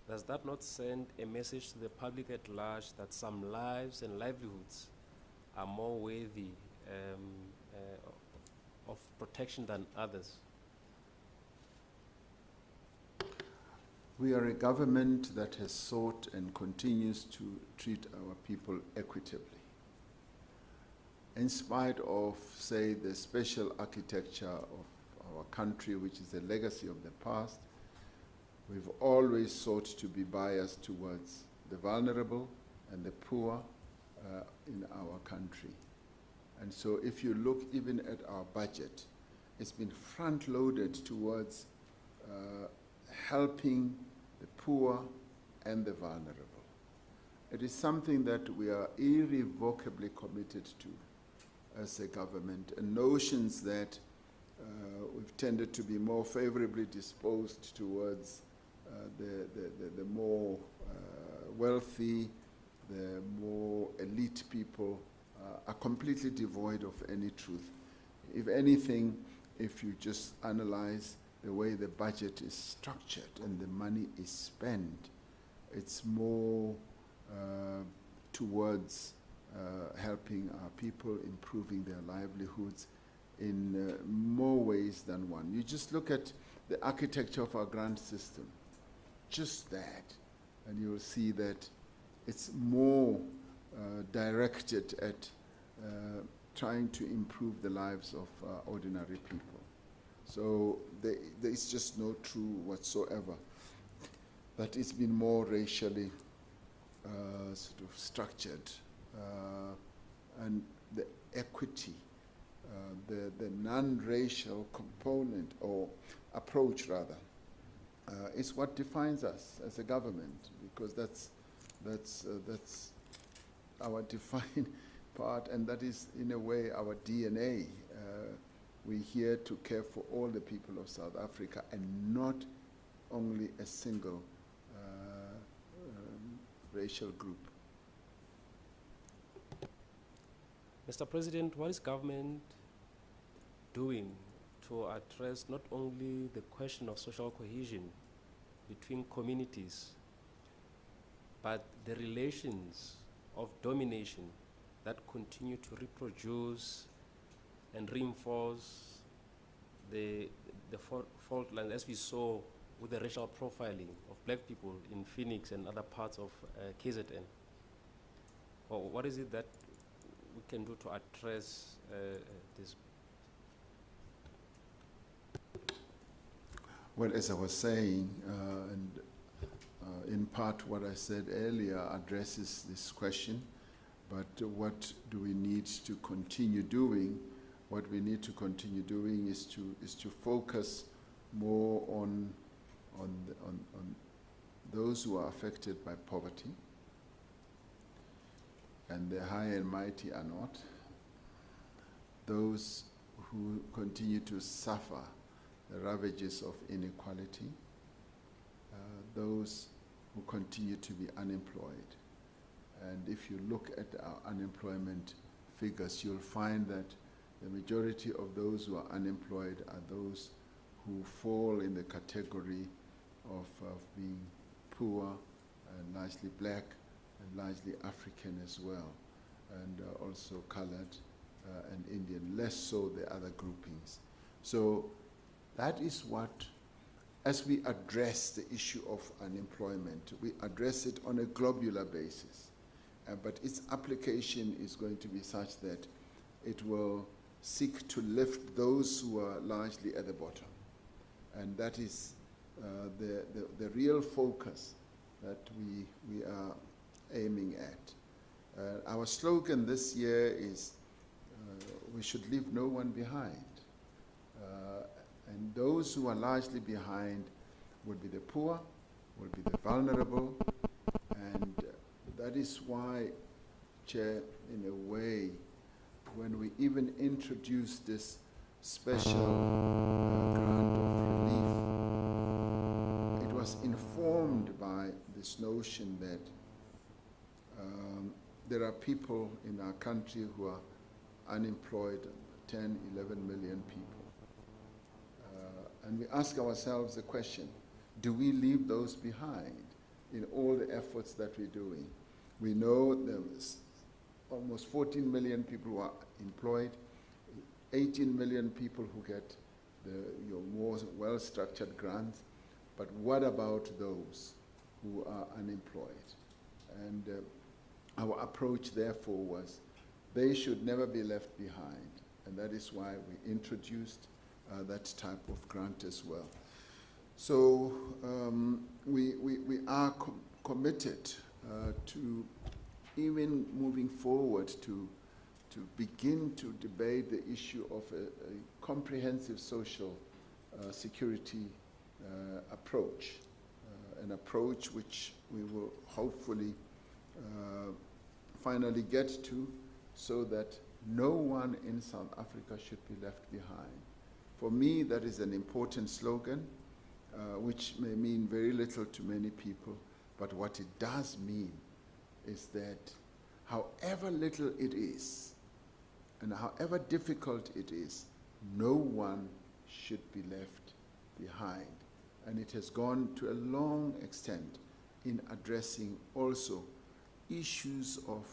does that not send a message to the public at large that some lives and livelihoods are more worthy of protection than others? We are a government that has sought and continues to treat our people equitably. In spite of, say, the special architecture of our country, which is a legacy of the past, we've always sought to be biased towards the vulnerable and the poor in our country. And so if you look even at our budget, it's been front-loaded towards helping the poor and the vulnerable. It is something that we are irrevocably committed to as a government, and notions that we've tended to be more favorably disposed towards the more wealthy, the more elite people are completely devoid of any truth. If anything, if you just analyze the way the budget is structured and the money is spent, it's more towards helping our people, improving their livelihoods in more ways than one. You just look at the architecture of our grant system, just that, and you'll see that it's more directed at trying to improve the lives of ordinary people. So there is just no true whatsoever. But it's been more racially sort of structured, and the equity, the non-racial component or approach rather, is what defines us as a government, because that's our defined part, and that is in a way our DNA. We're here to care for all the people of South Africa and not only a single racial group. Mr. President, what is government doing to address not only the question of social cohesion between communities, but the relations of domination that continue to reproduce and reinforce the fault lines, as we saw with the racial profiling of black people in Phoenix and other parts of KZN? Well, what is it that we can do to address this? Well, as I was saying, and in part what I said earlier addresses this question, but what do we need to continue doing? What we need to continue doing is to focus more on those who are affected by poverty, and the high and mighty are not. Those who continue to suffer the ravages of inequality, those who continue to be unemployed. And if you look at our unemployment figures, you'll find that the majority of those who are unemployed are those who fall in the category of being poor and largely black and largely African as well. and also colored and Indian, less so the other groupings. So that is what, as we address the issue of unemployment, we address it on a globular basis. But its application is going to be such that it will seek to lift those who are largely at the bottom. And that is the real focus that we are aiming at. Our slogan this year is, we should leave no one behind. And those who are largely behind would be the poor, would be the vulnerable, and that is why, Chair, in a way, when we even introduced this special grant of relief, it was informed by this notion that there are people in our country who are unemployed, 10, 11 million people. And we ask ourselves the question, do we leave those behind in all the efforts that we're doing? We know there's almost 14 million people who are employed, 18 million people who get your more well-structured grants, but what about those who are unemployed? And our approach, therefore, was they should never be left behind, and that is why we introduced that type of grant as well. So we are committed to even moving forward to begin to debate the issue of a comprehensive social security approach, an approach which we will hopefully finally get to, so that no one in South Africa should be left behind. For me, that is an important slogan, which may mean very little to many people, but what it does mean is that however little it is, and however difficult it is, no one should be left behind. And it has gone to a long extent in addressing also issues of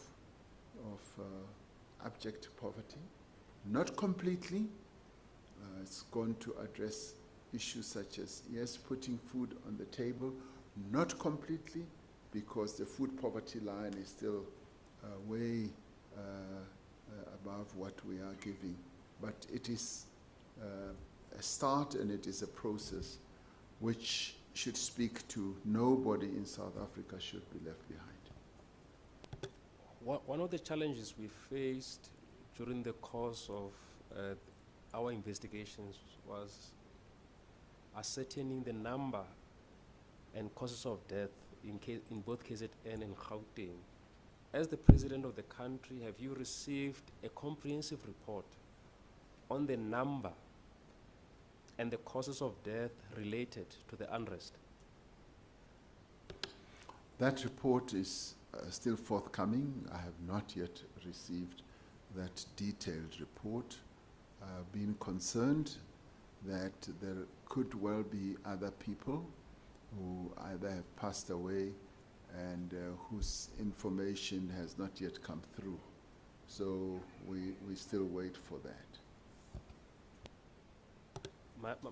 abject poverty, not completely. It's gone to address issues such as, yes, putting food on the table, not completely, because the food poverty line is still way above what we are giving. But it is a start, and it is a process which should speak to nobody in South Africa should be left behind. One of the challenges we faced during the course of our investigations was ascertaining the number and causes of death in both KZN and Gauteng. As the President of the country, have you received a comprehensive report on the number and the causes of death related to the unrest? That report is still forthcoming. I have not yet received that detailed report. Being concerned that there could well be other people who either have passed away and whose information has not yet come through. So we still wait for that.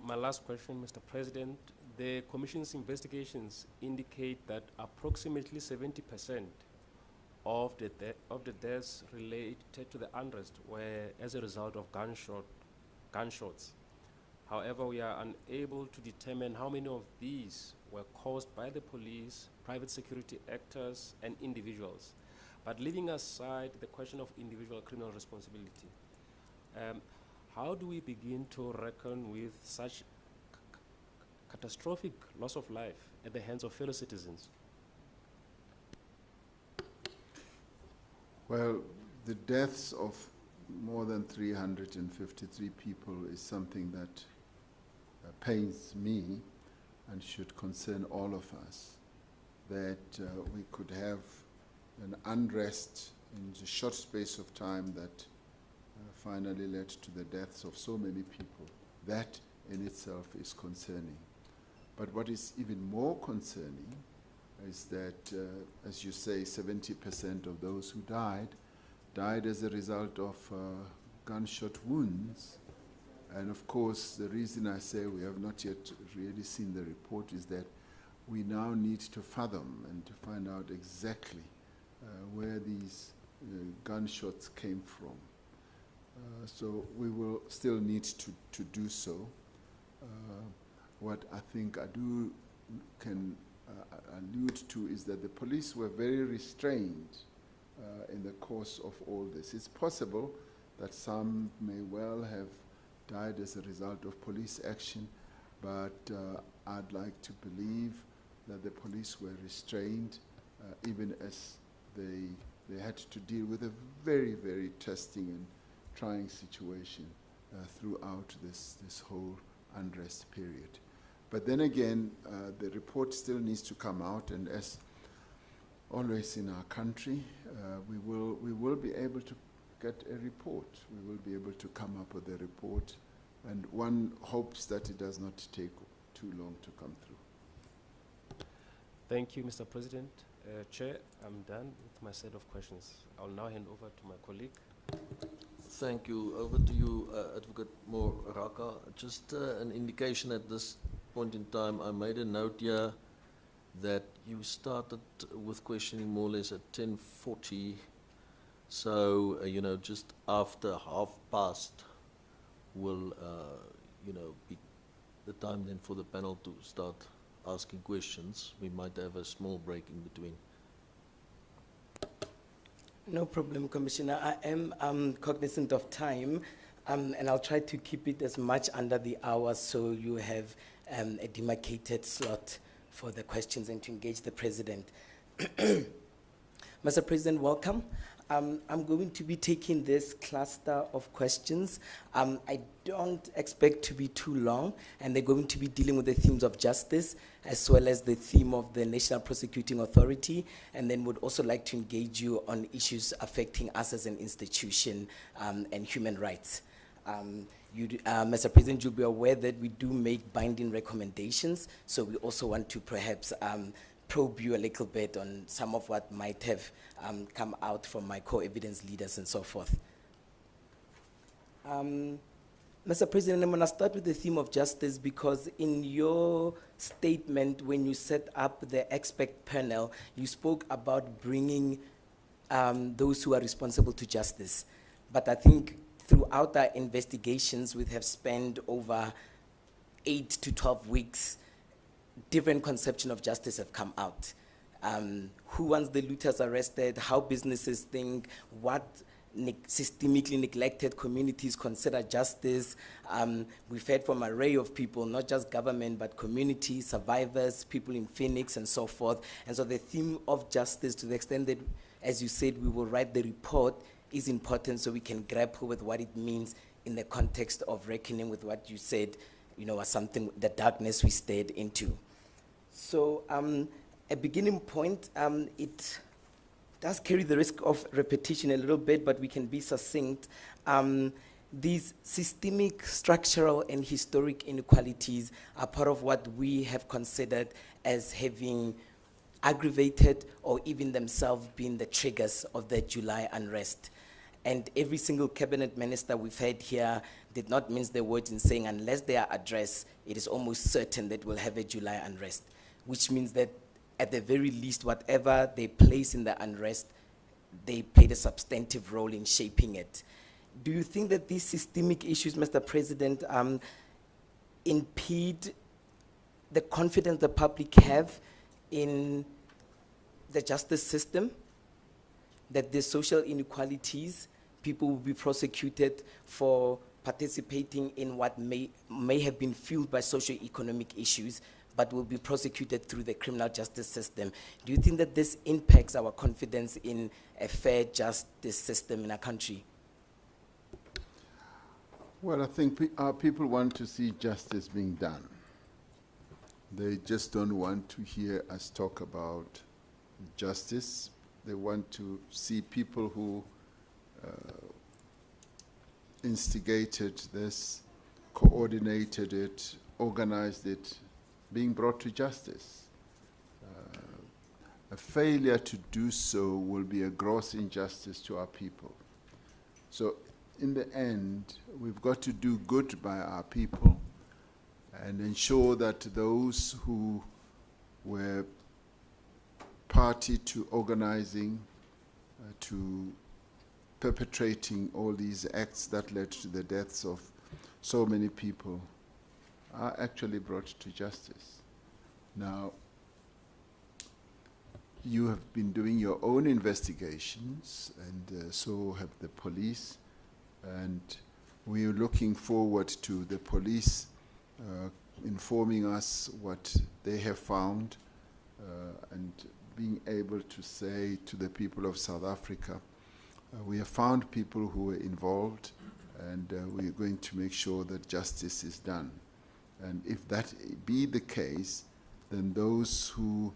My last question, Mr. President. The Commission's investigations indicate that approximately 70% of the deaths related to the unrest were as a result of gunshots. However, we are unable to determine how many of these were caused by the police, private security actors, and individuals. But leaving aside the question of individual criminal responsibility, how do we begin to reckon with such catastrophic loss of life at the hands of fellow citizens? Well, the deaths of more than 353 people is something that pains me and should concern all of us, that we could have an unrest in the short space of time that finally led to the deaths of so many people. That in itself is concerning. But what is even more concerning is that, as you say, 70% of those who died died as a result of gunshot wounds. And of course, the reason I say we have not yet really seen the report is that we now need to fathom and to find out exactly where these gunshots came from. So we will still need to do so. What I think I can allude to is that the police were very restrained in the course of all this. It's possible that some may well have died as a result of police action, but I'd like to believe that the police were restrained even as they had to deal with a very, very testing and trying situation throughout this whole unrest period. But then again, the report still needs to come out, and as always in our country, we will be able to get a report. We will be able to come up with a report, and one hopes that it does not take too long to come through. Thank you, Mr. President. Chair, I'm done with my set of questions. I'll now hand over to my colleague. Thank you. Over to you, Advocate Moraka. Just an indication at this point in time, I made a note here that you started with questioning more or less at 10:40. So, just after past will, be the time then for the panel to start asking questions. We might have a small break in between. No problem, Commissioner. I am cognizant of time, and I'll try to keep it as much under the hour so you have a demarcated slot for the questions and to engage the President. Mr. President, welcome. I'm going to be taking this cluster of questions. I don't expect to be too long, and they're going to be dealing with the themes of justice as well as the theme of the National Prosecuting Authority, and then would also like to engage you on issues affecting us as an institution and human rights. Mr. President, you'll be aware that we do make binding recommendations, so we also want to perhaps probe you a little bit on some of what might have come out from my core evidence leaders and so forth. Mr. President, I'm going to start with the theme of justice because in your statement, when you set up the expert panel, you spoke about bringing those who are responsible to justice. But I think throughout our investigations, we have spent over 8 to 12 weeks, different conception of justice have come out. Who wants the looters arrested, how businesses think, what systemically neglected communities consider justice. We've heard from an array of people, not just government, but community, survivors, people in Phoenix and so forth. And so the theme of justice, to the extent that, as you said, we will write the report, is important so we can grapple with what it means in the context of reckoning with what you said, was something, the darkness we stared into. So a beginning point, it does carry the risk of repetition a little bit, but we can be succinct. These systemic, structural, and historic inequalities are part of what we have considered as having aggravated or even themselves being the triggers of the July unrest. And every single cabinet minister we've had here did not mince their words in saying unless they are addressed, it is almost certain that we'll have a July unrest, which means that at the very least, whatever they place in the unrest, they played a substantive role in shaping it. Do you think that these systemic issues, Mr. President, impede the confidence the public have in the justice system? That the social inequalities, people will be prosecuted for participating in what may have been fueled by socio-economic issues, but will be prosecuted through the criminal justice system. Do you think that this impacts our confidence in a fair justice system in our country? Well, I think our people want to see justice being done. They just don't want to hear us talk about justice. They want to see people who instigated this, coordinated it, organized it, being brought to justice. a failure to do so will be a gross injustice to our people. So in the end, we've got to do good by our people and ensure that those who were party to organizing, to perpetrating all these acts that led to the deaths of so many people are actually brought to justice. Now, you have been doing your own investigations, and so have the police, and we're looking forward to the police informing us what they have found and being able to say to the people of South Africa, we have found people who were involved, and we're going to make sure that justice is done. And if that be the case, then those who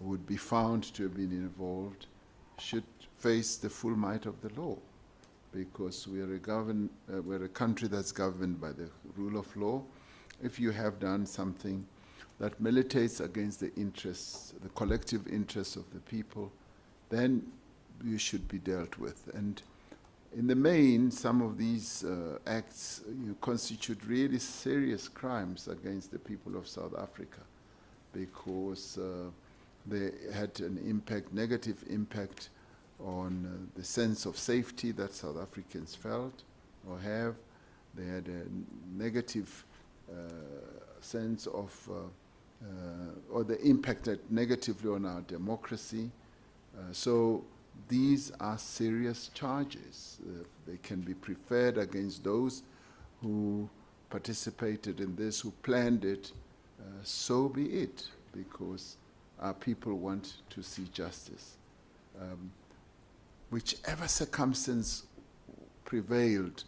would be found to have been involved should face the full might of the law, because we're a country that's governed by the rule of law. If you have done something that militates against the interests, the collective interests of the people, then you should be dealt with. And in the main, some of these acts constitute really serious crimes against the people of South Africa, because they had an impact, negative impact on the sense of safety that South Africans felt or have. They had a negative sense of, or they impacted negatively on our democracy. So these are serious charges. They can be preferred against those who participated in this, who planned it. So be it, because our people want to see justice. Whichever circumstance prevailed,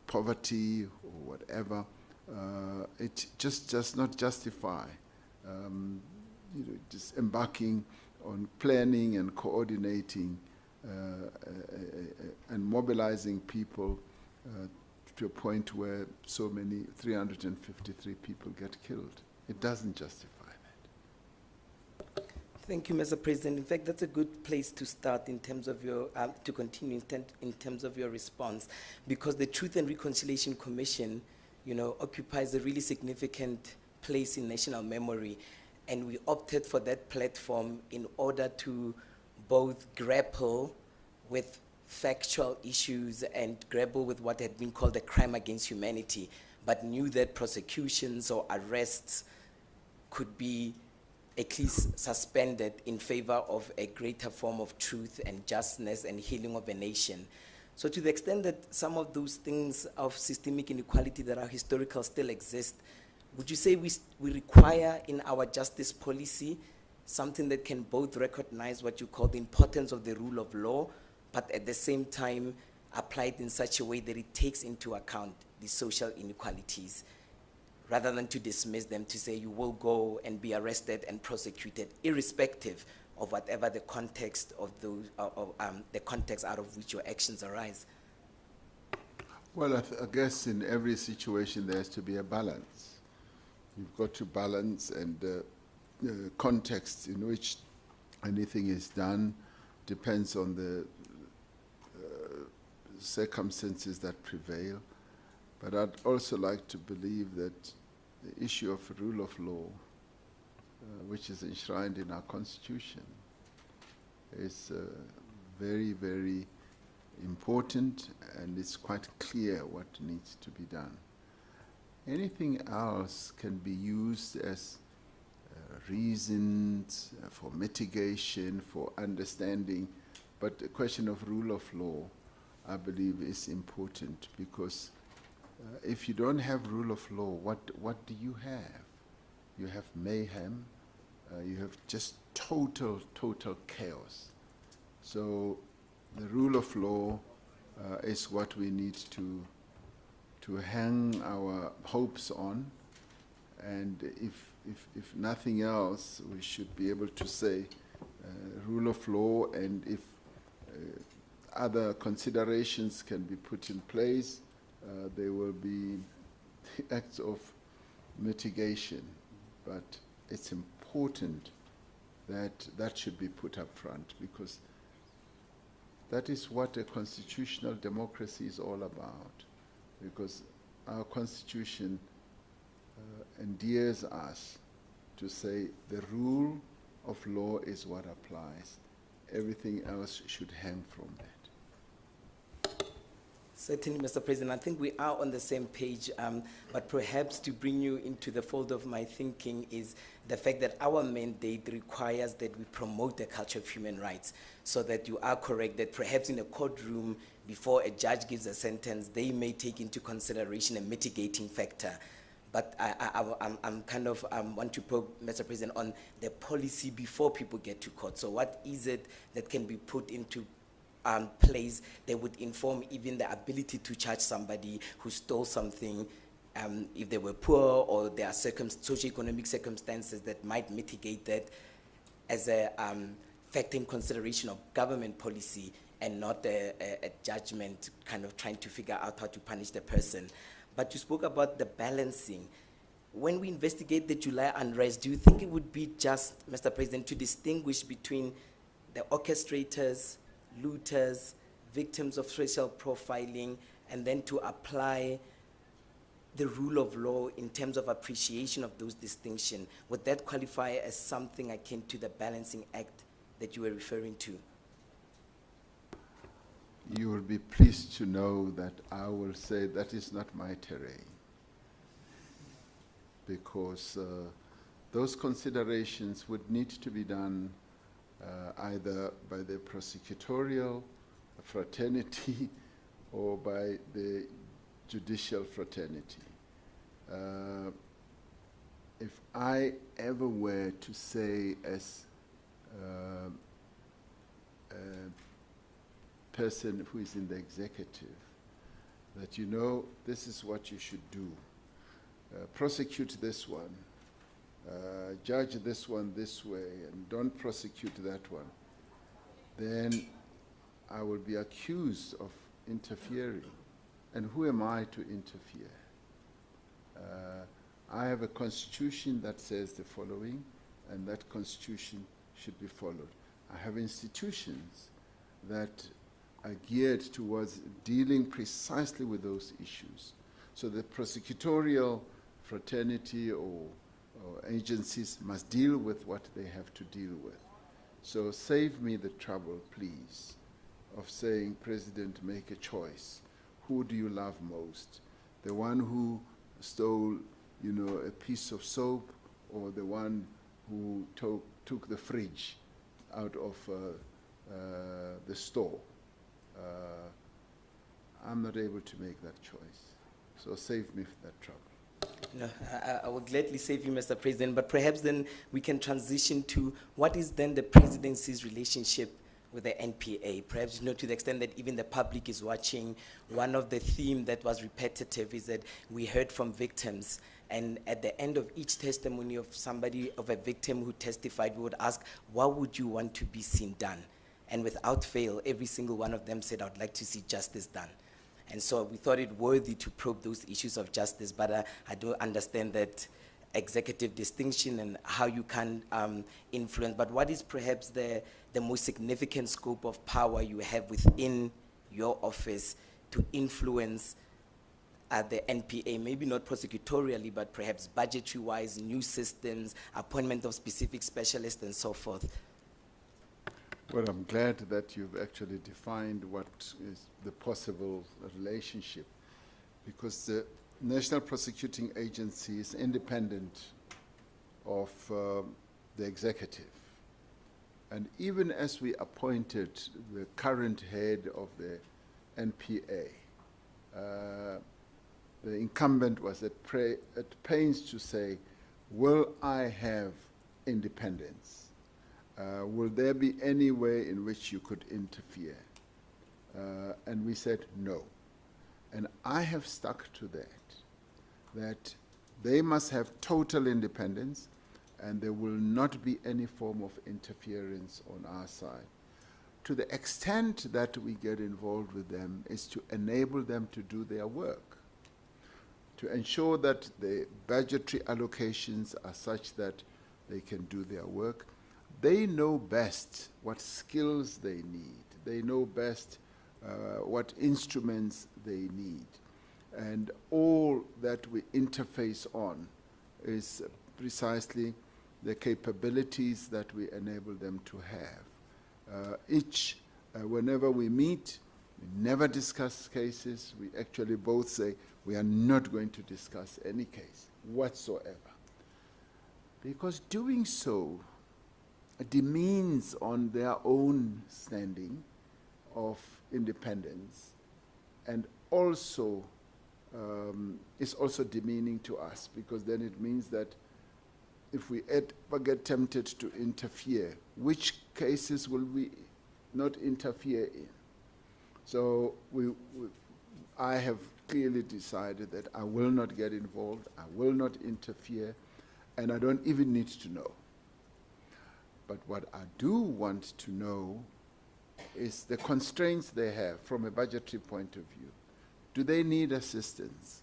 poverty or whatever, it just does not justify just embarking on planning and coordinating and mobilizing people to a point where so many, 353 people get killed. It doesn't justify that. Thank you, Mr. President. In fact, that's a good place to start in terms of your, to continue in terms of your response, because the Truth and Reconciliation Commission, occupies a really significant place in national memory, and we opted for that platform in order to both grapple with factual issues and grapple with what had been called a crime against humanity, but knew that prosecutions or arrests could be at least suspended in favor of a greater form of truth and justness and healing of a nation. So to the extent that some of those things of systemic inequality that are historical still exist, would you say we require in our justice policy something that can both recognize what you call the importance of the rule of law, but at the same time apply it in such a way that it takes into account the social inequalities, rather than to dismiss them, to say you will go and be arrested and prosecuted, irrespective of whatever the context of those, the context out of which your actions arise? Well, I guess in every situation there has to be a balance. You've got to balance, and the context in which anything is done depends on the circumstances that prevail. But I'd also like to believe that the issue of rule of law, which is enshrined in our Constitution, is very, very important, and it's quite clear what needs to be done. Anything else can be used as reasons for mitigation, for understanding, but the question of rule of law, I believe, is important, because if you don't have rule of law, what do you have? You have mayhem, you have just total chaos. So the rule of law is what we need to hang our hopes on, and if nothing else, we should be able to say rule of law, and if other considerations can be put in place, there will be acts of mitigation. But it's important that should be put up front, because that is what a constitutional democracy is all about. Because our constitution endears us to say the rule of law is what applies. Everything else should hang from that. Certainly, Mr. President, I think we are on the same page, but perhaps to bring you into the fold of my thinking is the fact that our mandate requires that we promote the culture of human rights, so that you are correct that perhaps in a courtroom, before a judge gives a sentence, they may take into consideration a mitigating factor. But I'm kind of want to probe, Mr. President, on the policy before people get to court. So what is it that can be put into place that would inform even the ability to charge somebody who stole something, if they were poor or there are socioeconomic circumstances that might mitigate that as a factor in consideration of government policy and not a judgment kind of trying to figure out how to punish the person. But you spoke about the balancing. When we investigate the July unrest, do you think it would be just, Mr. President, to distinguish between the orchestrators, looters, victims of racial profiling, and then to apply the rule of law in terms of appreciation of those distinctions? Would that qualify as something akin to the balancing act that you were referring to? You will be pleased to know that I will say that is not my terrain, because those considerations would need to be done either by the prosecutorial fraternity or by the judicial fraternity. If I ever were to say as a person who is in the executive that, you know, this is what you should do, prosecute this one, judge this one this way, and don't prosecute that one, then I will be accused of interfering. And who am I to interfere? I have a constitution that says the following, and that constitution should be followed. I have institutions that are geared towards dealing precisely with those issues. So the prosecutorial fraternity or agencies must deal with what they have to deal with. So save me the trouble, please, of saying, President, make a choice. Who do you love most? The one who stole, you know, a piece of soap, or the one who took the fridge out of the store? I'm not able to make that choice. So save me that trouble. No, I will gladly save you, Mr. President, but perhaps then we can transition to what is then the presidency's relationship with the NPA. Perhaps, you know, to the extent that even the public is watching, one of the themes that was repetitive is that we heard from victims, and at the end of each testimony of somebody, of a victim who testified, we would ask, what would you want to be seen done? And without fail, every single one of them said, I would like to see justice done. And so we thought it worthy to probe those issues of justice, but I do understand that executive distinction and how you can influence, but what is perhaps the most significant scope of power you have within your office to influence the NPA, maybe not prosecutorially, but perhaps budgetary-wise, new systems, appointment of specific specialists, and so forth? Well, I'm glad that you've actually defined what is the possible relationship, because the National Prosecuting Agency is independent of the executive. And even as we appointed the current head of the NPA, the incumbent was at pains to say, will I have independence? Will there be any way in which you could interfere? And we said no. And I have stuck to that they must have total independence, and there will not be any form of interference on our side. To the extent that we get involved with them is to enable them to do their work, to ensure that the budgetary allocations are such that they can do their work, they know best what skills they need. They know best what instruments they need. And all that we interface on is precisely the capabilities that we enable them to have. Whenever we meet, we never discuss cases. We actually both say we are not going to discuss any case whatsoever. Because doing so demeans on their own standing of independence, and also is also demeaning to us, because then it means that if we ever get tempted to interfere, which cases will we not interfere in? So I have clearly decided that I will not get involved, I will not interfere, and I don't even need to know. But what I do want to know is the constraints they have from a budgetary point of view. Do they need assistance?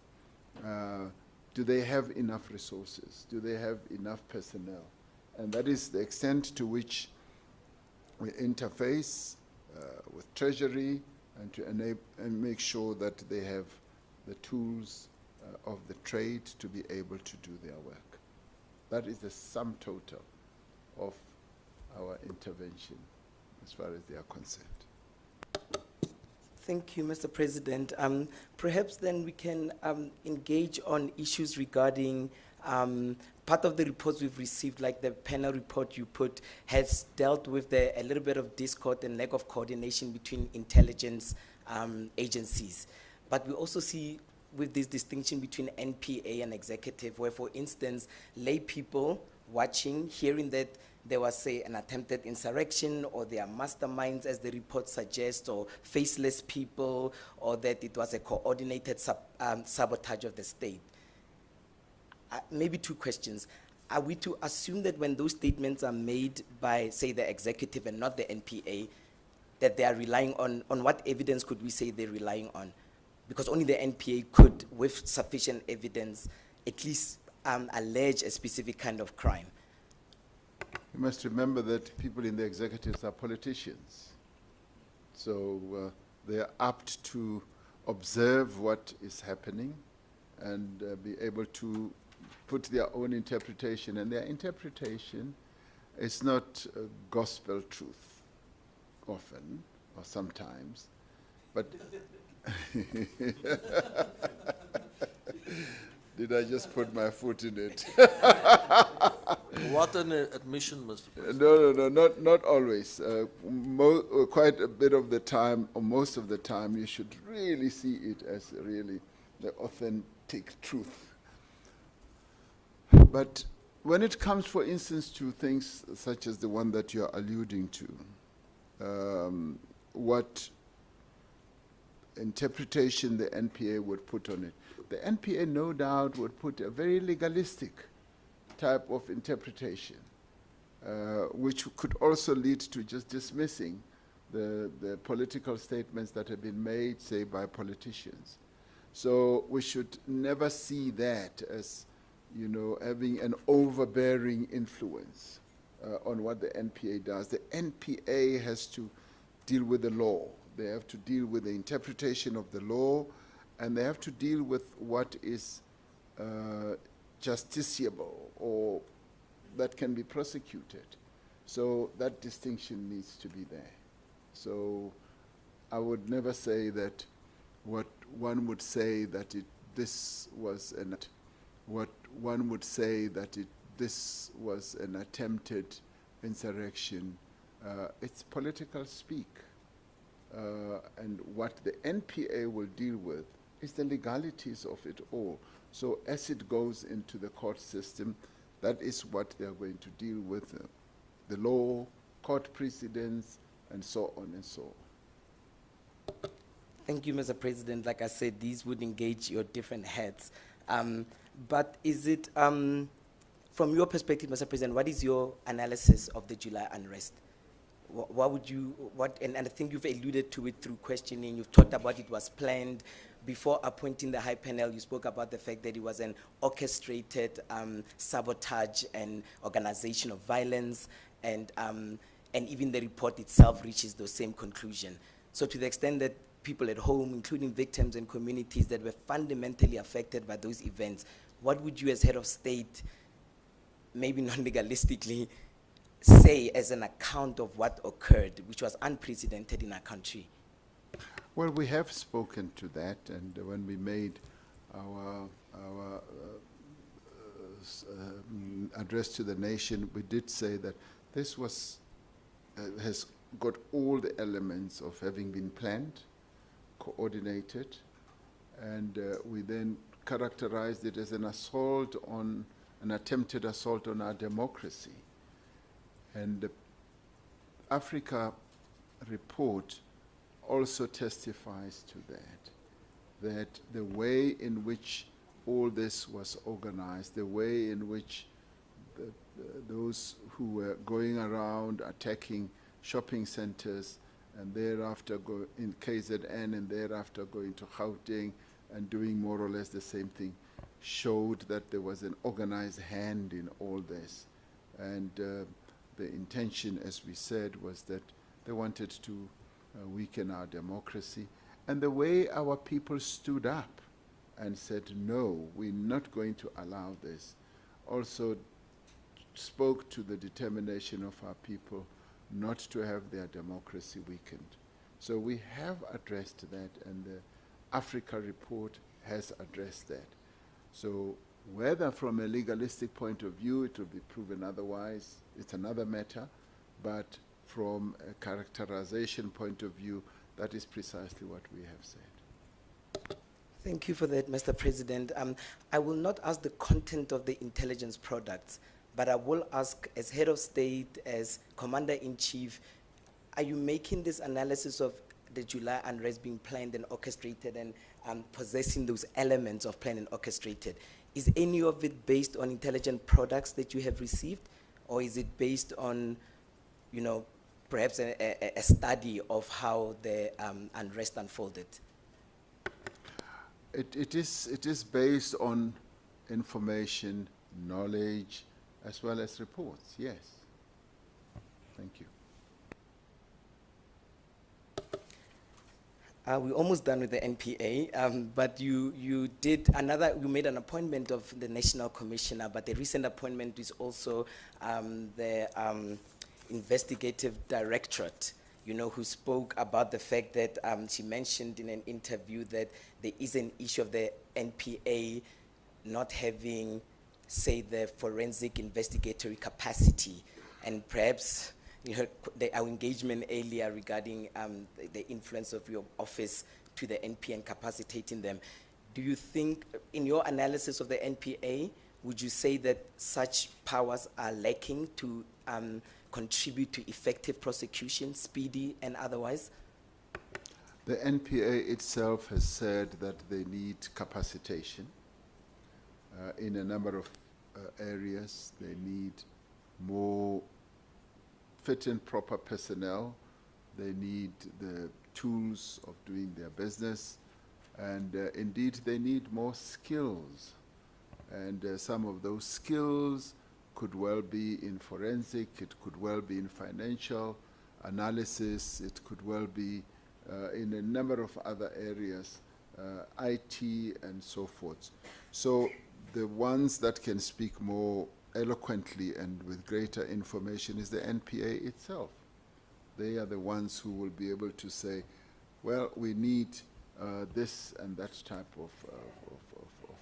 Do they have enough resources? Do they have enough personnel? And that is the extent to which we interface with Treasury and to enable and make sure that they have the tools of the trade to be able to do their work. That is the sum total of our intervention as far as they are concerned. Thank you, Mr. President. Perhaps then we can engage on issues regarding part of the reports we've received, like the panel report you put, has dealt with a little bit of discord and lack of coordination between intelligence agencies. But we also see with this distinction between NPA and executive, where, for instance, lay people watching, hearing that there was, say, an attempted insurrection, or there are masterminds, as the report suggests, or faceless people, or that it was a coordinated sabotage of the state. Maybe two questions. Are we to assume that when those statements are made by, say, the executive and not the NPA, that they are relying on what evidence could we say they're relying on? Because only the NPA could, with sufficient evidence, at least allege a specific kind of crime. You must remember that people in the executives are politicians. So they are apt to observe what is happening and be able to put their own interpretation. And their interpretation is not gospel truth, often or sometimes, but did I just put my foot in it? What an admission, Mr. President. No, not always. Quite a bit of the time, or most of the time, you should really see it as really the authentic truth. But when it comes, for instance, to things such as the one that you're alluding to, what interpretation the NPA would put on it, the NPA no doubt would put a very legalistic type of interpretation, which could also lead to just dismissing the political statements that have been made, say, by politicians. So we should never see that as, having an overbearing influence on what the NPA does. The NPA has to deal with the law. They have to deal with the interpretation of the law, and they have to deal with what is justiciable or that can be prosecuted. So that distinction needs to be there. So I would never say that what one would say that this was an attempted insurrection. It's political speak. And what the NPA will deal with is the legalities of it all. So as it goes into the court system, that is what they're going to deal with, the law, court precedents, and so on and so on. Thank you, Mr. President. Like I said, these would engage your different heads. But is it, from your perspective, Mr. President, what is your analysis of the July unrest? And I think you've alluded to it through questioning. You've talked about it was planned. Before appointing the high panel, you spoke about the fact that it was an orchestrated sabotage and organization of violence. and even the report itself reaches those same conclusion. So to the extent that people at home, including victims and communities that were fundamentally affected by those events, what would you as head of state, maybe non-legalistically, say as an account of what occurred, which was unprecedented in our country? Well, we have spoken to that, and when we made our address to the nation, we did say that this was has got all the elements of having been planned, coordinated, and we then characterized it as an assault on, an attempted assault on our democracy. And the Africa report also testifies to that the way in which all this was organized, the way in which those who were going around attacking shopping centers and thereafter go in KZN and thereafter going to Gauteng and doing more or less the same thing, showed that there was an organized hand in all this. And the intention, as we said, was that they wanted to weaken our democracy. And the way our people stood up and said, no, we're not going to allow this, also spoke to the determination of our people not to have their democracy weakened. So we have addressed that, and the Africa report has addressed that. So whether from a legalistic point of view it will be proven otherwise, it's another matter, but from a characterization point of view, that is precisely what we have said. Thank you for that, Mr. President. I will not ask the content of the intelligence products, but I will ask, as head of state, as commander-in-chief, are you making this analysis of the July unrest being planned and orchestrated and possessing those elements of planned and orchestrated? Is any of it based on intelligent products that you have received, or is it based on, you know, perhaps a study of how the unrest unfolded? It is based on information, knowledge, as well as reports, yes. Thank you. We're almost done with the NPA, but you made an appointment of the National Commissioner, but the recent appointment is also the Investigative Directorate, you know, who spoke about the fact that she mentioned in an interview that there is an issue of the NPA not having, say, the forensic investigatory capacity, and perhaps you heard our engagement earlier regarding the influence of your office to the NPA and capacitating them. Do you think, in your analysis of the NPA, would you say that such powers are lacking to contribute to effective prosecution, speedy and otherwise? The NPA itself has said that they need capacitation in a number of areas. They need more fit and proper personnel. They need the tools of doing their business. And indeed, they need more skills. And some of those skills could well be in forensic, it could well be in financial analysis, it could well be in a number of other areas, IT and so forth. So the ones that can speak more eloquently and with greater information is the NPA itself. They are the ones who will be able to say, well, we need this and that type of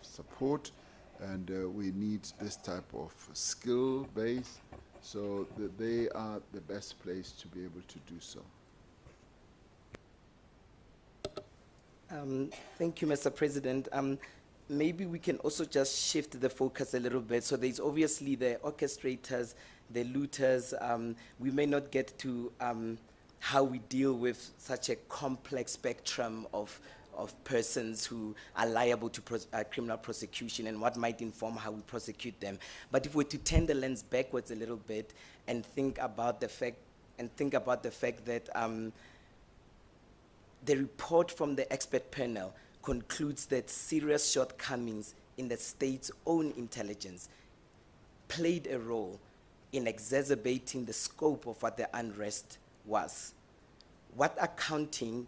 support, and we need this type of skill base, so that they are the best place to be able to do so. Thank you, Mr. President. Maybe we can also just shift the focus a little bit. So there's obviously the orchestrators, the looters. We may not get to how we deal with such a complex spectrum of persons who are liable to criminal prosecution and what might inform how we prosecute them. But if we're to turn the lens backwards a little bit and think about the fact that the report from the expert panel concludes that serious shortcomings in the state's own intelligence played a role in exacerbating the scope of what the unrest was. What accounting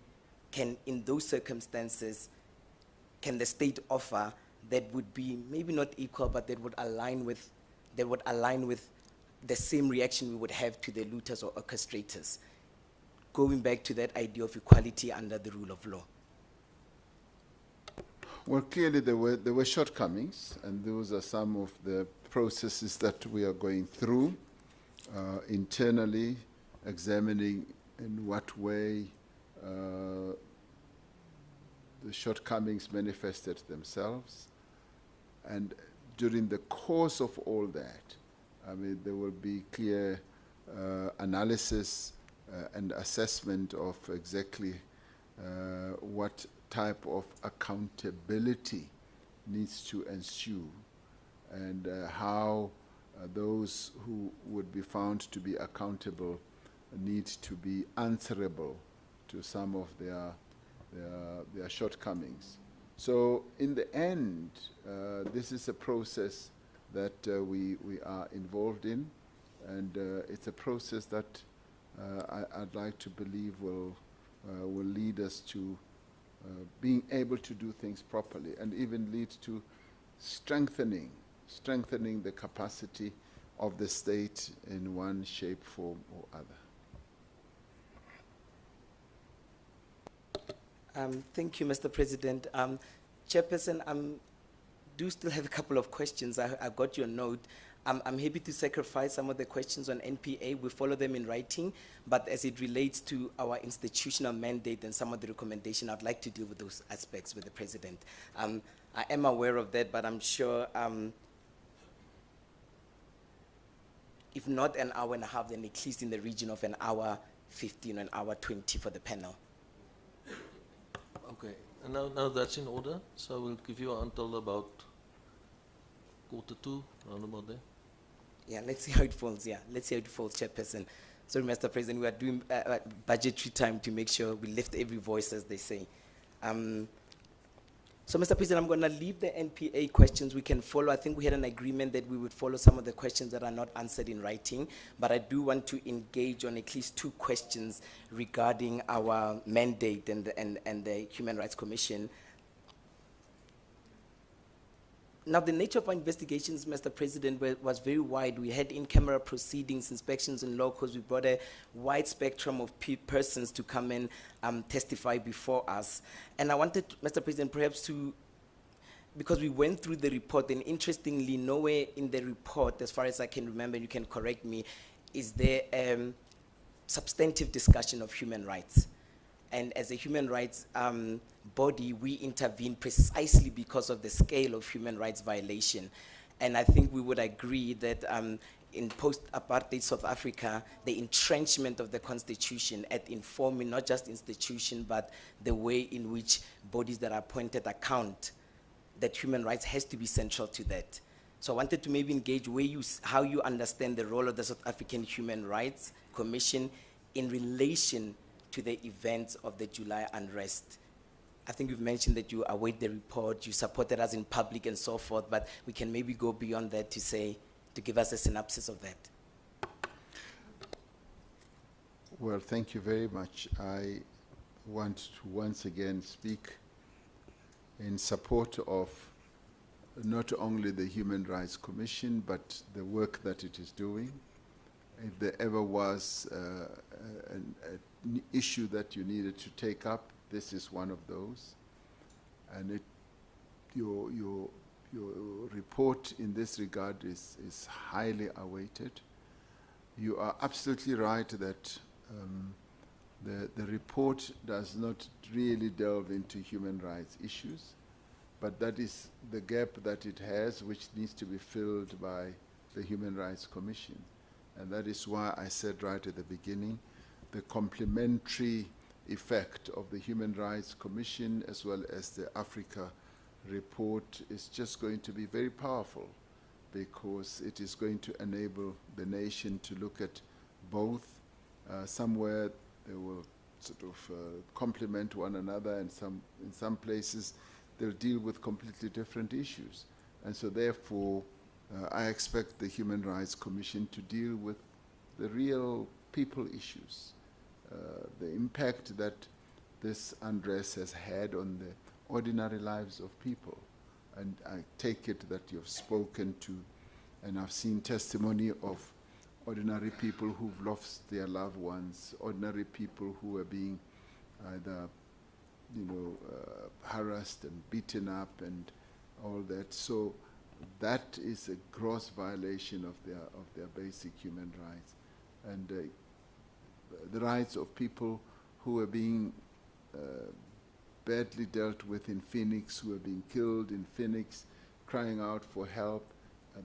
can, in those circumstances, can the state offer that would be maybe not equal, but that would align with the same reaction we would have to the looters or orchestrators, going back to that idea of equality under the rule of law? Well, clearly there were shortcomings, and those are some of the processes that we are going through internally, examining in what way the shortcomings manifested themselves. And during the course of all that, I mean, there will be clear analysis and assessment of exactly what type of accountability needs to ensue, and how those who would be found to be accountable need to be answerable to some of their shortcomings. So in the end, this is a process that we are involved in, and it's a process that I'd like to believe will lead us to being able to do things properly, and even lead to strengthening the capacity of the state in one shape, form, or other. Thank you, Mr. President. Chairperson, I do still have a couple of questions. I got your note. I'm happy to sacrifice some of the questions on NPA. We follow them in writing, but as it relates to our institutional mandate and some of the recommendation, I'd like to deal with those aspects with the President. I am aware of that, but I'm sure if not an hour and a half, then at least in the region of an hour 15 or an hour 20 for the panel. Okay, and now that's in order, so we'll give you until about 1:45, around about there. Yeah, let's see how it falls. Yeah, let's see how it falls, Chairperson. Sorry, Mr. President, we are doing budgetary time to make sure we lift every voice, as they say. So, Mr. President, I'm going to leave the NPA questions. We can follow. I think we had an agreement that we would follow some of the questions that are not answered in writing, but I do want to engage on at least 2 questions regarding our mandate and the Human Rights Commission. Now, the nature of our investigations, Mr. President, was very wide. We had in-camera proceedings, inspections in locals. We brought a wide spectrum of persons to come and testify before us. And I wanted, Mr. President, perhaps to, because we went through the report, and interestingly, nowhere in the report, as far as I can remember, you can correct me, is there substantive discussion of human rights. And as a human rights body, we intervene precisely because of the scale of human rights violation. And I think we would agree that in post-apartheid South Africa, the entrenchment of the Constitution at informing not just institution, but the way in which bodies that are appointed account, that human rights has to be central to that. So I wanted to maybe engage how you understand the role of the South African Human Rights Commission in relation to the events of the July unrest. I think you've mentioned that you await the report, you supported us in public and so forth, but we can maybe go beyond that to give us a synopsis of that. Well, thank you very much. I want to once again speak in support of not only the Human Rights Commission, but the work that it is doing. If there ever was an issue that you needed to take up, this is one of those. And your report in this regard is highly awaited. You are absolutely right that the report does not really delve into human rights issues, but that is the gap that it has, which needs to be filled by the Human Rights Commission. And that is why I said right at the beginning, the complementary effect of the Human Rights Commission as well as the Africa report is just going to be very powerful, because it is going to enable the nation to look at both. Somewhere they will sort of complement one another, and in some places they'll deal with completely different issues. And so therefore, I expect the Human Rights Commission to deal with the real people issues, the impact that this unrest has had on the ordinary lives of people. And I take it that you've spoken to, and I've seen testimony of ordinary people who've lost their loved ones, ordinary people who are being either, harassed and beaten up and all that. So that is a gross violation of their basic human rights, and the rights of people who are being badly dealt with in Phoenix, who are being killed in Phoenix, crying out for help.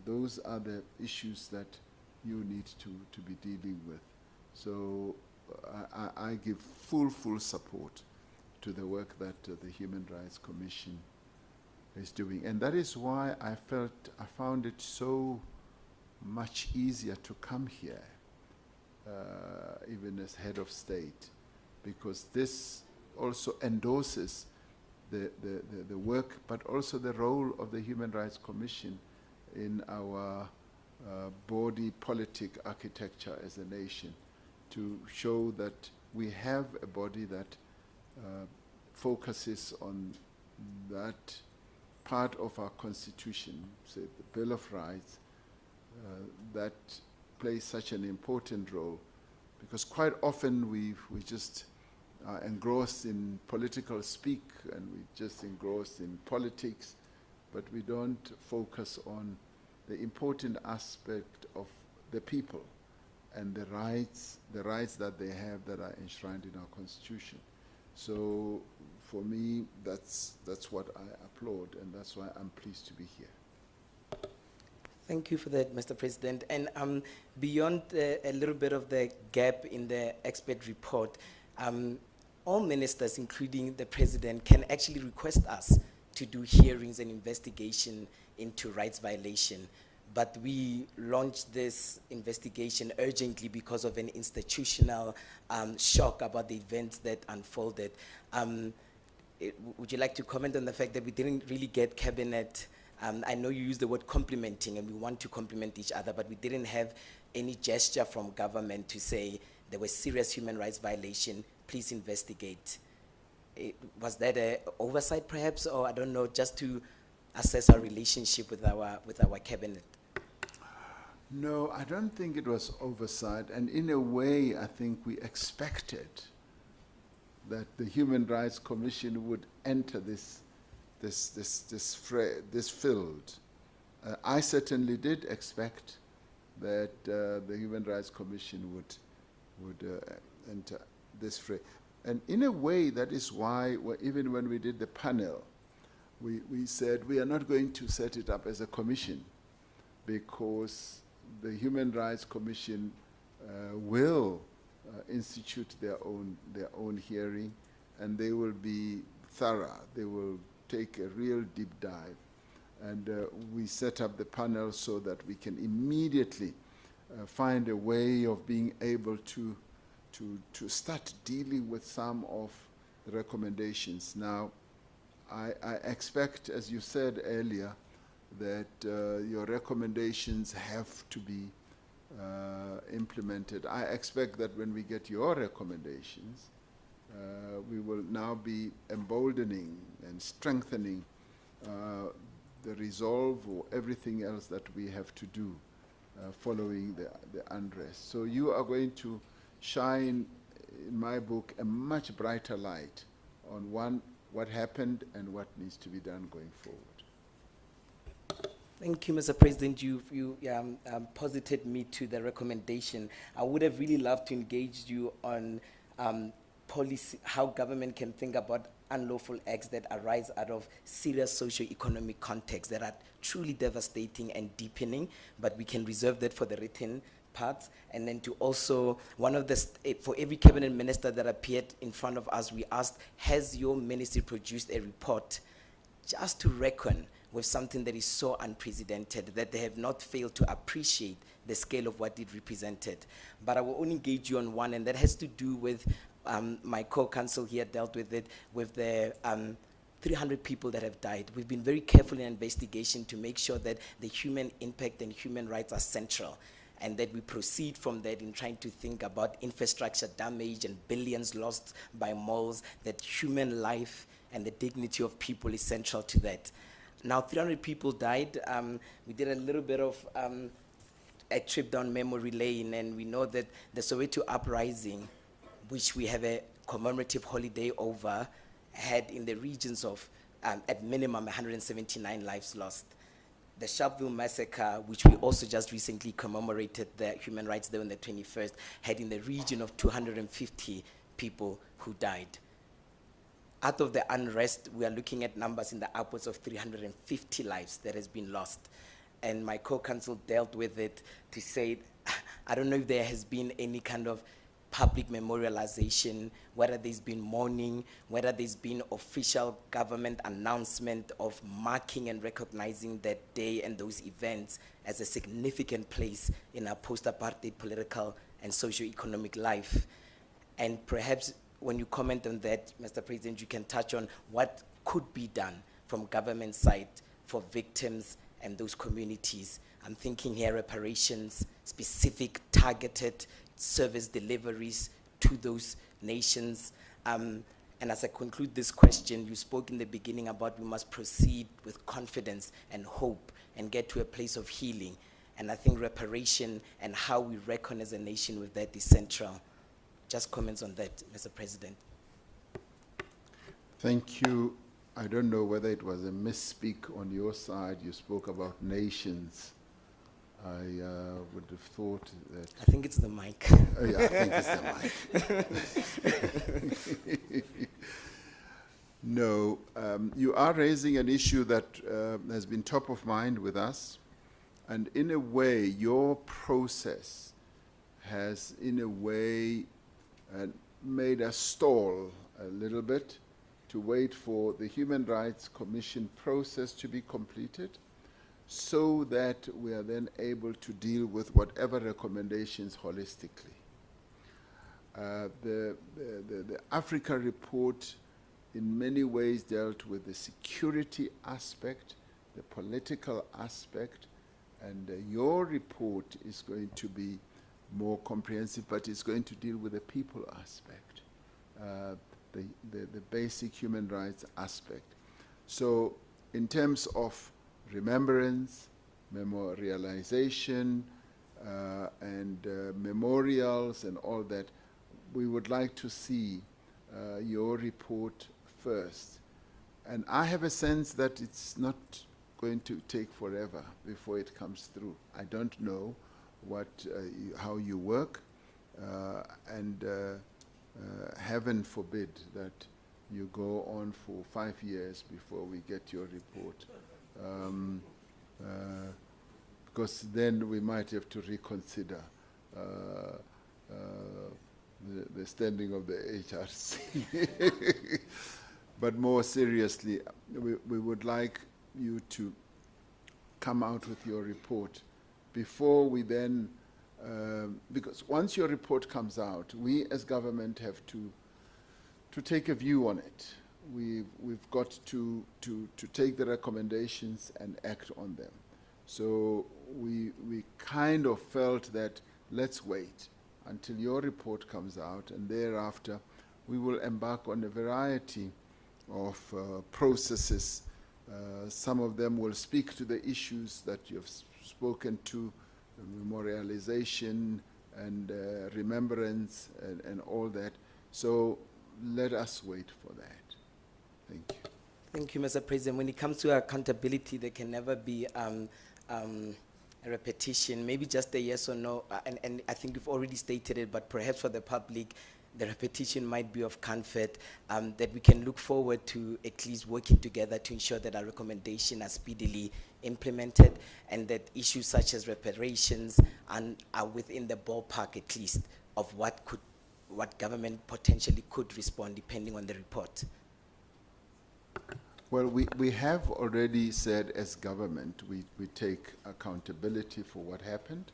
Those are the issues that you need to be dealing with. So I give full support to the work that the Human Rights Commission is doing. And that is why I found it so much easier to come here, even as head of state, because this also endorses the work, but also the role of the Human Rights Commission in our body politic architecture as a nation, to show that we have a body that focuses on that part of our constitution, say the Bill of Rights, that plays such an important role, because quite often we just are engrossed in political speak, and we just engrossed in politics, but we don't focus on the important aspect of the people and the rights that they have that are enshrined in our constitution. So for me, that's what I applaud, and that's why I'm pleased to be here. Thank you for that, Mr. President. And beyond a little bit of the gap in the expert report, all ministers, including the President, can actually request us to do hearings and investigation into rights violation. But we launched this investigation urgently because of an institutional shock about the events that unfolded. Would you like to comment on the fact that we didn't really get cabinet? I know you used the word complimenting, and we want to compliment each other, but we didn't have any gesture from government to say there was serious human rights violation, please investigate. Was that an oversight perhaps, or I don't know, just to assess our relationship with our cabinet? No, I don't think it was oversight, and in a way I think we expected that the Human Rights Commission would enter this field. I certainly did expect that the Human Rights Commission would enter this fray. And in a way, that is why even when we did the panel, we said we are not going to set it up as a commission, because the Human Rights Commission will institute their own hearing, and they will be thorough. They will take a real deep dive, and we set up the panel so that we can immediately find a way of being able to start dealing with some of the recommendations. Now, I expect, as you said earlier, that your recommendations have to be implemented. I expect that when we get your recommendations, we will now be emboldening and strengthening the resolve or everything else that we have to do following the unrest. So you are going to shine, in my book, a much brighter light on what happened and what needs to be done going forward. Thank you, Mr. President. You posited me to the recommendation. I would have really loved to engage you on policy, how government can think about unlawful acts that arise out of serious socio-economic contexts that are truly devastating and deepening, but we can reserve that for the written parts. And then to also, for every cabinet minister that appeared in front of us, we asked, has your ministry produced a report just to reckon with something that is so unprecedented that they have not failed to appreciate the scale of what it represented? But I will only engage you on one, and that has to do with my co-counsel here dealt with it, with the 300 people that have died. We've been very careful in investigation to make sure that the human impact and human rights are central, and that we proceed from that in trying to think about infrastructure damage and billions lost by malls, that human life and the dignity of people is central to that. Now, 300 people died. We did a little bit of a trip down memory lane, and we know that the Soweto uprising, which we have a commemorative holiday over, had in the regions of, at minimum, 179 lives lost. The Sharpeville massacre, which we also just recently commemorated the human rights day on the 21st, had in the region of 250 people who died. Out of the unrest, we are looking at numbers in the upwards of 350 lives that has been lost. And my co-counsel dealt with it to say, I don't know if there has been any kind of public memorialization, whether there's been mourning, whether there's been official government announcement of marking and recognizing that day and those events as a significant place in our post-apartheid political and socio-economic life. And perhaps when you comment on that, Mr. President, you can touch on what could be done from government side for victims and those communities. I'm thinking here reparations, specific targeted service deliveries to those nations. And as I conclude this question, you spoke in the beginning about we must proceed with confidence and hope and get to a place of healing. And I think reparation and how we reckon as a nation with that is central. Just comments on that, Mr. President. Thank you. I don't know whether it was a misspeak on your side. You spoke about nations. I would have thought that... I think it's the mic. Yeah, I think it's the mic. No, you are raising an issue that has been top of mind with us. And in a way, your process has, in a way, made us stall a little bit to wait for the Human Rights Commission process to be completed, so that we are then able to deal with whatever recommendations holistically. The Africa report in many ways dealt with the security aspect, the political aspect, and your report is going to be more comprehensive, but it's going to deal with the people aspect, the basic human rights aspect. So in terms of remembrance, memorialization, and memorials and all that, we would like to see your report first. And I have a sense that it's not going to take forever before it comes through. I don't know how you work, and heaven forbid that you go on for 5 years before we get your report. Because then we might have to reconsider the standing of the HRC. But more seriously, we would like you to come out with your report before we then, because once your report comes out, we as government have to take a view on it. We've got to take the recommendations and act on them. So we kind of felt that let's wait until your report comes out, and thereafter we will embark on a variety of processes. Some of them will speak to the issues that you've spoken to, memorialization and remembrance and all that. So let us wait for that. Thank you. Thank you, Mr. President. When it comes to accountability, there can never be a repetition, maybe just a yes or no, and I think you've already stated it, but perhaps for the public, the repetition might be of comfort, that we can look forward to at least working together to ensure that our recommendations are speedily implemented, and that issues such as reparations are within the ballpark at least of what government potentially could respond depending on the report. Well, we have already said as government, we take accountability for what happened,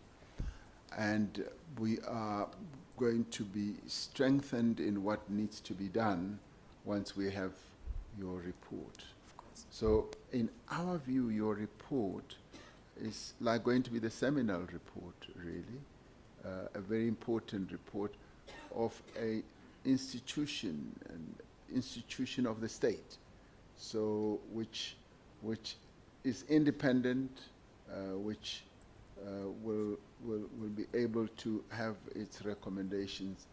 and we are going to be strengthened in what needs to be done once we have your report. So in our view, your report is like going to be the seminal report, really, a very important report of a institution of the state, so which is independent, which will be able to have its recommendations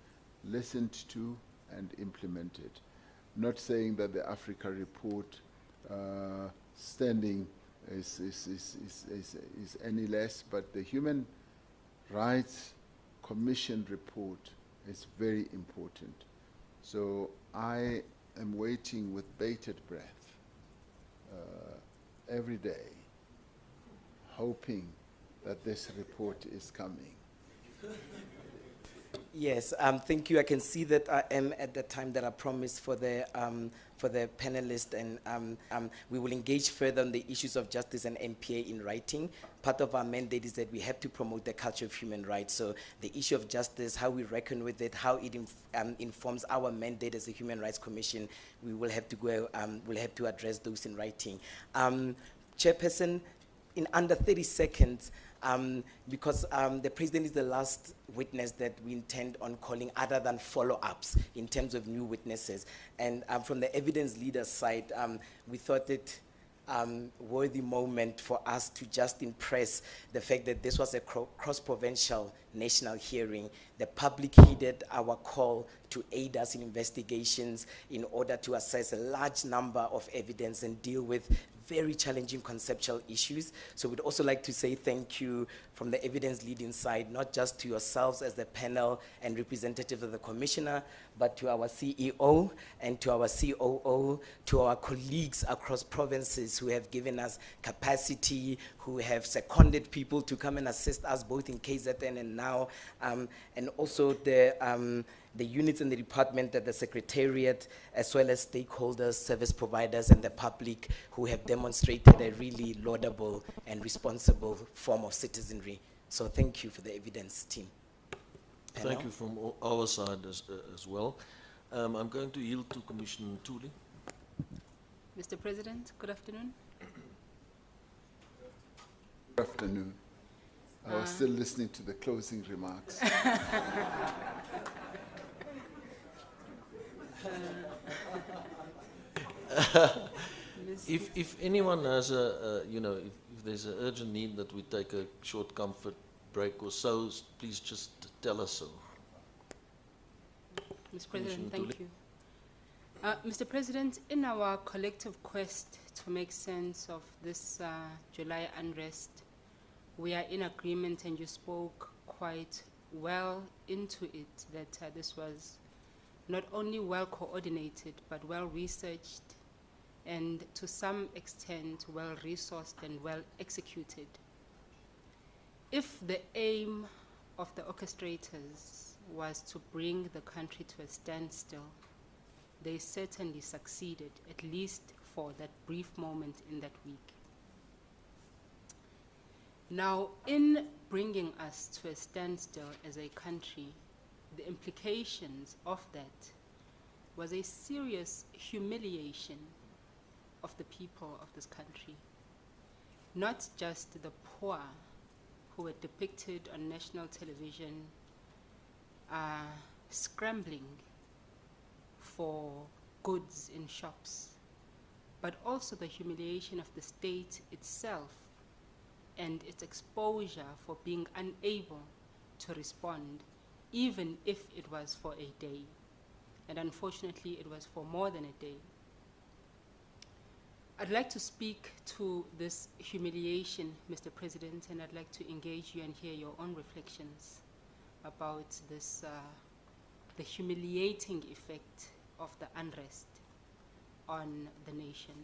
listened to and implemented. Not saying that the Africa report standing is any less, but the Human Rights Commission report is very important. So I am waiting with bated breath every day, hoping that this report is coming. Yes, thank you. I can see that I am at the time that I promised for the panelists, and we will engage further on the issues of justice and MPA in writing. Part of our mandate is that we have to promote the culture of human rights. So the issue of justice, how we reckon with it, how it informs our mandate as a Human Rights Commission, we will have to go. We'll have to address those in writing. Chairperson, in under 30 seconds. Because the president is the last witness that we intend on calling other than follow-ups in terms of new witnesses. And from the evidence leader's side, we thought it worthy moment for us to just impress the fact that this was a cross-provincial national hearing. The public heeded our call to aid us in investigations in order to assess a large number of evidence and deal with very challenging conceptual issues. So we'd also like to say thank you from the evidence leading side, not just to yourselves as the panel and representative of the commissioner, but to our CEO and to our COO, to our colleagues across provinces who have given us capacity, who have seconded people to come and assist us both in KZN and now, and also the units in the department, the secretariat, as well as stakeholders, service providers, and the public who have demonstrated a really laudable and responsible form of citizenry. So thank you for the evidence team. Panel? Thank you from our side as well. I'm going to yield to Commissioner Ntuli. Mr. President, good afternoon. Good afternoon. I was still listening to the closing remarks. If anyone has if there's an urgent need that we take a short comfort break or so, please just tell us so. Mr. President, thank you. Mr. President, in our collective quest to make sense of this July unrest, we are in agreement, and you spoke quite well into it, that this was not only well coordinated, but well researched, and to some extent well resourced and well executed. If the aim of the orchestrators was to bring the country to a standstill, they certainly succeeded, at least for that brief moment in that week. Now, in bringing us to a standstill as a country, the implications of that was a serious humiliation of the people of this country. Not just the poor who were depicted on national television scrambling for goods in shops, but also the humiliation of the state itself and its exposure for being unable to respond, even if it was for a day. And unfortunately, it was for more than a day. I'd like to speak to this humiliation, Mr. President, and I'd like to engage you and hear your own reflections about this, the humiliating effect of the unrest on the nation.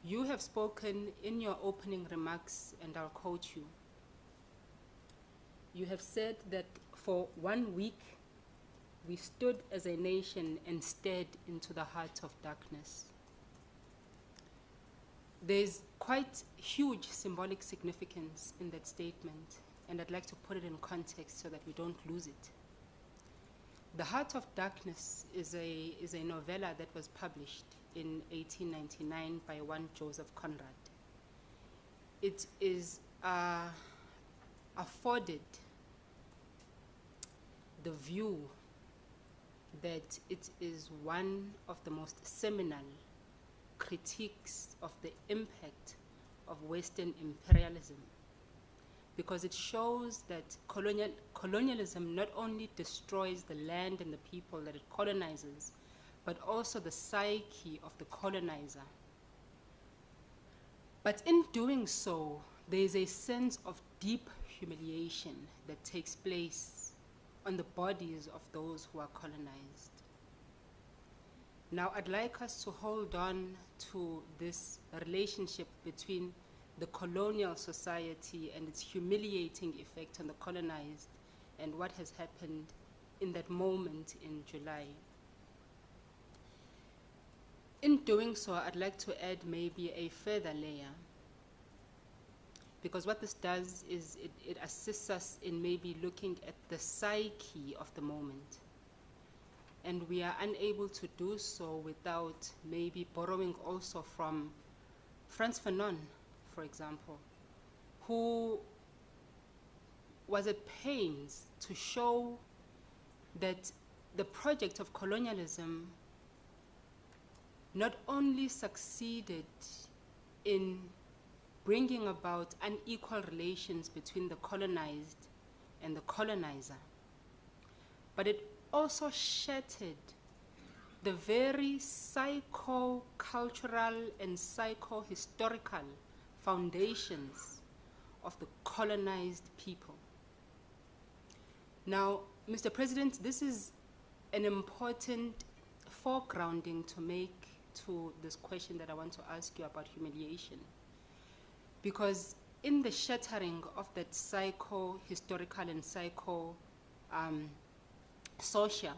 You have spoken in your opening remarks, and I'll quote you. You have said that for 1 week, we stood as a nation and stared into the heart of darkness. There's quite huge symbolic significance in that statement, and I'd like to put it in context so that we don't lose it. The Heart of Darkness is a novella that was published in 1899 by one Joseph Conrad. It is afforded the view that it is one of the most seminal critiques of the impact of Western imperialism, because it shows that colonialism not only destroys the land and the people that it colonizes, but also the psyche of the colonizer. But in doing so, there is a sense of deep humiliation that takes place on the bodies of those who are colonized. Now, I'd like us to hold on to this relationship between the colonial society and its humiliating effect on the colonized and what has happened in that moment in July. In doing so, I'd like to add maybe a further layer, because what this does is it assists us in maybe looking at the psyche of the moment. And we are unable to do so without maybe borrowing also from Frantz Fanon, for example, who was at pains to show that the project of colonialism not only succeeded in bringing about unequal relations between the colonized and the colonizer, but it also shattered the very psycho-cultural and psycho-historical foundations of the colonized people. Now, Mr. President, this is an important foregrounding to make to this question that I want to ask you about humiliation. Because in the shattering of that psycho-historical and psycho-social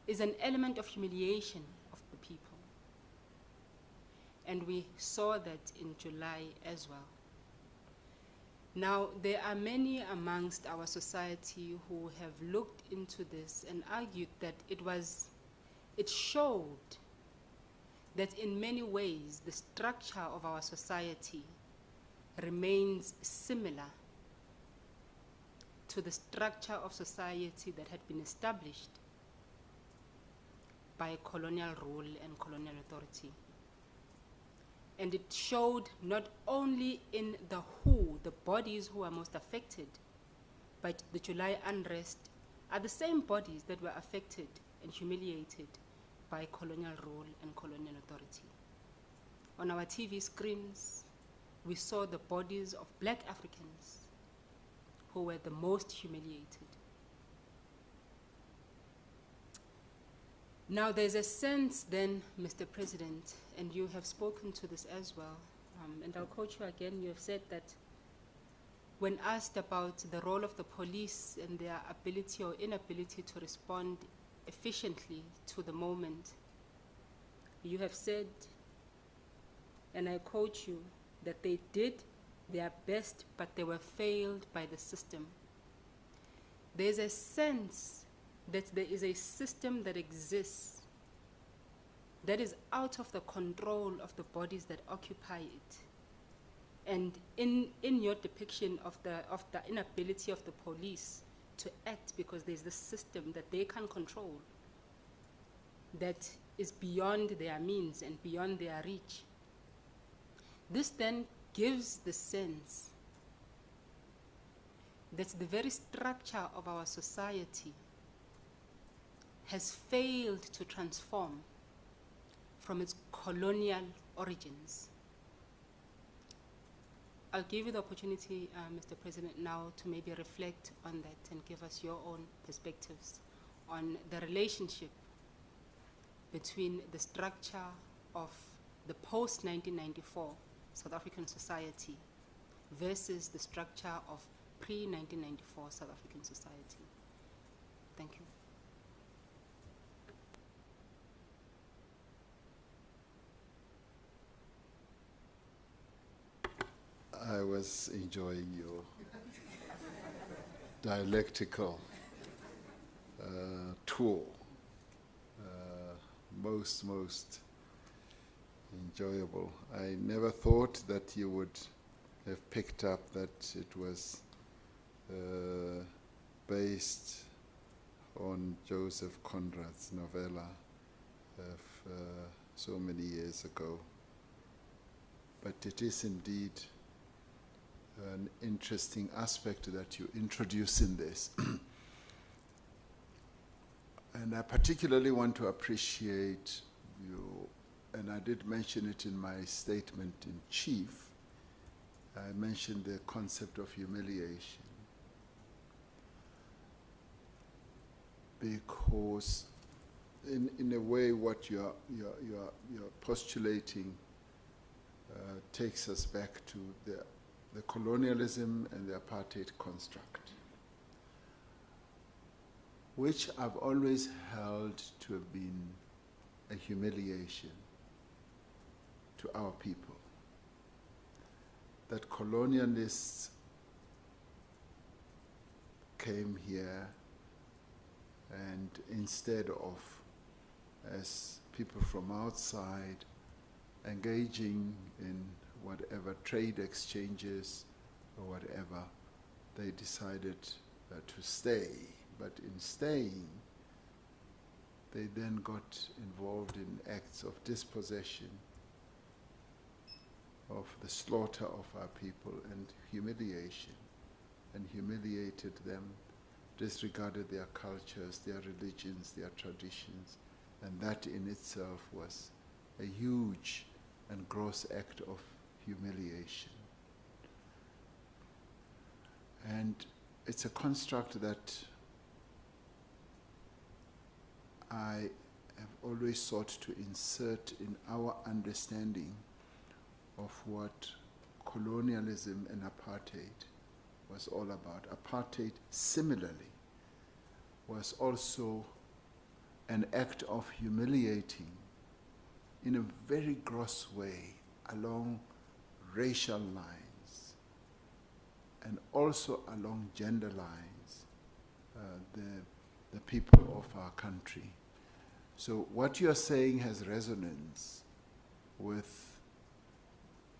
is an element of humiliation of the people. And we saw that in July as well. Now, there are many amongst our society who have looked into this and argued that it showed that in many ways the structure of our society remains similar to the structure of society that had been established by colonial rule and colonial authority. And it showed not only in the bodies who are most affected by the July unrest are the same bodies that were affected and humiliated by colonial rule and colonial authority. On our TV screens, we saw the bodies of Black Africans who were the most humiliated. Now, there's a sense then, Mr. President, and you have spoken to this as well, and I'll quote you again. You have said that when asked about the role of the police and their ability or inability to respond efficiently to the moment, you have said, and I quote you, that they did their best, but they were failed by the system. There's a sense that there is a system that exists that is out of the control of the bodies that occupy it. And in your depiction of the inability of the police to act because there's this system that they can't control, that is beyond their means and beyond their reach. This then gives the sense that the very structure of our society has failed to transform from its colonial origins. I'll give you the opportunity, Mr. President, now to maybe reflect on that and give us your own perspectives on the relationship between the structure of the post-1994 South African society versus the structure of pre-1994 South African society. Thank you. I was enjoying your dialectical tour. Most enjoyable. I never thought that you would have picked up that it was based on Joseph Conrad's novella of so many years ago. But it is indeed an interesting aspect that you introduce in this. And I particularly want to appreciate you, and I did mention it in my statement in chief. I mentioned the concept of humiliation, because in a way what you're postulating takes us back to the colonialism and the apartheid construct, which I've always held to have been a humiliation to our people. That colonialists came here and instead of, as people from outside, engaging in whatever trade exchanges or whatever, they decided to stay. But in staying, they then got involved in acts of dispossession, of the slaughter of our people and humiliation, and humiliated them, disregarded their cultures, their religions, their traditions, and that in itself was a huge and gross act of humiliation. And it's a construct that I have always sought to insert in our understanding of what colonialism and apartheid was all about. Apartheid, similarly, was also an act of humiliating in a very gross way along racial lines and also along gender lines, the people of our country. So what you are saying has resonance with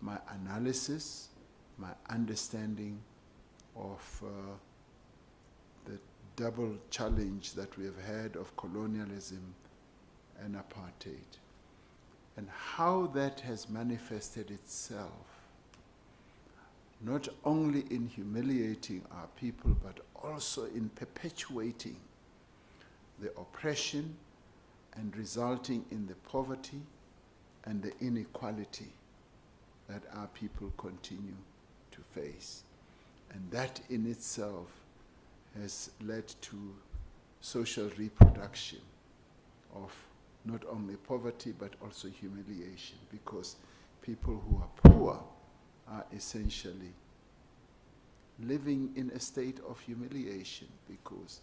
my analysis, my understanding of the double challenge that we have had of colonialism and apartheid, and how that has manifested itself, not only in humiliating our people, but also in perpetuating the oppression and resulting in the poverty and the inequality that our people continue to face. And that in itself has led to social reproduction of not only poverty but also humiliation, because people who are poor are essentially living in a state of humiliation, because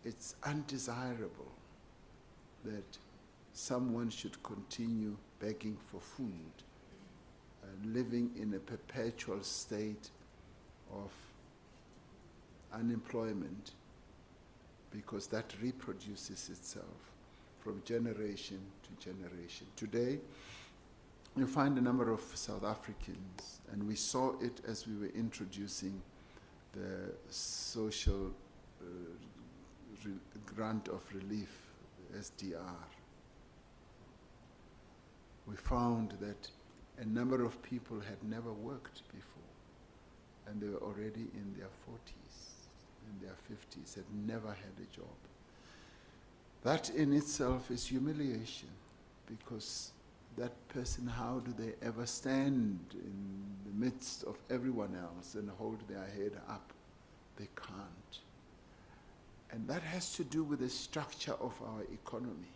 it's undesirable that someone should continue begging for food, living in a perpetual state of unemployment, because that reproduces itself from generation to generation. Today, you find a number of South Africans, and we saw it as we were introducing the social grant of relief, SDR. We found that a number of people had never worked before, and they were already in their 40s, in their 50s, had never had a job. That in itself is humiliation, because that person, how do they ever stand in the midst of everyone else and hold their head up? They can't. And that has to do with the structure of our economy,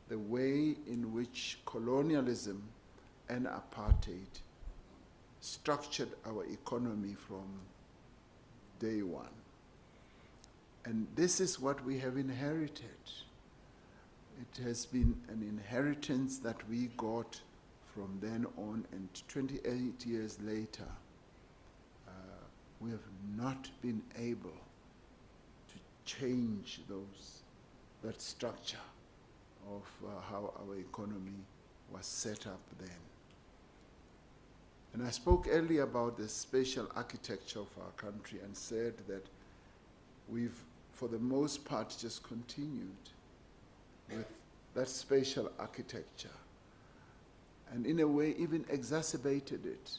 the way in which colonialism and apartheid structured our economy from day one. And this is what we have inherited. It has been an inheritance that we got from then on, and 28 years later, we have not been able to change that structure of how our economy was set up then. And I spoke earlier about the spatial architecture of our country and said that we've, for the most part, just continued with that spatial architecture, and in a way even exacerbated it,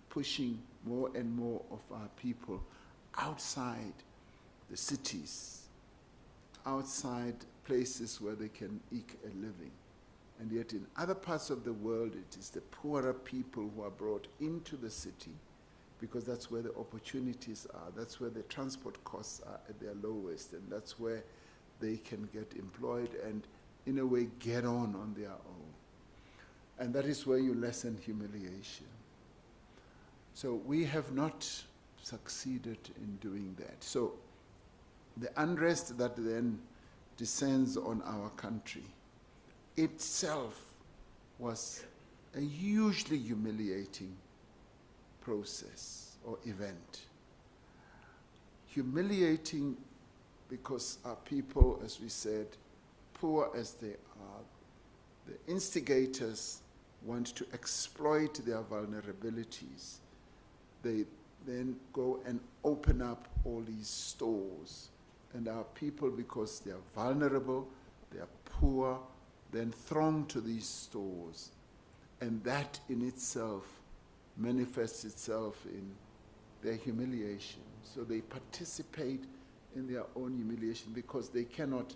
pushing more and more of our people outside the cities, outside places where they can eke a living. And yet in other parts of the world, it is the poorer people who are brought into the city because that's where the opportunities are, that's where the transport costs are at their lowest, and that's where they can get employed and in a way get on their own. And that is where you lessen humiliation. So we have not succeeded in doing that. So the unrest that then descends on our country itself was a hugely humiliating process or event. Humiliating because our people, as we said, poor as they are, the instigators want to exploit their vulnerabilities. They then go and open up all these stores. And our people, because they are vulnerable, they are poor, then throng to these stores. And that in itself manifests itself in their humiliation. So they participate in their own humiliation because they cannot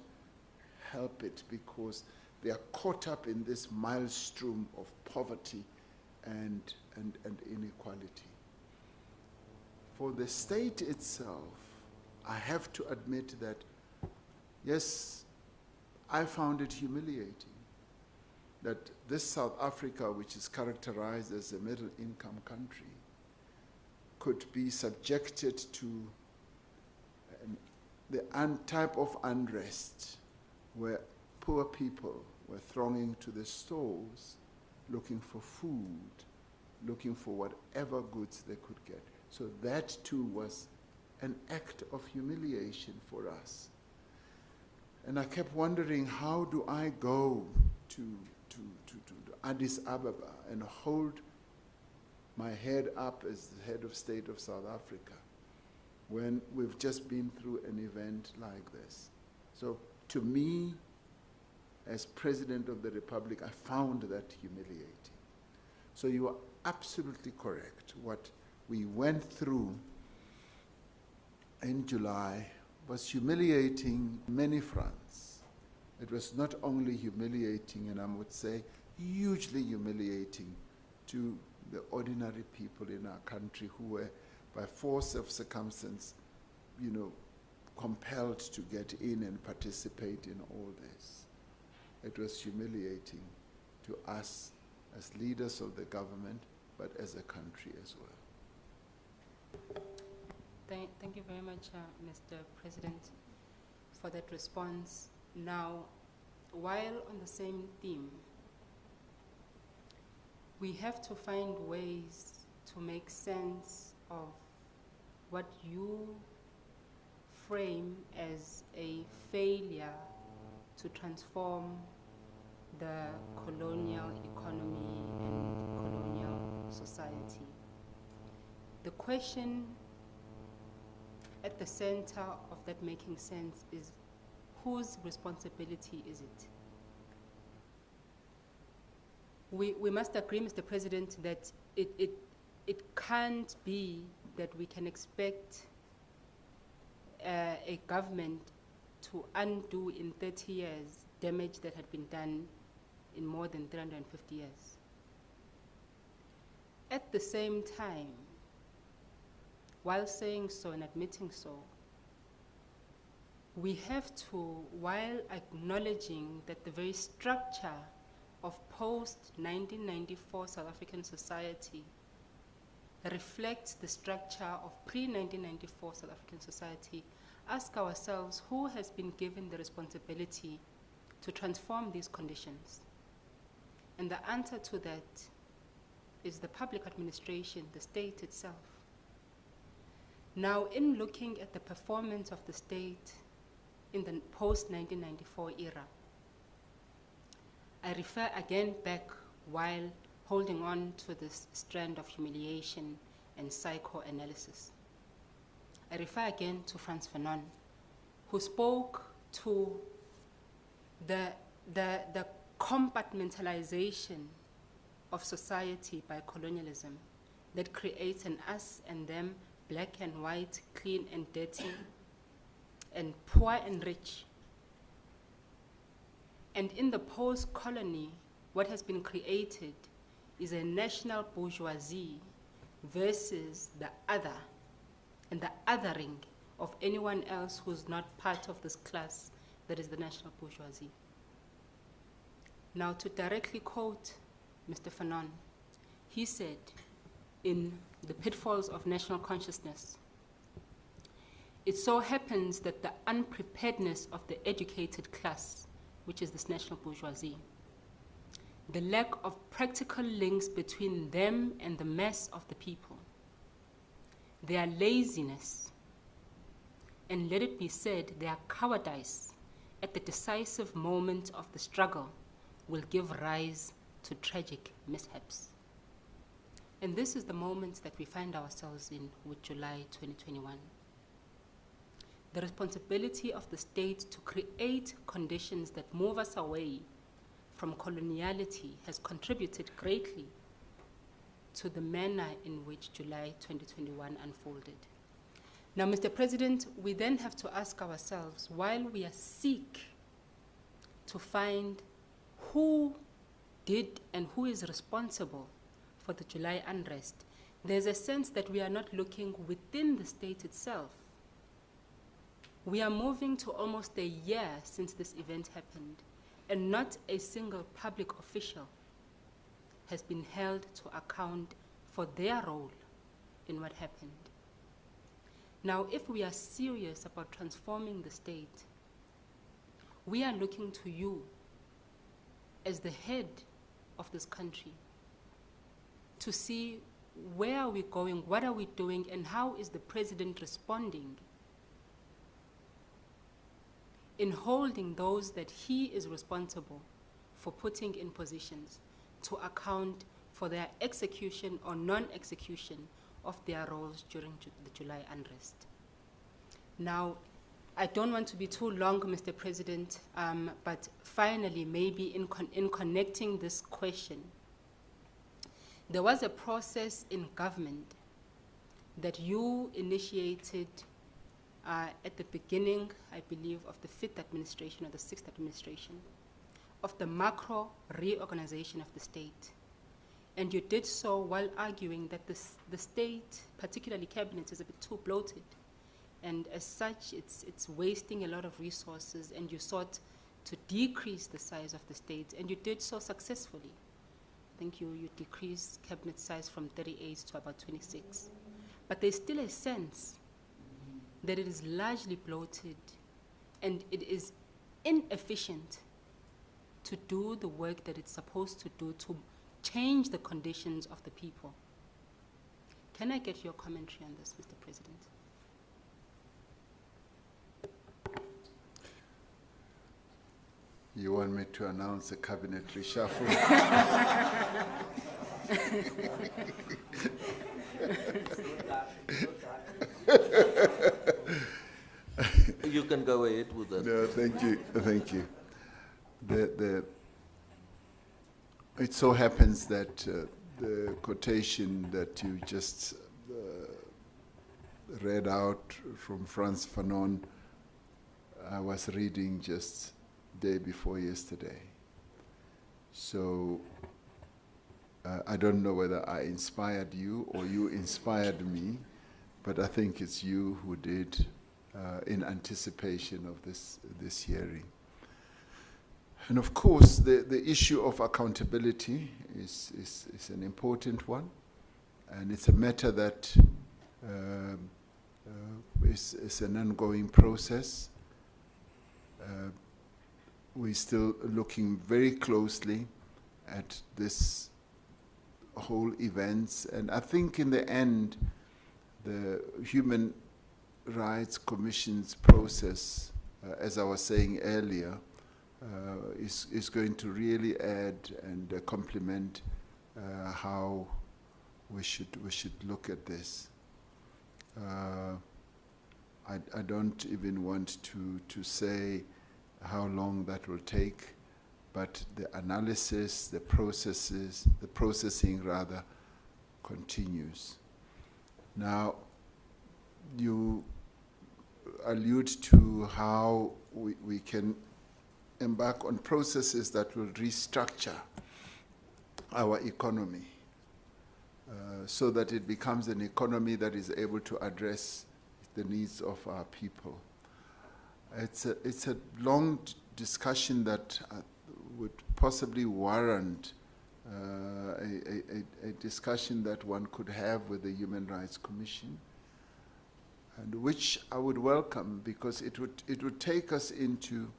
help it, because they are caught up in this maelstrom of poverty and inequality. For the state itself, I have to admit that, yes, I found it humiliating that this South Africa, which is characterized as a middle-income country, could be subjected to the type of unrest where poor people were thronging to the stores looking for food, looking for whatever goods they could get. So that too was an act of humiliation for us. And I kept wondering, how do I go to Addis Ababa and hold my head up as the head of state of South Africa when we've just been through an event like this? So to me, as President of the Republic, I found that humiliating. So you are absolutely correct. What we went through in July was humiliating many fronts. It was not only humiliating, and I would say hugely humiliating to the ordinary people in our country who were, by force of circumstance, compelled to get in and participate in all this. It was humiliating to us as leaders of the government, but as a country as well. Thank you very much, Mr. President, for that response. Now, while on the same theme, we have to find ways to make sense of what you frame as a failure to transform the colonial economy and colonial society. The question at the center of that making sense is, whose responsibility is it? We must agree, Mr. President, that it can't be that we can expect a government to undo in 30 years damage that had been done in more than 350 years. At the same time, while saying so and admitting so, we have to, while acknowledging that the very structure of post-1994 South African society reflects the structure of pre-1994 South African society, ask ourselves who has been given the responsibility to transform these conditions. And the answer to that is the public administration, the state itself. Now, in looking at the performance of the state in the post-1994 era, I refer again back while holding on to this strand of humiliation and psychoanalysis. I refer again to Frantz Fanon, who spoke to the compartmentalization of society by colonialism that creates an us and them, black and white, clean and dirty, and poor and rich. And in the post-colony, what has been created is a national bourgeoisie versus the other, and the othering of anyone else who's not part of this class that is the national bourgeoisie. Now, to directly quote Mr. Fanon, he said, in The Pitfalls of National Consciousness, "It so happens that the unpreparedness of the educated class, which is this national bourgeoisie, the lack of practical links between them and the mass of the people, their laziness, and let it be said, their cowardice at the decisive moment of the struggle will give rise to tragic mishaps." And this is the moment that we find ourselves in with July 2021. The responsibility of the state to create conditions that move us away from coloniality has contributed greatly to the manner in which July 2021 unfolded. Now, Mr. President, we then have to ask ourselves, while we are seek to find who did and who is responsible for the July unrest, there's a sense that we are not looking within the state itself. We are moving to almost a year since this event happened, and not a single public official has been held to account for their role in what happened. Now, if we are serious about transforming the state, we are looking to you as the head of this country to see where are we going, what are we doing, and how is the president responding in holding those that he is responsible for putting in positions to account for their execution or non-execution of their roles during the July unrest. Now, I don't want to be too long, Mr. President, but finally, maybe in connecting this question, there was a process in government that you initiated at the beginning, I believe, of the 5th administration or the 6th administration, of the macro reorganization of the state. And you did so while arguing that the state, particularly cabinet, is a bit too bloated. And as such, it's wasting a lot of resources, and you sought to decrease the size of the state, and you did so successfully. I think you decreased cabinet size from 38 to about 26. But there's still a sense that it is largely bloated, and it is inefficient to do the work that it's supposed to do to change the conditions of the people. Can I get your commentary on this, Mr. President? You want me to announce a cabinet reshuffle? You can go ahead with that. No, thank you, thank you. It so happens that the quotation that you just read out from Frantz Fanon, I was reading just day before yesterday. So I don't know whether I inspired you or you inspired me, but I think it's you who did in anticipation of this hearing. And of course, the issue of accountability is an important one, and it's a matter that is an ongoing process. We're still looking very closely at this whole events, and I think in the end, the Human Rights Commission's process, as I was saying earlier, is going to really add and complement how we should look at this. I don't even want to say how long that will take, but the analysis, the processing rather, continues. Now, you allude to how we can embark on processes that will restructure our economy so that it becomes an economy that is able to address the needs of our people. It's a long discussion that would possibly warrant a discussion that one could have with the Human Rights Commission, and which I would welcome, because it would take us into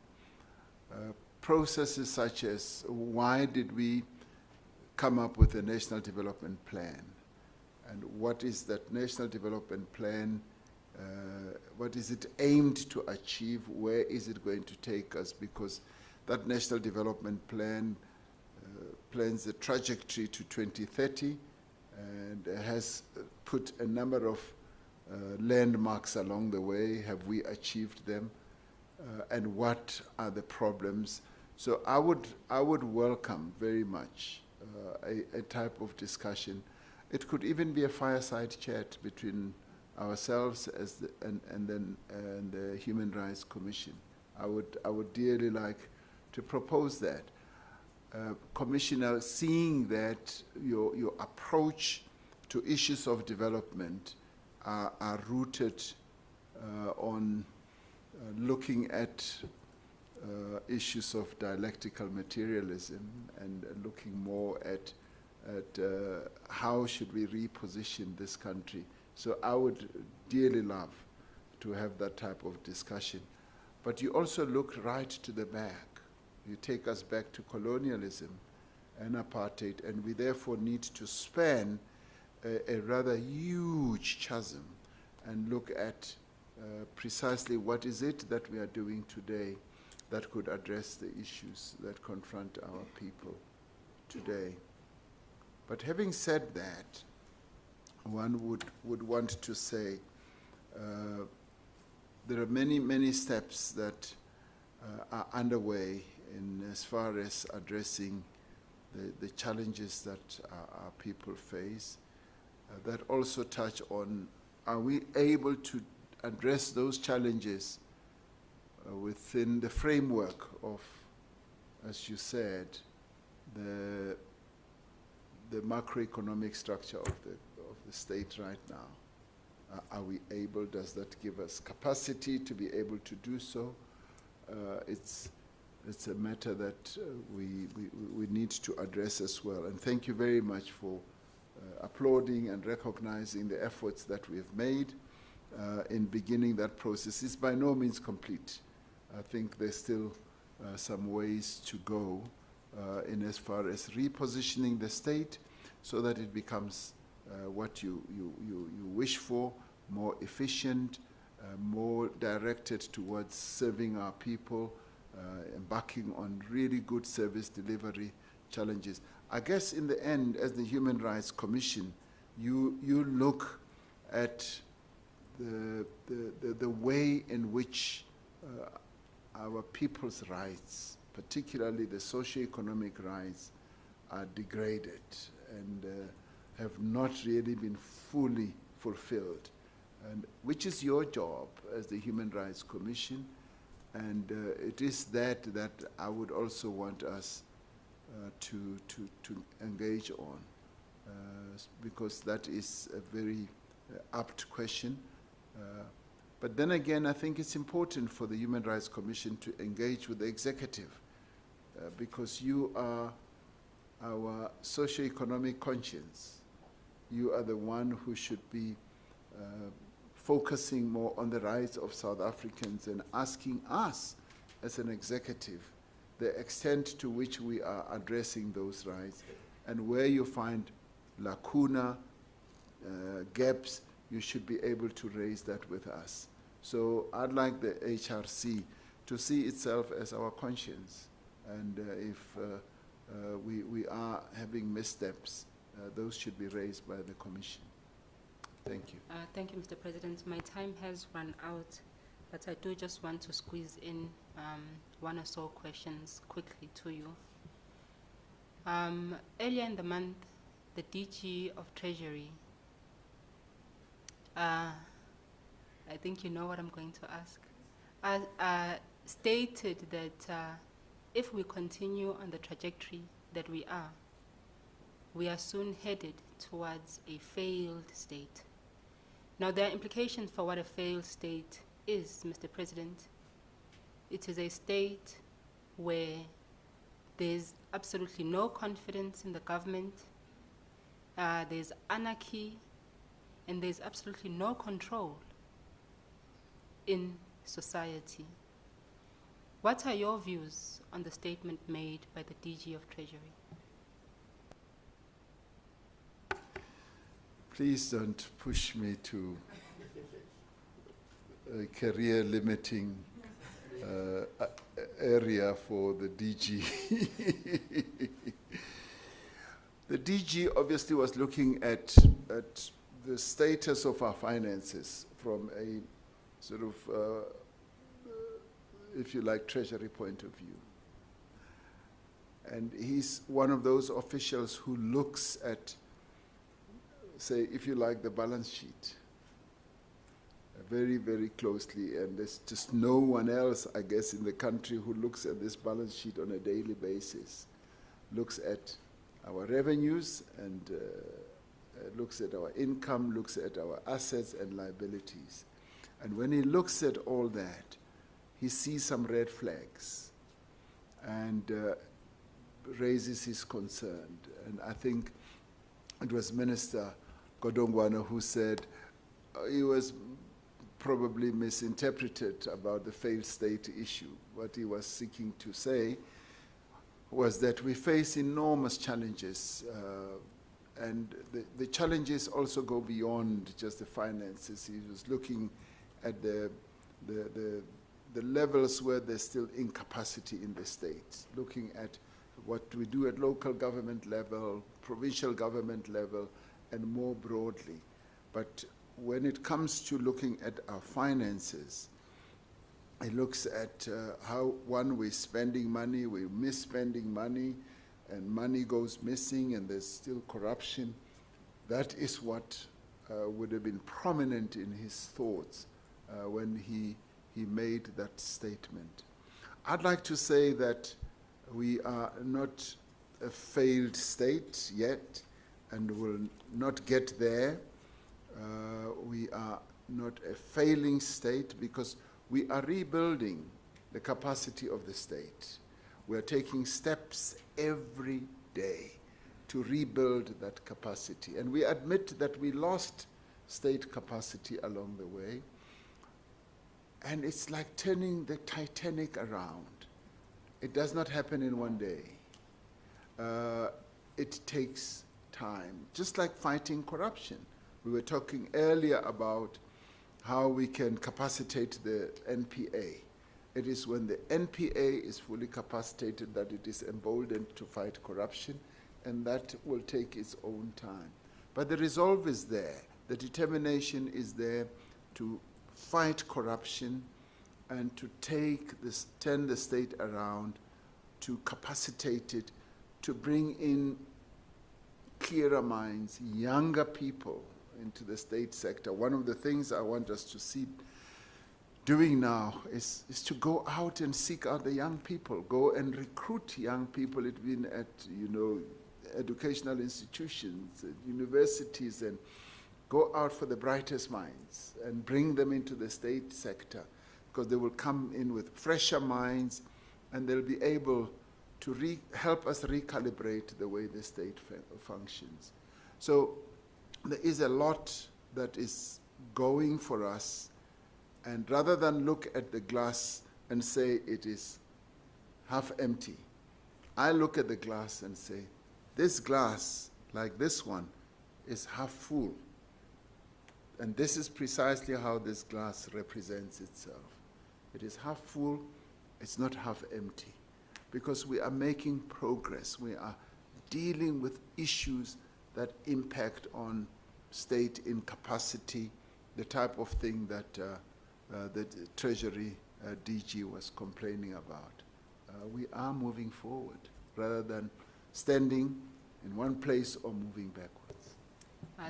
processes such as, why did we come up with a National Development Plan? And what is that National Development Plan? What is it aimed to achieve? Where is it going to take us? Because that National Development Plan plans a trajectory to 2030 and has put a number of landmarks along the way. Have we achieved them? And what are the problems? So I would welcome very much a type of discussion. It could even be a fireside chat between ourselves and the Human Rights Commission. I would dearly like to propose that. Commissioner, seeing that your approach to issues of development are rooted on looking at issues of dialectical materialism and looking more at how should we reposition this country. So I would dearly love to have that type of discussion. But you also look right to the back. You take us back to colonialism and apartheid, and we therefore need to span a rather huge chasm and look at precisely what is it that we are doing today that could address the issues that confront our people today. But having said that, one would want to say there are many steps that are underway in as far as addressing the challenges that our people face, that also touch on, are we able to address those challenges within the framework of, as you said, the macroeconomic structure of the state right now? Are we able? Does that give us capacity to be able to do so? It's a matter that we need to address as well. And thank you very much for applauding and recognizing the efforts that we have made in beginning that process. It's by no means complete. I think there's still some ways to go in as far as repositioning the state so that it becomes what you wish for, more efficient, more directed towards serving our people, embarking on really good service delivery challenges. I guess in the end, as the Human Rights Commission, you look at the way in which our people's rights, particularly the socio-economic rights, are degraded and have not really been fully fulfilled, and which is your job as the Human Rights Commission, and it is that I would also want us to engage on, because that is a very apt question. But then again, I think it's important for the Human Rights Commission to engage with the executive, because you are our socio-economic conscience. You are the one who should be focusing more on the rights of South Africans and asking us as an executive the extent to which we are addressing those rights, and where you find lacuna, gaps, you should be able to raise that with us. So I'd like the HRC to see itself as our conscience And if we are having missteps, those should be raised by the Commission. Thank you. Thank you, Mr. President. My time has run out, but I do just want to squeeze in one or so questions quickly to you. Earlier in the month, the DG of Treasury, I think you know what I'm going to ask, stated that if we continue on the trajectory that we are soon headed towards a failed state. Now, there are implications for what a failed state is, Mr. President. It is a state where there's absolutely no confidence in the government, there's anarchy, and there's absolutely no control in society. What are your views on the statement made by the DG of Treasury? Please don't push me to a career-limiting area for the DG. The DG obviously was looking at the status of our finances from a sort of, if you like, treasury point of view. And he's one of those officials who looks at, say, if you like, the balance sheet very, very closely. And there's just no one else, I guess, in the country who looks at this balance sheet on a daily basis, looks at our revenues and looks at our income, looks at our assets and liabilities. And when he looks at all that, he sees some red flags and raises his concern. And I think it was Minister Godongwana who said he was probably misinterpreted about the failed state issue. What he was seeking to say was that we face enormous challenges, and the challenges also go beyond just the finances. He was looking at the levels where there's still incapacity in the state, looking at what we do at local government level, provincial government level, and more broadly. But when it comes to looking at our finances, it looks at how, one, we're spending money, we're misspending money, and money goes missing, and there's still corruption. That is what would have been prominent in his thoughts when he made that statement. I'd like to say that we are not a failed state yet, and will not get there. We are not a failing state because we are rebuilding the capacity of the state. We are taking steps every day to rebuild that capacity. And we admit that we lost state capacity along the way. And it's like turning the Titanic around. It does not happen in one day. It takes time, just like fighting corruption. We were talking earlier about how we can capacitate the NPA. It is when the NPA is fully capacitated that it is emboldened to fight corruption, and that will take its own time. But the resolve is there. The determination is there to fight corruption and to turn the state around, to capacitate it, to bring in clearer minds, younger people into the state sector. One of the things I want us to see doing now is to go out and seek out the young people, go and recruit young people. It's been at, educational institutions, universities, and go out for the brightest minds and bring them into the state sector, because they will come in with fresher minds and they'll be able to help us recalibrate the way the state functions. So there is a lot that is going for us, and rather than look at the glass and say it is half empty, I look at the glass and say, this glass, like this one, is half full. And this is precisely how this glass represents itself. It is half full, it's not half empty. because we are making progress. We are dealing with issues that impact on state incapacity, the type of thing that the Treasury DG was complaining about. We are moving forward rather than standing in one place or moving backwards.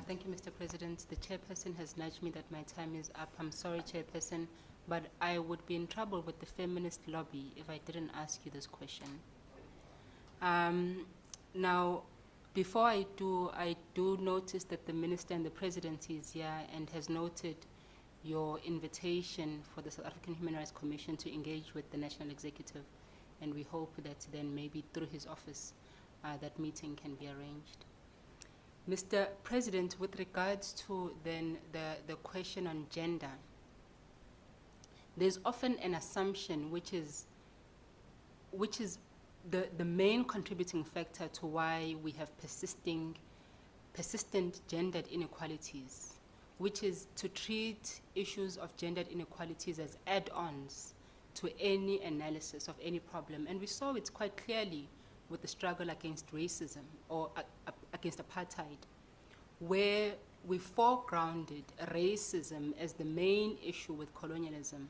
Thank you, Mr. President. The chairperson has nudged me that my time is up. I'm sorry, chairperson, but I would be in trouble with the feminist lobby if I didn't ask you this question. Now, before I do notice that the minister and the presidency is here and has noted your invitation for the South African Human Rights Commission to engage with the National Executive, and we hope that then maybe through his office that meeting can be arranged. Mr. President, with regards to then the question on gender, there's often an assumption which is the main contributing factor to why we have persistent gendered inequalities, which is to treat issues of gendered inequalities as add-ons to any analysis of any problem. And we saw it quite clearly with the struggle against racism or against apartheid, where we foregrounded racism as the main issue with colonialism,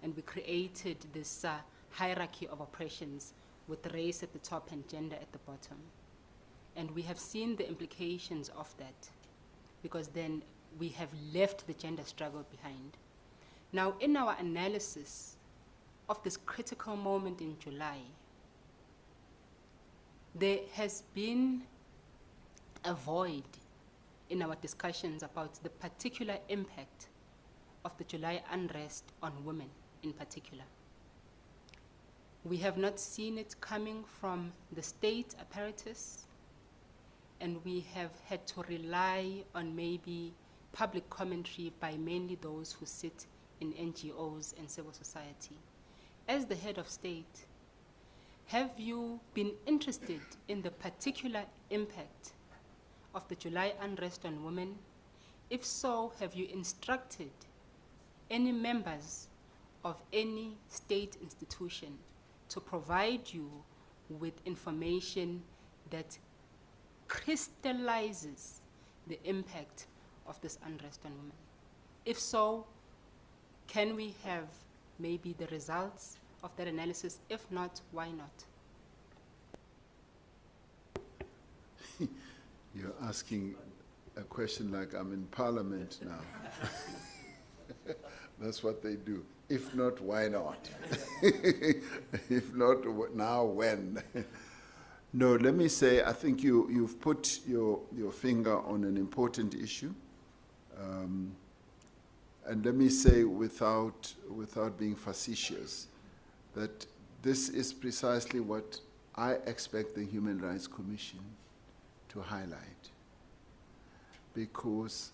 and we created this hierarchy of oppressions with race at the top and gender at the bottom. And we have seen the implications of that, because then we have left the gender struggle behind. Now, in our analysis of this critical moment in July, there has been a void in our discussions about the particular impact of the July unrest on women in particular. We have not seen it coming from the state apparatus, and we have had to rely on maybe public commentary by mainly those who sit in NGOs and civil society. As the head of state, have you been interested in the particular impact of the July unrest on women? If so, have you instructed any members of any state institution to provide you with information that crystallizes the impact of this unrest on women? If so, can we have maybe the results of that analysis? If not, why not? You're asking a question like I'm in Parliament now. That's what they do. If not, why not? If not, now when? No, let me say, I think you've put your finger on an important issue. And let me say, without being facetious, that this is precisely what I expect the Human Rights Commission to highlight, because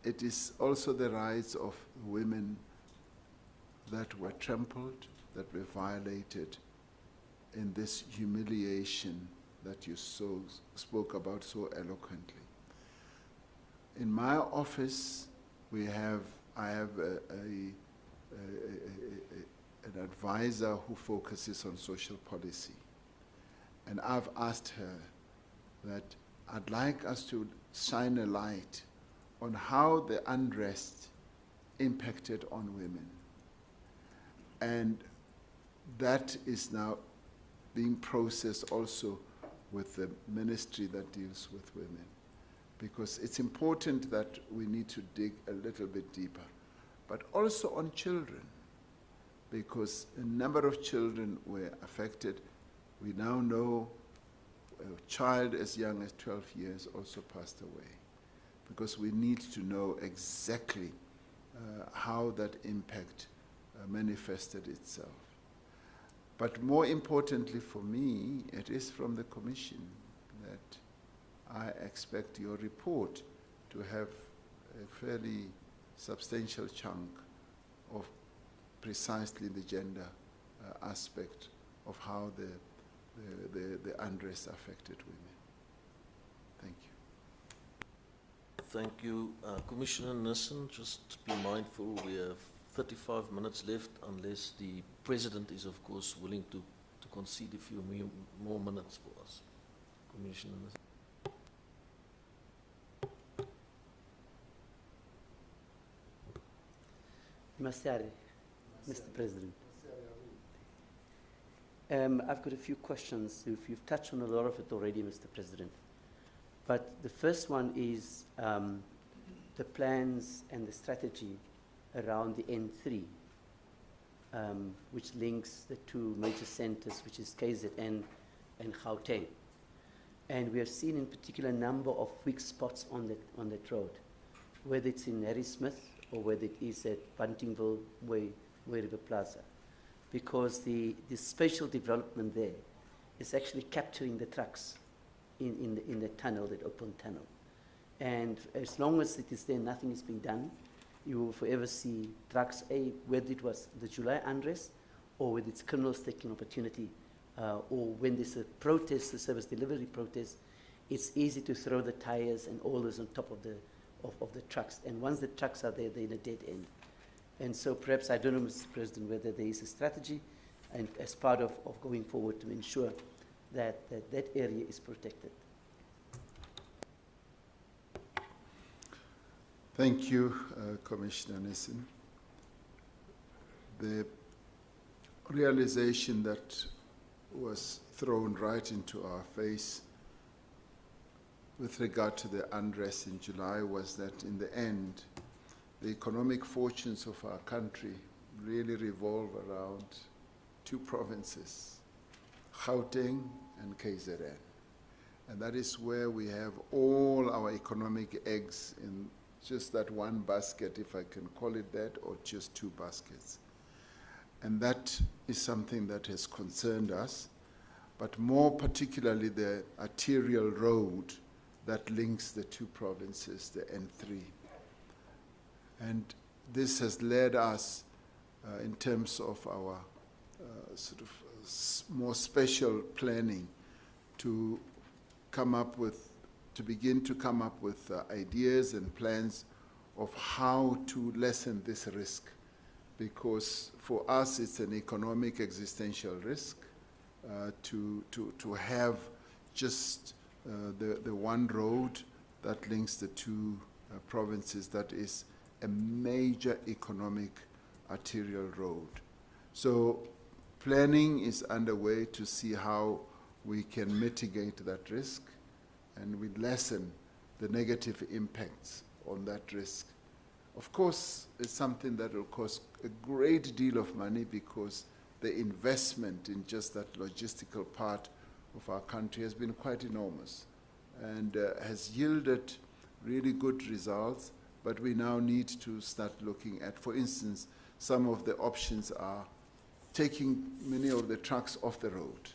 it is also the rights of women that were trampled, that were violated in this humiliation that you spoke about so eloquently. In my office, I have an advisor who focuses on social policy. And I've asked her that I'd like us to shine a light on how the unrest impacted on women. And that is now being processed also with the ministry that deals with women, because it's important that we need to dig a little bit deeper, but also on children, because a number of children were affected. We now know a child as young as 12 years also passed away, because we need to know exactly how that impact manifested itself. But more importantly for me, it is from the Commission that I expect your report to have a fairly substantial chunk of precisely the gender aspect of how the unrest affected women. Thank you. Thank you. Commissioner Nissen, just be mindful we have 35 minutes left, unless the President is, of course, willing to concede a few more minutes for us, Commissioner. Mr. President. I've got a few questions. You've touched on a lot of it already, Mr. President. But the first one is the plans and the strategy around the N3, which links the two major centers, which is KZN and Gauteng. And we have seen in particular a number of weak spots on that road, whether it's in Harry Smith or whether it is at Buntingville Way River Plaza. Because the spatial development there is actually capturing the trucks in the tunnel, that open tunnel. And as long as it is there, nothing is being done, you will forever see trucks, whether it was the July unrest or whether it's criminals taking opportunity, or when there's a protest, the service delivery protest, it's easy to throw the tires and all those on top of the trucks. And once the trucks are there, they're in a dead end. And so perhaps, I don't know, Mr. President, whether there is a strategy and as part of going forward to ensure that area is protected. Thank you, Commissioner Nissen. The realization that was thrown right into our face with regard to the unrest in July was that in the end, the economic fortunes of our country really revolve around two provinces, Gauteng and KZN. And that is where we have all our economic eggs in just that one basket, if I can call it that, or just two baskets. And that is something that has concerned us, but more particularly the arterial road that links the two provinces, the N3. And this has led us, in terms of our more special planning, to begin to come up with ideas and plans of how to lessen this risk. Because for us, it's an economic existential risk to have just the one road that links the two provinces that is a major economic arterial road. So planning is underway to see how we can mitigate that risk and we lessen the negative impacts on that risk. Of course, it's something that will cost a great deal of money because the investment in just that logistical part of our country has been quite enormous and has yielded really good results. But we now need to start looking at, for instance, some of the options are taking many of the trucks off the road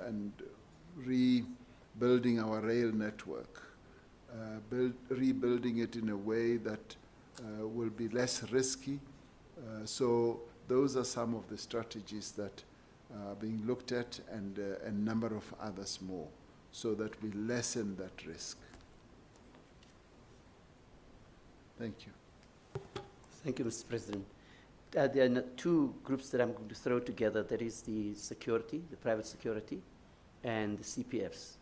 and rebuilding our rail network, rebuilding it in a way that will be less risky. So those are some of the strategies that are being looked at, and a number of others more, so that we lessen that risk. Thank you. Thank you, Mr. President. There are two groups that I'm going to throw together. That is the security, the private security, and the CPFs.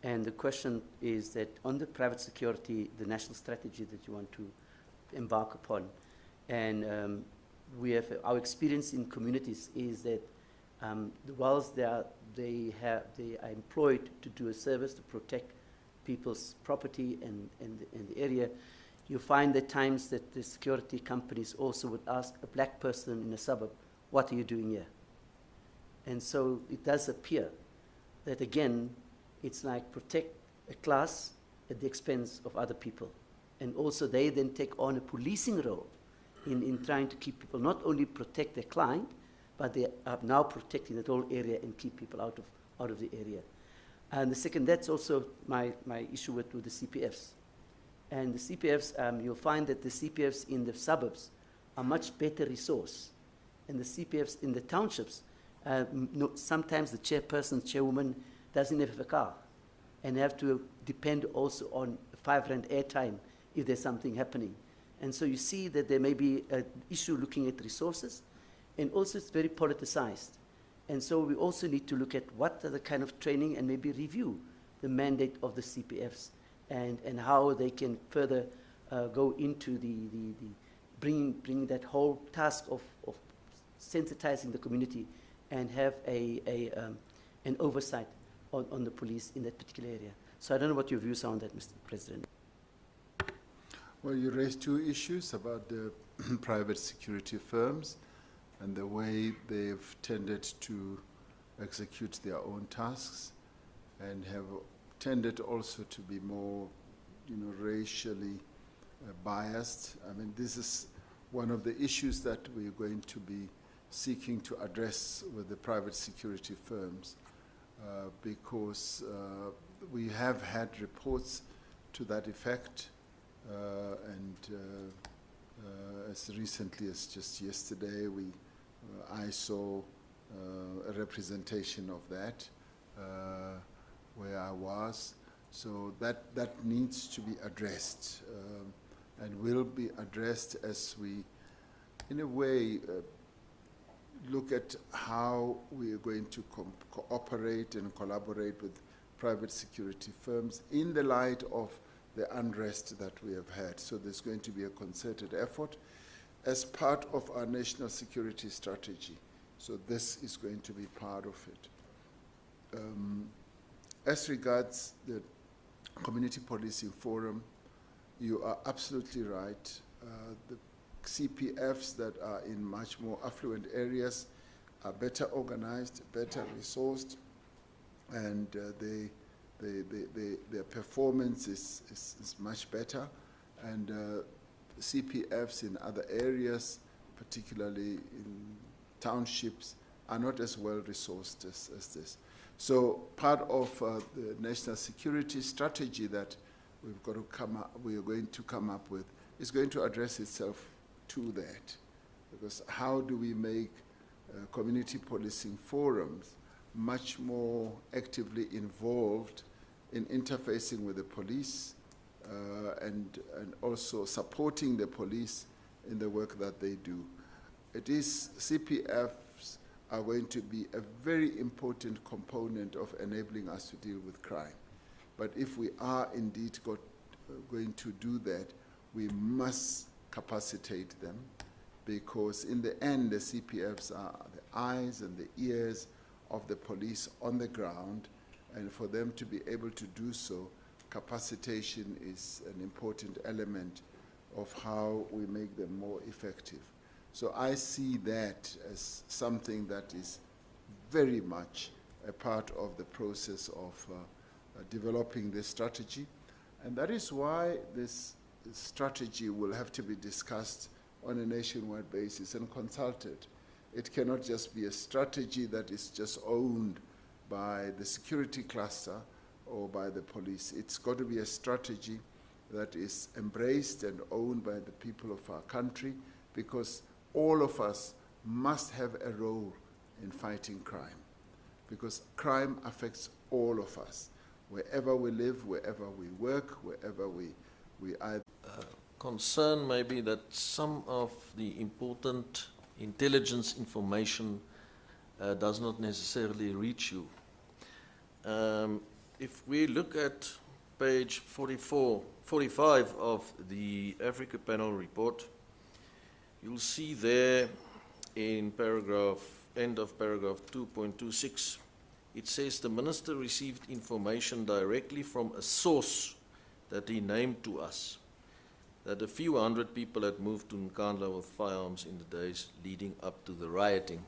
And the question is that on the private security, the national strategy that you want to embark upon, and we have our experience in communities is that whilst they are employed to do a service to protect people's property and the area, you find at times that the security companies also would ask a black person in a suburb, what are you doing here? And so it does appear that, again, it's like protect a class at the expense of other people. And also they then take on a policing role in trying to keep people, not only protect their client, but they are now protecting that whole area and keep people out of the area. And the second, that's also my issue with the CPFs. And the CPFs, you'll find that the CPFs in the suburbs are much better resource. And the CPFs in the townships, sometimes the chairwoman doesn't have a car and have to depend also on 5 rand airtime if there's something happening. And so you see that there may be an issue looking at resources, and also it's very politicized. And so we also need to look at what are the kind of training and maybe review the mandate of the CPFs and how they can further go into bringing that whole task of sensitizing the community and have an oversight on the police in that particular area. So I don't know what your views are on that, Mr. President. Well, you raised two issues about the private security firms and the way they've tended to execute their own tasks and have tended also to be more, racially biased. I mean, this is one of the issues that we're going to be seeking to address with the private security firms because we have had reports to that effect as recently as just yesterday I saw a representation of that where I was. So that needs to be addressed and will be addressed as we, in a way, look at how we are going to cooperate and collaborate with private security firms in the light of the unrest that we have had. So there's going to be a concerted effort as part of our national security strategy. So this is going to be part of it. As regards the Community Policing Forum, you are absolutely right. The CPFs that are in much more affluent areas are better organized, better resourced, and their performance is much better. And CPFs in other areas, particularly in townships, are not as well resourced as this. So part of the national security strategy that we are going to come up with is going to address itself to that. Because how do we make community policing forums much more actively involved in interfacing with the police and also supporting the police in the work that they do? It is CPFs are going to be a very important component of enabling us to deal with crime. But if we are indeed going to do that, we must capacitate them, because in the end, the CPFs are the eyes and the ears of the police on the ground, and for them to be able to do so, capacitation is an important element of how we make them more effective. So I see that as something that is very much a part of the process of developing this strategy. And that is why this strategy will have to be discussed on a nationwide basis and consulted. It cannot just be a strategy that is just owned by the security cluster or by the police. It's got to be a strategy that is embraced and owned by the people of our country, because all of us must have a role in fighting crime, because crime affects all of us, wherever we live, wherever we work, wherever we either. Concern maybe that some of the important intelligence information does not necessarily reach you. If we look at page 45 of the Africa Panel report, you'll see there in end of paragraph 2.26, it says the minister received information directly from a source that he named to us, that a few hundred people had moved to Nkandla with firearms in the days leading up to the rioting.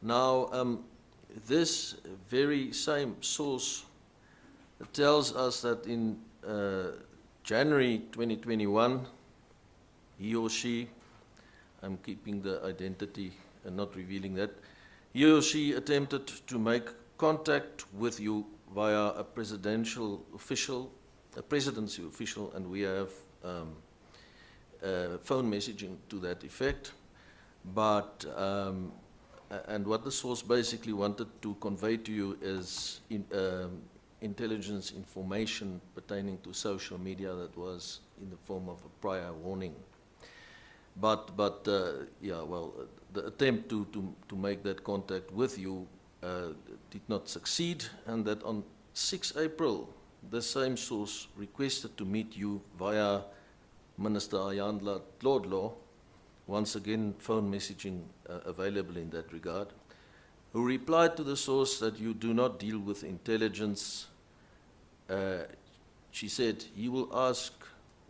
Now, this very same source tells us that in January 2021, he or she, I'm keeping the identity and not revealing that, he or she attempted to make contact with you via a presidency official, and we have phone messaging to that effect. But and what the source basically wanted to convey to you is intelligence information pertaining to social media that was in the form of a prior warning. But yeah, well, the attempt to make that contact with you did not succeed, and that on 6 April, the same source requested to meet you via Minister Ayandla Tlodlo, once again phone messaging available in that regard, who replied to the source that you do not deal with intelligence. She said he will ask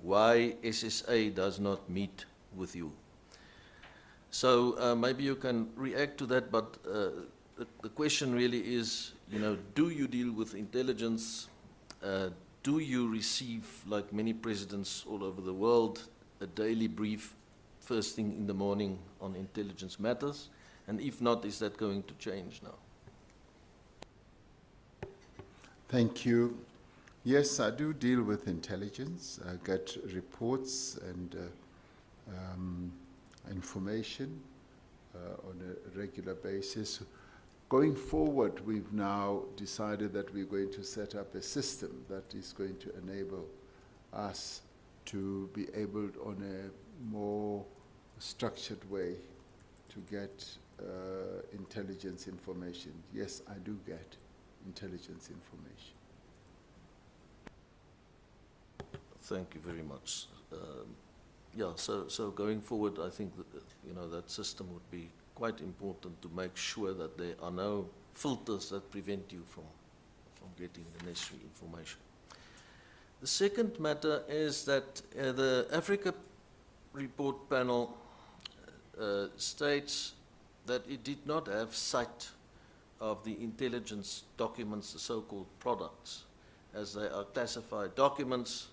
why SSA does not meet with you. So maybe you can react to that, but the question really is, do you deal with intelligence? Do you receive, like many presidents all over the world, a daily brief first thing in the morning on intelligence matters? And if not, is that going to change now? Thank you. Yes, I do deal with intelligence. I get reports and information on a regular basis. Going forward, we've now decided that we're going to set up a system that is going to enable us to be able, on a more structured way, to get intelligence information. Yes, I do get intelligence information. Thank you very much. Yeah, so going forward, I think that, that system would be quite important to make sure that there are no filters that prevent you from getting the necessary information. The second matter is that the Africa Report panel states that it did not have sight of the intelligence documents, the so-called products, as they are classified documents,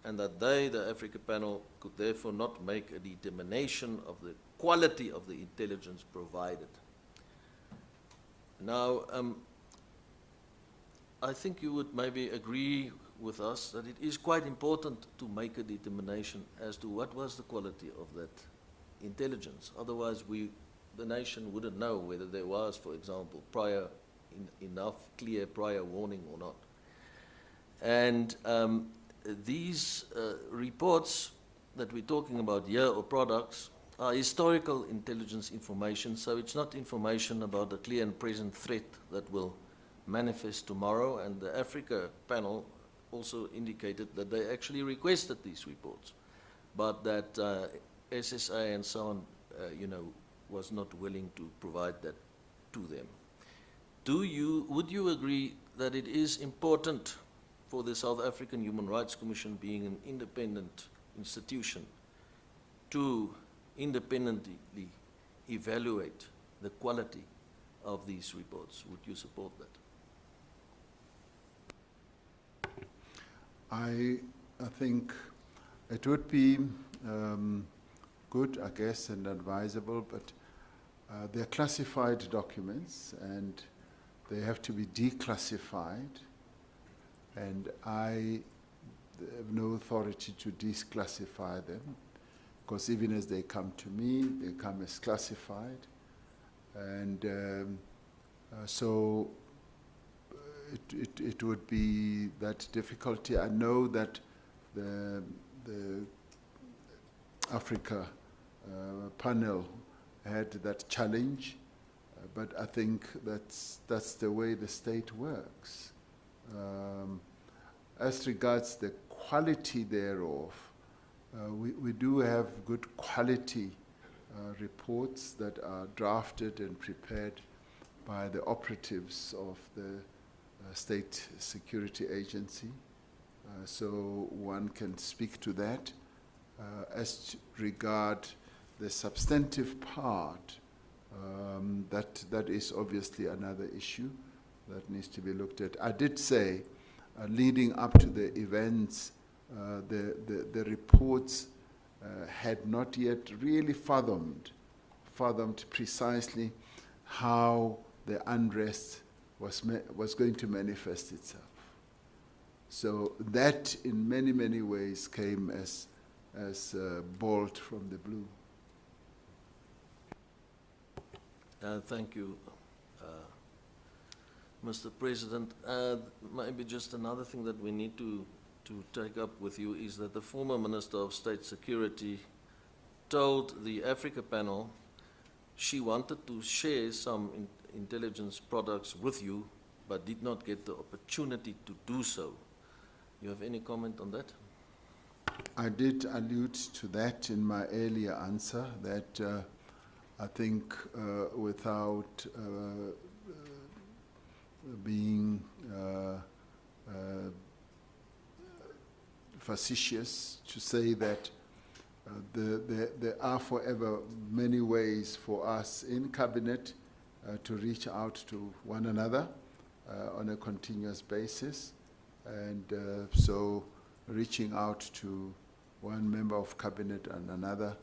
and that they, the Africa panel, could therefore not make a determination of the quality of the intelligence provided. Now, I think you would maybe agree with us that it is quite important to make a determination as to what was the quality of that intelligence. Otherwise, the nation wouldn't know whether there was, for example, enough clear prior warning or not. And these reports that we're talking about here, or products, are historical intelligence information, so it's not information about a clear and present threat that will manifest tomorrow. And the Africa panel also indicated that they actually requested these reports, but that SSA and so on, was not willing to provide that to them. Would you agree that it is important for the South African Human Rights Commission, being an independent institution, to independently evaluate the quality of these reports? Would you support that? I think it would be good, I guess, and advisable, but they're classified documents and they have to be declassified, and I have no authority to declassify them, because even as they come to me, they come as classified. And so it would be that difficulty. I know that the Africa panel had that challenge, but I think that's the way the state works. As regards the quality thereof, we do have good quality reports that are drafted and prepared by the operatives of the State Security Agency. So one can speak to that. As regard the substantive part, that is obviously another issue that needs to be looked at. I did say, leading up to the events, the reports had not yet really fathomed precisely how the unrest was going to manifest itself. So that, in many, many ways, came as a bolt from the blue. Thank you, Mr. President. Maybe just another thing that we need to take up with you is that the former Minister of State Security told the Africa panel she wanted to share some intelligence products with you, but did not get the opportunity to do so. You have any comment on that? I did allude to that in my earlier answer, that I think without being facetious, to say that there are forever many ways for us in Cabinet to reach out to one another on a continuous basis. And so reaching out to one member of Cabinet and another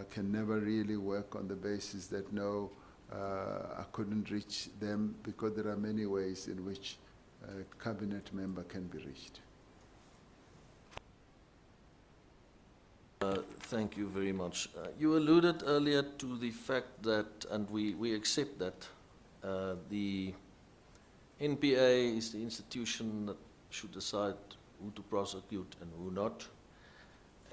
can never really work on the basis that no, I couldn't reach them, because there are many ways in which a Cabinet member can be reached. Thank you very much. You alluded earlier to the fact that, and we accept that, the NPA is the institution that should decide who to prosecute and who not,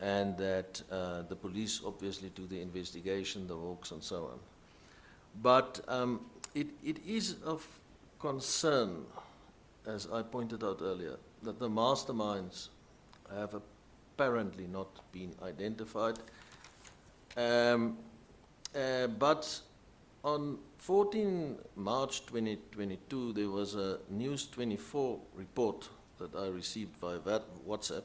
and that the police obviously do the investigation, the hawks and so on. But it is of concern, as I pointed out earlier, that the masterminds have apparently not been identified. But on 14 March 2022, there was a News 24 report that I received via WhatsApp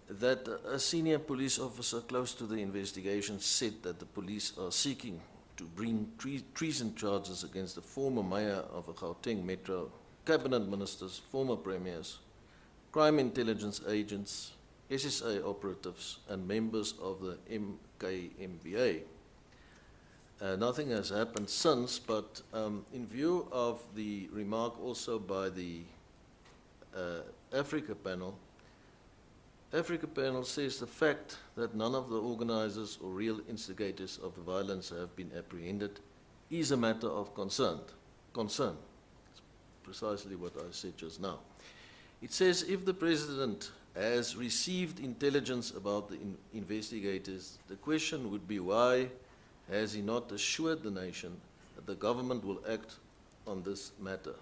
that a senior police officer close to the investigation said that the police are seeking to bring treason charges against the former mayor of the Gauteng Metro, cabinet ministers, former premiers, crime intelligence agents, SSA operatives, and members of the MKMBA. Nothing has happened since, but in view of the remark also by the Africa panel says the fact that none of the organizers or real instigators of the violence have been apprehended is a matter of concern. It's precisely what I said just now. It says if the President has received intelligence about the investigators, the question would be why has he not assured the nation that the government will act on this matter?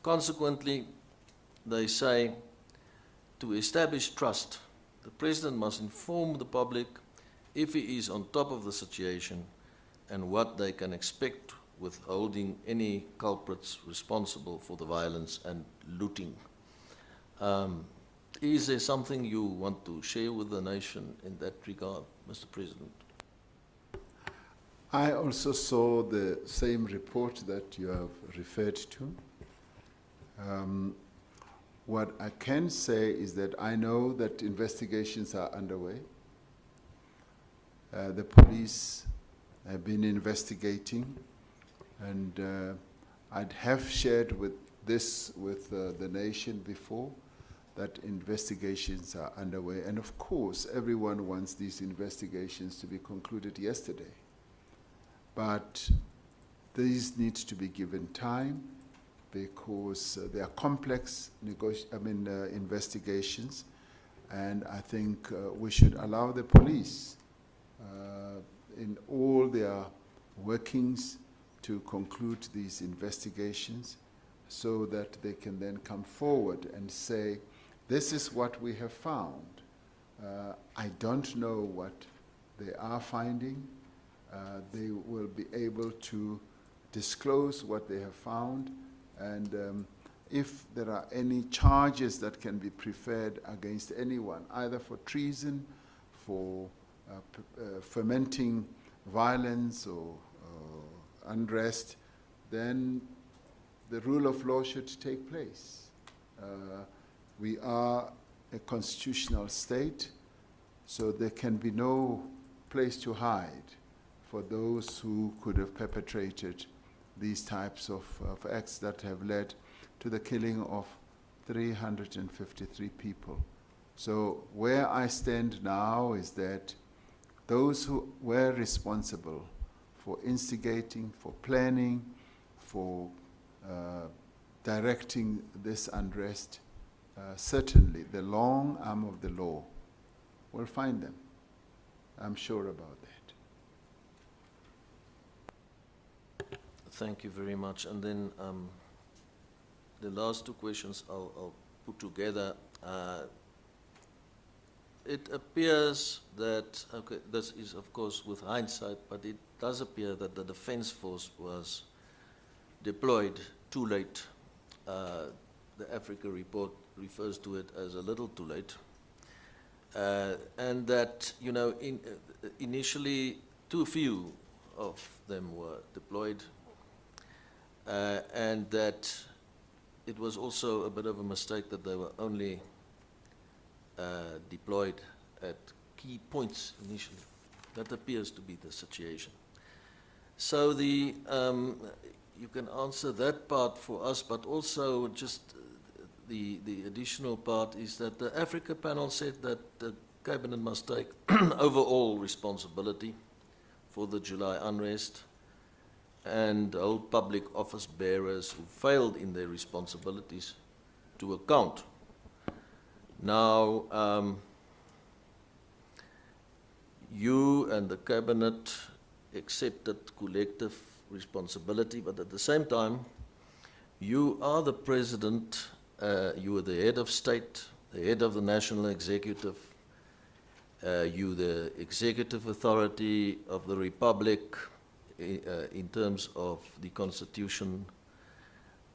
Consequently, they say, to establish trust, the President must inform the public if he is on top of the situation and what they can expect with holding any culprits responsible for the violence and looting. Is there something you want to share with the nation in that regard, Mr. President? I also saw the same report that you have referred to. What I can say is that I know that investigations are underway. The police have been investigating, and I'd have shared this with the nation before, that investigations are underway. And of course, everyone wants these investigations to be concluded yesterday. But these need to be given time, because they are complex investigations, and I think we should allow the police in all their workings to conclude these investigations so that they can then come forward and say, this is what we have found. I don't know what they are finding. They will be able to disclose what they have found, and if there are any charges that can be preferred against anyone, either for treason, for fomenting violence or unrest, then the rule of law should take place. We are a constitutional state, so there can be no place to hide for those who could have perpetrated these types of acts that have led to the killing of 353 people. So where I stand now is that those who were responsible for instigating, for planning, for directing this unrest, certainly the long arm of the law will find them. I'm sure about that. Thank you very much. And then the last two questions I'll put together. It appears that, okay, this is of course with hindsight, but it does appear that the Defence Force was deployed too late. The Africa report refers to it as a little too late. And that, you know, initially too few of them were deployed, and that it was also a bit of a mistake that they were only deployed at key points initially. That appears to be the situation. So the you can answer that part for us, but also just the additional part is that the Africa panel said that the Cabinet must take overall responsibility for the July unrest and hold public office bearers who failed in their responsibilities to account. Now, you and the Cabinet accepted collective responsibility, but at the same time, you are the President, you are the head of state, the head of the National Executive, you the executive authority of the Republic in terms of the Constitution.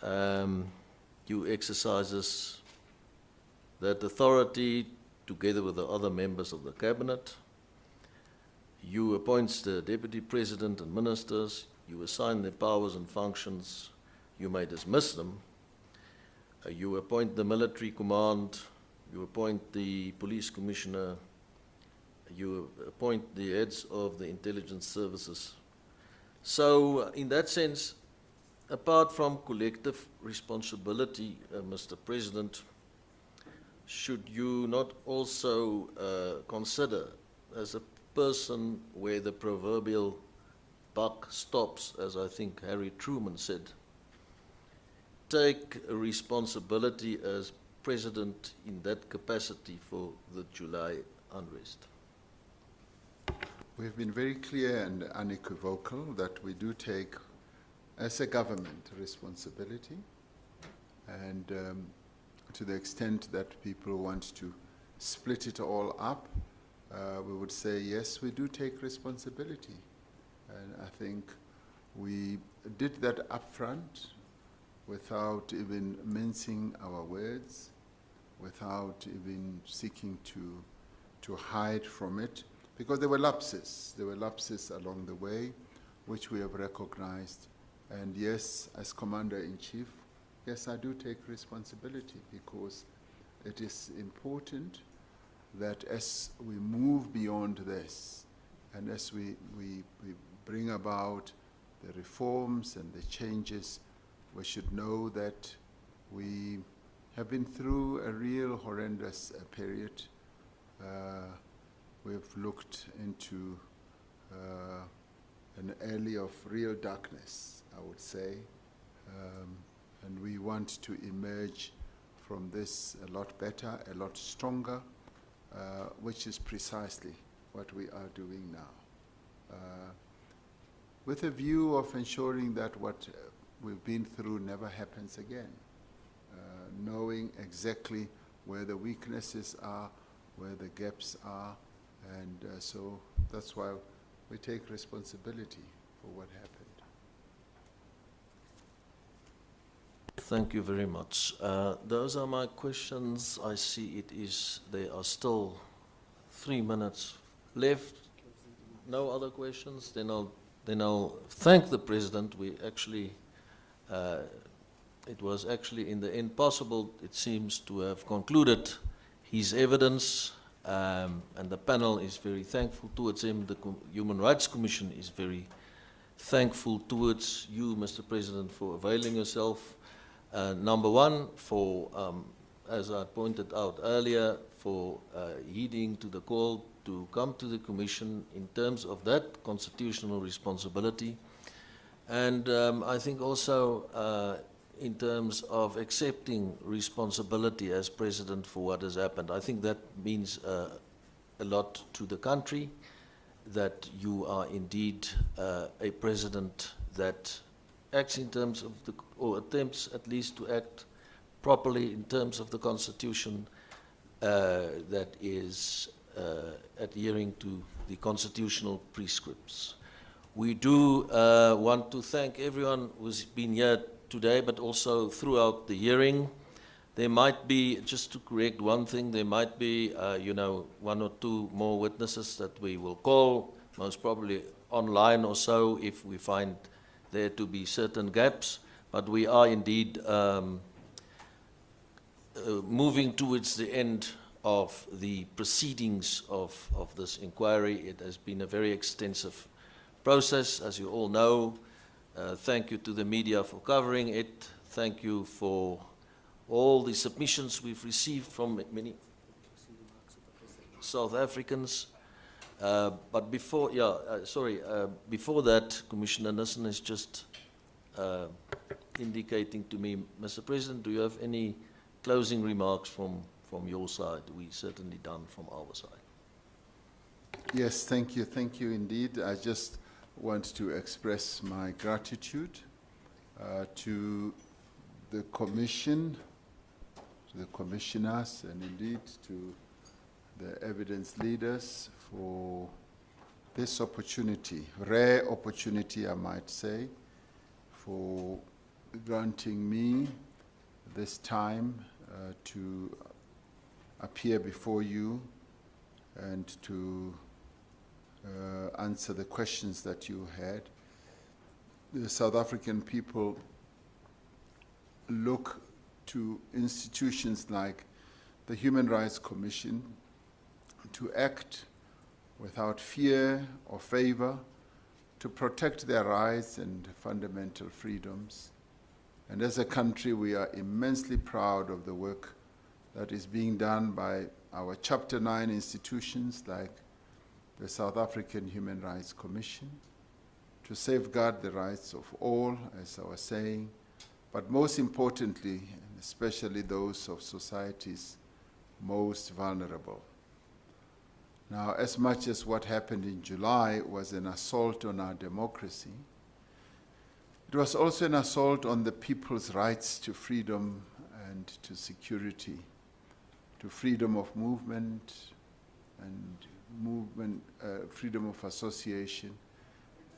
You exercises that authority together with the other members of the Cabinet. You appoint the Deputy President and ministers, you assign their powers and functions, you may dismiss them. You appoint the military command, you appoint the police commissioner, you appoint the heads of the intelligence services. So in that sense, apart from collective responsibility, Mr. President, should you not also consider, as a person where the proverbial buck stops, as I think Harry Truman said, take a responsibility as President in that capacity for the July unrest? We've been very clear and unequivocal that we do take, as a government, responsibility. And to the extent that people want to split it all up, we would say, yes, we do take responsibility. And I think we did that up front without even mincing our words, without even seeking to hide from it, because there were lapses. There were lapses along the way, which we have recognized. And yes, as Commander-in-Chief, yes, I do take responsibility, because it is important that as we move beyond this, and as we bring about the reforms and the changes, we should know that we have been through a real horrendous period. We've looked into an alley of real darkness, I would say, and we want to emerge from this a lot better, a lot stronger, which is precisely what we are doing now. With a view of ensuring that what we've been through never happens again, knowing exactly where the weaknesses are, where the gaps are, and so that's why we take responsibility for what happened. Thank you very much. Those are my questions. I see there are still 3 minutes left. No other questions? Then I'll thank the President. We actually, it was actually in the end possible, it seems, to have concluded his evidence, and the panel is very thankful towards him. The Human Rights Commission is very thankful towards you, Mr. President, for availing yourself. Number one, for, as I pointed out earlier, for heeding to the call to come to the Commission in terms of that constitutional responsibility. And I think also in terms of accepting responsibility as President for what has happened. I think that means a lot to the country, that you are indeed a President that acts in terms of the, or attempts at least to act properly in terms of the Constitution that is adhering to the constitutional prescripts. We do want to thank everyone who's been here today, but also throughout the hearing. There might be, just to correct one thing, there might be, you know, one or two more witnesses that we will call, most probably online or so, if we find there to be certain gaps. But we are indeed moving towards the end of the proceedings of this inquiry. It has been a very extensive process, as you all know. Thank you to the media for covering it. Thank you for all the submissions we've received from many South Africans. But before, before that, Commissioner Nissen is just indicating to me, Mr. President, do you have any closing remarks from your side? We certainly done from our side. Yes, thank you indeed. I just want to express my gratitude to the Commission, to the Commissioners, and indeed to the evidence leaders for this opportunity, rare opportunity I might say, for granting me this time to appear before you and to answer the questions that you had. The South African people look to institutions like the Human Rights Commission to act without fear or favor, to protect their rights and fundamental freedoms. And as a country, we are immensely proud of the work that is being done by our Chapter 9 institutions like the South African Human Rights Commission to safeguard the rights of all, as I was saying, but most importantly, and especially those of society's most vulnerable. Now, as much as what happened in July was an assault on our democracy, it was also an assault on the people's rights to freedom and to security, to freedom of movement and freedom of association,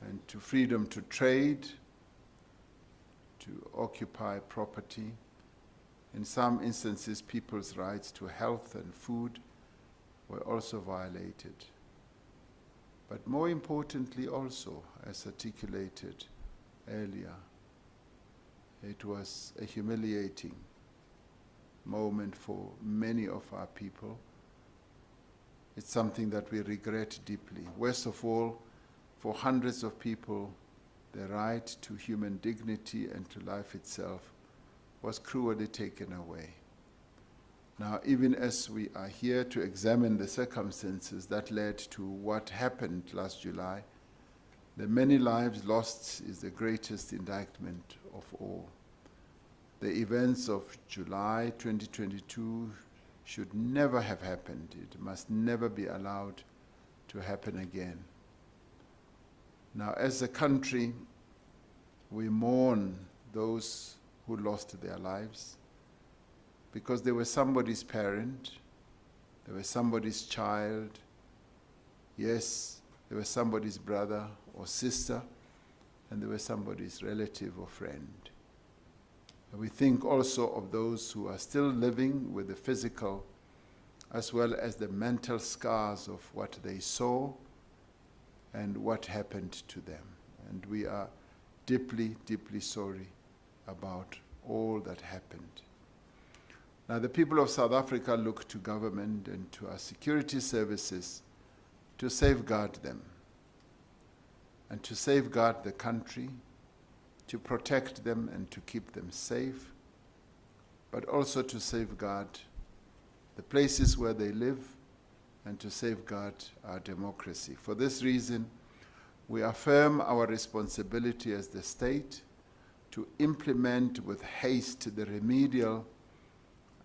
and to freedom to trade, to occupy property. In some instances, people's rights to health and food were also violated. But more importantly also, as articulated earlier, it was a humiliating moment for many of our people. It's something that we regret deeply. Worst of all, for hundreds of people, the right to human dignity and to life itself was cruelly taken away. Now, even as we are here to examine the circumstances that led to what happened last July, the many lives lost is the greatest indictment of all. The events of July 2022 should never have happened. It must never be allowed to happen again. Now, as a country, we mourn those who lost their lives because they were somebody's parent, they were somebody's child, yes, they were somebody's brother or sister, and they were somebody's relative or friend. And we think also of those who are still living with the physical as well as the mental scars of what they saw and what happened to them. And we are deeply, deeply sorry about all that happened. Now, the people of South Africa look to government and to our security services to safeguard them and to safeguard the country, to protect them and to keep them safe, but also to safeguard the places where they live and to safeguard our democracy. For this reason, we affirm our responsibility as the state to implement with haste the remedial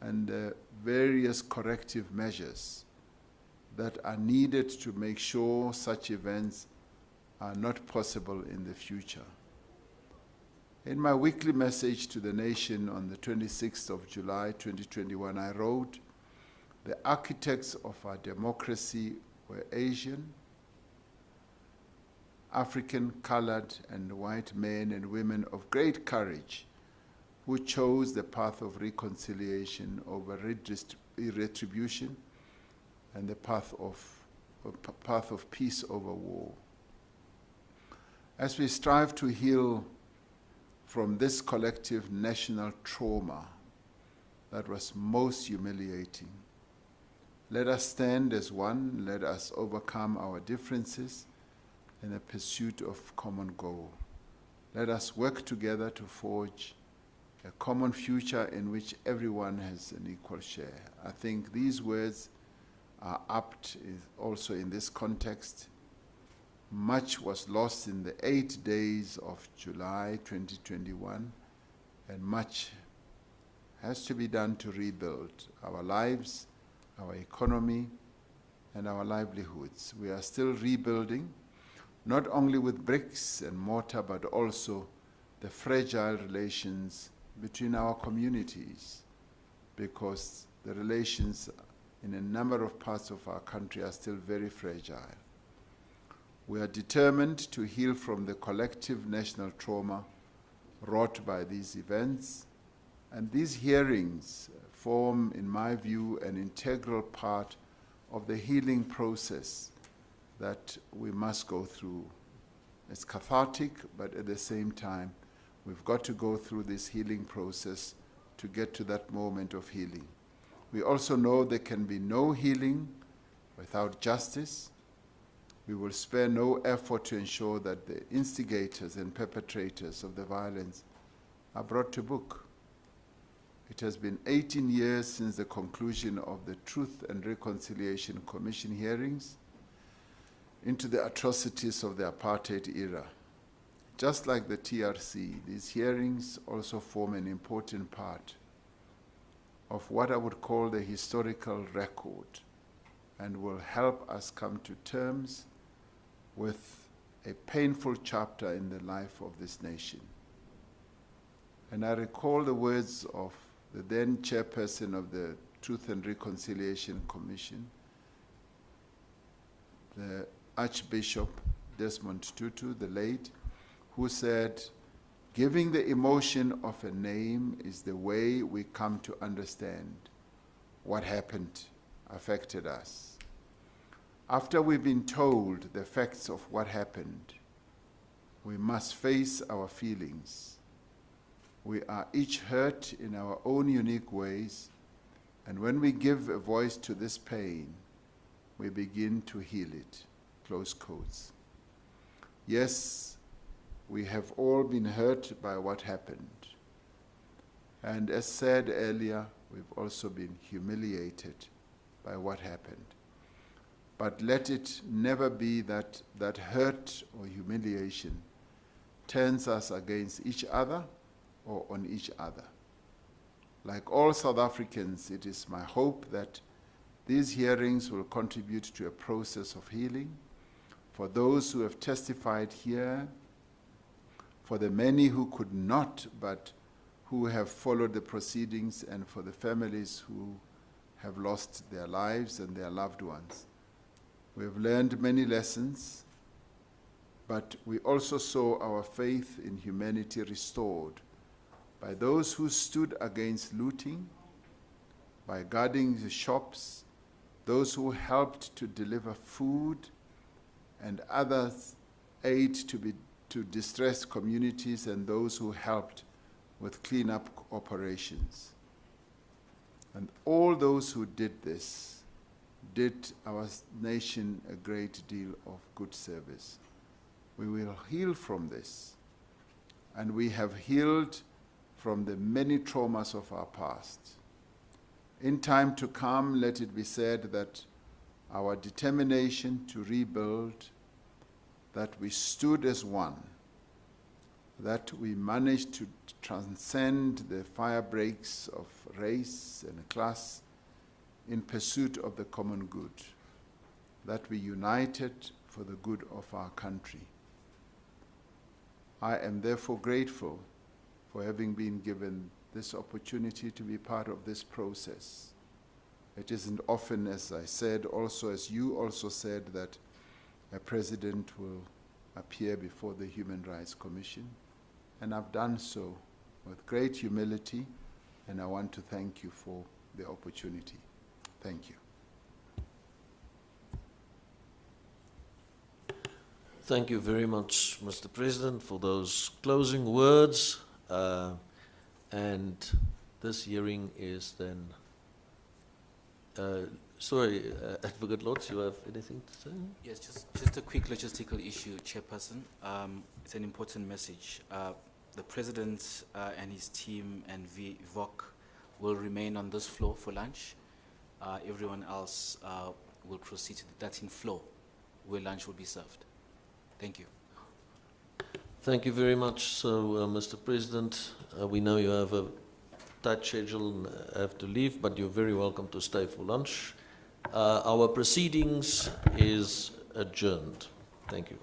and various corrective measures that are needed to make sure such events are not possible in the future. In my weekly message to the nation on the 26th of July 2021, I wrote, "The architects of our democracy were Asian, African, colored, and white men and women of great courage who chose the path of reconciliation over retribution and the path of peace over war. As we strive to heal from this collective national trauma that was most humiliating, let us stand as one, let us overcome our differences in the pursuit of common goal. Let us work together to forge a common future in which everyone has an equal share." I think these words are apt also in this context. Much was lost in the 8 days of July 2021, and much has to be done to rebuild our lives, our economy, and our livelihoods. We are still rebuilding, not only with bricks and mortar, but also the fragile relations between our communities, because the relations in a number of parts of our country are still very fragile. We are determined to heal from the collective national trauma wrought by these events, and these hearings form, in my view, an integral part of the healing process that we must go through. It's cathartic, but at the same time, we've got to go through this healing process to get to that moment of healing. We also know there can be no healing without justice. We will spare no effort to ensure that the instigators and perpetrators of the violence are brought to book. It has been 18 years since the conclusion of the Truth and Reconciliation Commission hearings into the atrocities of the apartheid era. Just like the TRC, these hearings also form an important part of what I would call the historical record, and will help us come to terms with a painful chapter in the life of this nation. And I recall the words of the then chairperson of the Truth and Reconciliation Commission, the Archbishop Desmond Tutu, the late, who said, "Giving the emotion of a name is the way we come to understand what happened, affected us. After we've been told the facts of what happened, we must face our feelings. We are each hurt in our own unique ways, and when we give a voice to this pain, we begin to heal it." Close quotes. Yes, we have all been hurt by what happened. And as said earlier, we've also been humiliated by what happened. But let it never be that hurt or humiliation turns us against each other or on each other. Like all South Africans, it is my hope that these hearings will contribute to a process of healing for those who have testified here, for the many who could not but who have followed the proceedings, and for the families who have lost their lives and their loved ones. We have learned many lessons, but we also saw our faith in humanity restored by those who stood against looting, by guarding the shops, those who helped to deliver food and others aid to distressed communities, and those who helped with cleanup operations. And all those who did this did our nation a great deal of good service. We will heal from this, and we have healed from the many traumas of our past. In time to come, let it be said that our determination to rebuild, that we stood as one, that we managed to transcend the fire breaks of race and class in pursuit of the common good, that we united for the good of our country. I am therefore grateful for having been given this opportunity to be part of this process. It isn't often, as I said, also as you also said, that a president will appear before the Human Rights Commission, and I've done so with great humility, and I want to thank you for the opportunity. Thank you. Thank you very much, Mr. President, for those closing words. And this hearing is then... Advocate Lotz, you have anything to say? Yes, just a quick logistical issue, Chairperson. It's an important message. The President and his team and VOC will remain on this floor for lunch. Everyone else will proceed to the 13th floor, where lunch will be served. Thank you. Thank you very much. So, Mr. President, we know you have a tight schedule and have to leave, but you're very welcome to stay for lunch. Our proceedings is adjourned. Thank you.